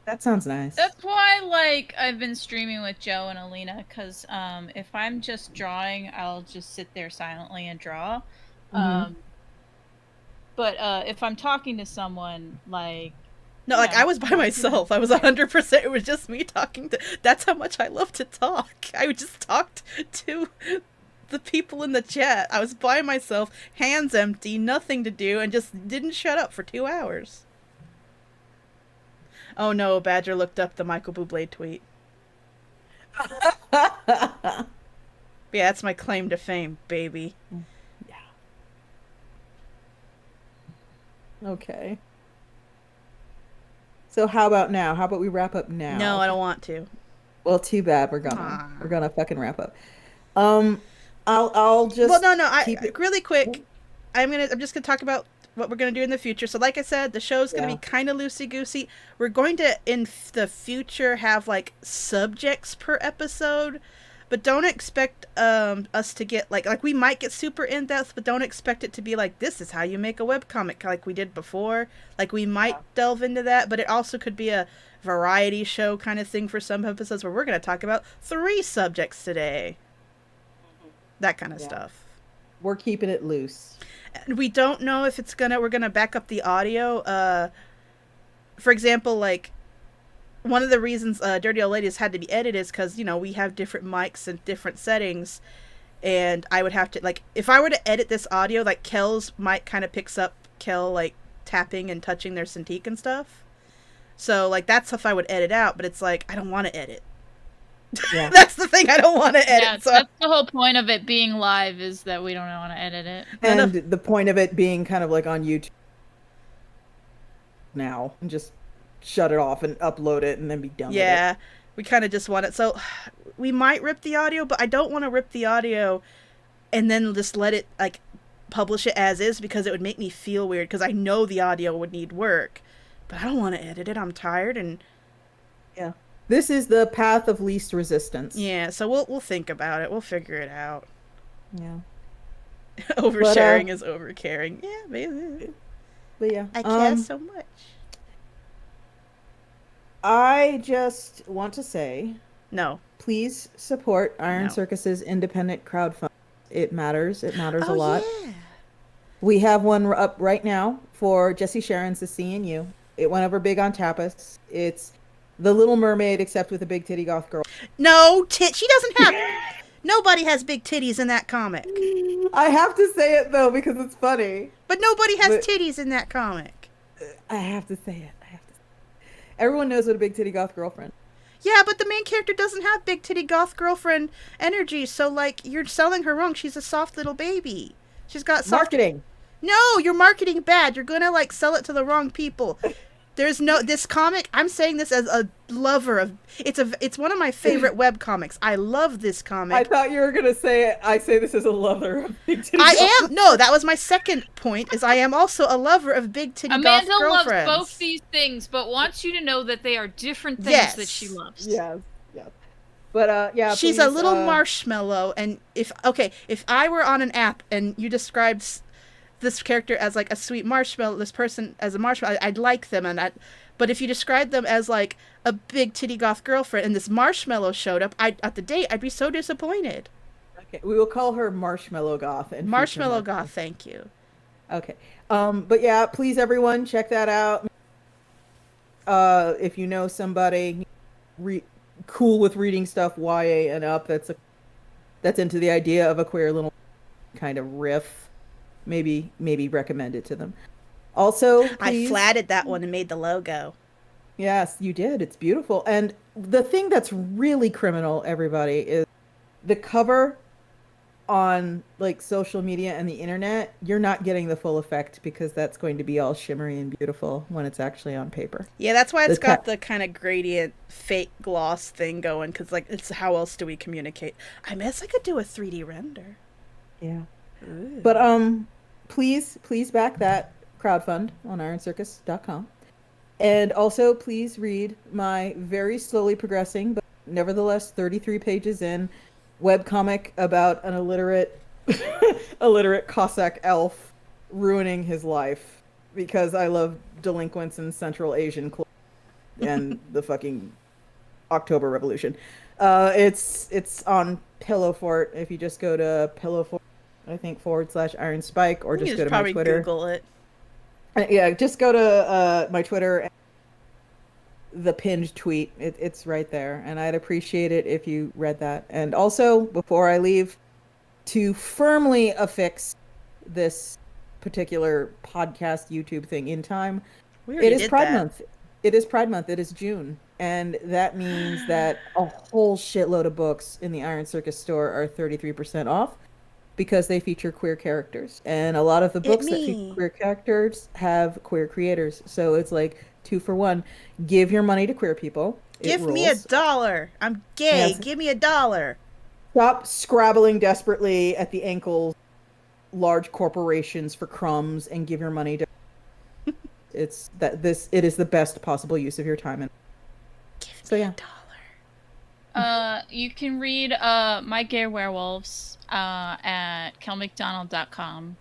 Speaker 1: That sounds nice.
Speaker 2: That's why, like, I've been streaming with Joe and Alina, because if I'm just drawing, I'll just sit there silently and draw. But if I'm talking to someone, like...
Speaker 3: No, like, I was by myself. I was 100%. It was just me talking to... That's how much I love to talk. I just talked to the people in the chat. I was by myself, hands empty, nothing to do, and just didn't shut up for 2 hours. Oh no, Badger looked up the Michael Bublé tweet. Yeah, that's my claim to fame, baby.
Speaker 1: Yeah. Okay. So how about now? How about we wrap up now?
Speaker 3: No, I don't want to.
Speaker 1: Well, too bad. We're gonna fucking wrap up. I'll just.
Speaker 3: Well, no. Really quick. I'm just gonna talk about what we're gonna do in the future. So, like I said, the show's gonna be kind of loosey goosey. We're going to in the future have like subjects per episode, but don't expect us to get like we might get super in depth, but don't expect it to be like this is how you make a webcomic like we did before. Like we might delve into that, but it also could be a variety show kind of thing for some episodes where we're going to talk about 3 subjects today. That kind of stuff.
Speaker 1: We're keeping it loose.
Speaker 3: And we don't know if we're gonna back up the audio. For example, like one of the reasons Dirty Old Ladies had to be edited is because, you know, we have different mics and different settings, and I would have to, like, if I were to edit this audio, like Kel's mic kind of picks up Kel like tapping and touching their Cintiq and stuff. So like that's stuff I would edit out, but it's like I don't want to edit. Yeah. That's the thing, I don't want to edit.
Speaker 2: Yeah,
Speaker 3: so
Speaker 2: that's the whole point of it being live, is that we don't want to edit it.
Speaker 1: And the point of it being kind of like on YouTube now, and just shut it off and upload it and then be done with it.
Speaker 3: Yeah, we kind of just want it. So we might rip the audio, but I don't want to rip the audio and then just let it, like, publish it as is, because it would make me feel weird, because I know the audio would need work. But I don't want to edit it. I'm tired, and...
Speaker 1: Yeah. This is the path of least resistance.
Speaker 3: Yeah, so we'll think about it. We'll figure it out.
Speaker 1: Yeah.
Speaker 3: Oversharing is overcaring. Yeah, maybe.
Speaker 1: But yeah.
Speaker 3: I care so much.
Speaker 1: I just want to say...
Speaker 3: No.
Speaker 1: Please support Iron Circus's independent crowdfunding. It matters. It matters a lot.
Speaker 3: Yeah.
Speaker 1: We have one up right now for Jesse Sharon's The Sea and You. It went over big on Tapas. It's The Little Mermaid, except with a big titty goth girl.
Speaker 3: No, she doesn't have... Nobody has big titties in that comic.
Speaker 1: I have to say it, though, because it's funny.
Speaker 3: But nobody has titties in that comic.
Speaker 1: I have to say it. Everyone knows what a big titty goth girlfriend.
Speaker 3: Yeah, but the main character doesn't have big titty goth girlfriend energy, so, like, you're selling her wrong. She's a soft little baby. She's got soft...
Speaker 1: Marketing.
Speaker 3: No, you're marketing bad. You're gonna, like, sell it to the wrong people. There's no... This comic, I'm saying this as a lover of... It's one of my favorite web comics. I love this comic.
Speaker 1: I thought you were gonna say it. I say this as a lover of big titty
Speaker 3: No, that was my second point, is I am also a lover of big titty goth girlfriends.
Speaker 2: Amanda loves both these things, but wants you to know that they are different things that she loves.
Speaker 1: Yes. But, yeah,
Speaker 3: she's a little marshmallow, and if I were on an app and you described this character as, like, a sweet marshmallow, this person as a marshmallow, I'd like them, but if you described them as, like, a big titty goth girlfriend and this marshmallow showed up at the date, I'd be so disappointed.
Speaker 1: Okay, we will call her Marshmallow Goth. And
Speaker 3: Marshmallow Goth, thank you.
Speaker 1: Okay. But yeah, please, everyone, check that out. If you know somebody, cool with reading stuff YA and up, that's into the idea of a queer little kind of riff, maybe recommend it to them. Also,
Speaker 3: I flatted that one and made the logo.
Speaker 1: Yes, you did. It's beautiful. And the thing that's really criminal, everybody, is the cover on like social media and the internet. You're not getting the full effect because that's going to be all shimmery and beautiful when it's actually on paper.
Speaker 3: Yeah, that's why it's got the kind of gradient fake gloss thing going, because like, it's how else do we communicate? I guess I could do a 3D render.
Speaker 1: Yeah. Ooh. But please back that crowdfund on ironcircus.com. And also, please read my very slowly progressing, but nevertheless 33 pages in, webcomic about an illiterate Cossack elf ruining his life because I love delinquents in Central Asian clothes and the fucking October Revolution. It's on Pillow Fort. If you just go to Pillow Fort, I think /Iron Spike, or just go to my Twitter.
Speaker 3: Google it.
Speaker 1: Yeah, just go to my Twitter, and the pinned tweet. It's right there, and I'd appreciate it if you read that. And also, before I leave, to firmly affix this particular podcast YouTube thing in time, it is Pride Month. It is Pride Month. It is June, and that means that a whole shitload of books in the Iron Circus store are 33% off. Because they feature queer characters. And a lot of the books that feature queer characters have queer creators. So it's like 2 for 1. Give your money to queer people.
Speaker 3: Give me $1. I'm gay. Yes. Give me $1.
Speaker 1: Stop scrabbling desperately at the ankles, large corporations for crumbs, and give your money to... It is the best possible use of your time.
Speaker 3: Give me $1.
Speaker 2: You can read My Gay Werewolves at kelmcdonald.com,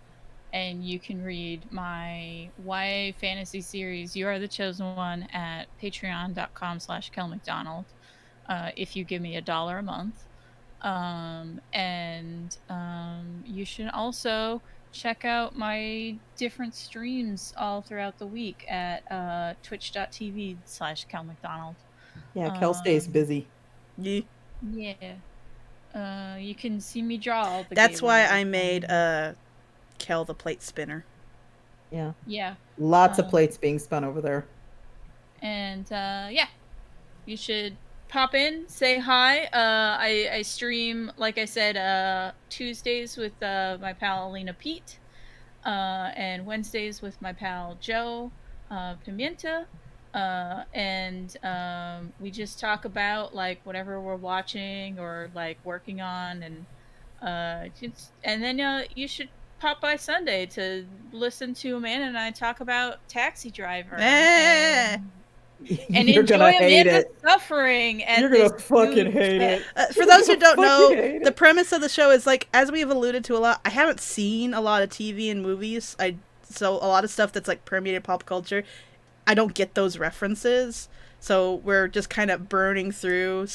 Speaker 2: and you can read my YA fantasy series You Are the Chosen One at patreon.com/kelmcdonald if you give me $1 a month. You should also check out my different streams all throughout the week at twitch.tv/kelmcdonald.
Speaker 1: Yeah, Kel stays busy.
Speaker 2: Yeah. You can see me draw all the
Speaker 3: That's why I made Kel the plate spinner.
Speaker 1: Yeah.
Speaker 2: Yeah.
Speaker 1: Lots of plates being spun over there.
Speaker 2: And yeah. You should pop in, say hi. I stream, like I said, Tuesdays with my pal Alina Pete, and Wednesdays with my pal Joe Pimienta. We just talk about like whatever we're watching or like working on, and then you should pop by Sunday to listen to Amanda and I talk about Taxi Driver and enjoy Amanda's suffering.
Speaker 1: You're gonna fucking hate it.
Speaker 3: For those who don't know, the premise of the show is like, as we have alluded to a lot, I haven't seen a lot of TV and movies. So a lot of stuff that's like permeated pop culture, I don't get those references, so we're just kind of burning through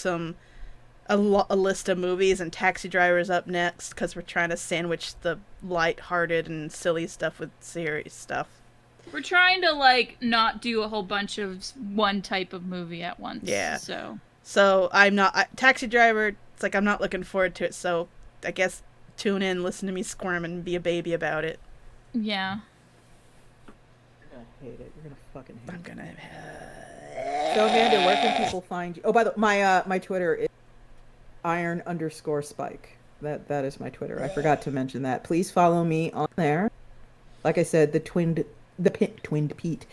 Speaker 3: a list of movies, and Taxi Driver's up next because we're trying to sandwich the lighthearted and silly stuff with serious stuff.
Speaker 2: We're trying to like not do a whole bunch of one type of movie at once.
Speaker 3: Yeah.
Speaker 2: So
Speaker 3: I'm not Taxi Driver. It's like I'm not looking forward to it. So I guess tune in, listen to me squirm, and be a baby about it.
Speaker 2: Yeah.
Speaker 1: Hate it. You're gonna fucking hate it.
Speaker 3: I'm gonna.
Speaker 1: So Amanda, where can people find you? Oh, by the way, my Twitter is iron_spike. That is my Twitter. I forgot to mention that. Please follow me on there. Like I said, the pinned tweet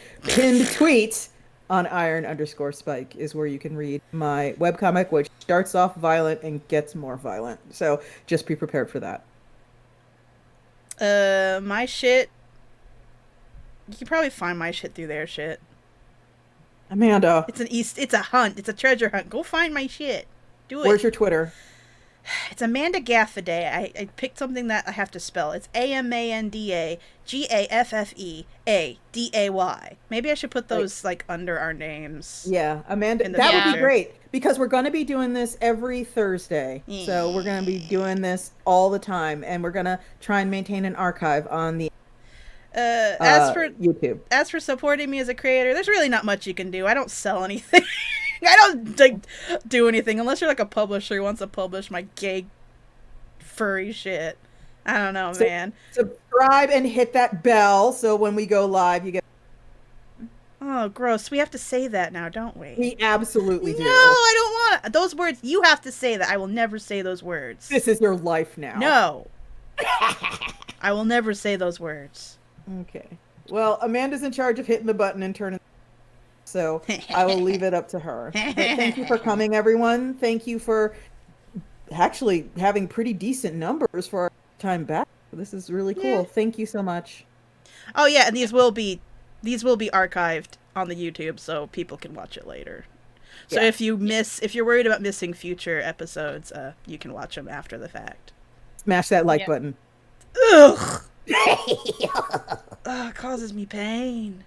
Speaker 1: on iron_spike is where you can read my webcomic, which starts off violent and gets more violent. So just be prepared for that.
Speaker 3: My shit. You can probably find my shit through their shit.
Speaker 1: Amanda.
Speaker 3: It's a hunt. It's a treasure hunt. Go find my shit. Do it.
Speaker 1: Where's your Twitter?
Speaker 3: It's Amanda Gaffaday. I picked something that I have to spell. It's AmandaGaffeeAday. Maybe I should put those like under our names.
Speaker 1: Yeah, Amanda. That would be great because we're going to be doing this every Thursday. So we're going to be doing this all the time, and we're going to try and maintain an archive on the
Speaker 3: as for
Speaker 1: YouTube.
Speaker 3: As for supporting me as a creator, there's really not much you can do. I don't sell anything. I don't like do anything unless you're like a publisher who wants to publish my gay furry shit. I don't know, man.
Speaker 1: Subscribe and hit that bell so when we go live, you get.
Speaker 3: Oh, gross. We have to say that now, don't we?
Speaker 1: We absolutely do.
Speaker 3: No, I don't want to. Those words, you have to say that. I will never say those words.
Speaker 1: This is your life now.
Speaker 3: No. I will never say those words.
Speaker 1: Okay. Well, Amanda's in charge of hitting the button and turning. So I will leave it up to her. But thank you for coming, everyone. Thank you for actually having pretty decent numbers for our time back. This is really cool. Yeah. Thank you so much.
Speaker 3: Oh yeah, and these will be archived on the YouTube so people can watch it later. So if you're worried about missing future episodes, you can watch them after the fact.
Speaker 1: Smash that like button.
Speaker 3: Ugh. It causes me pain.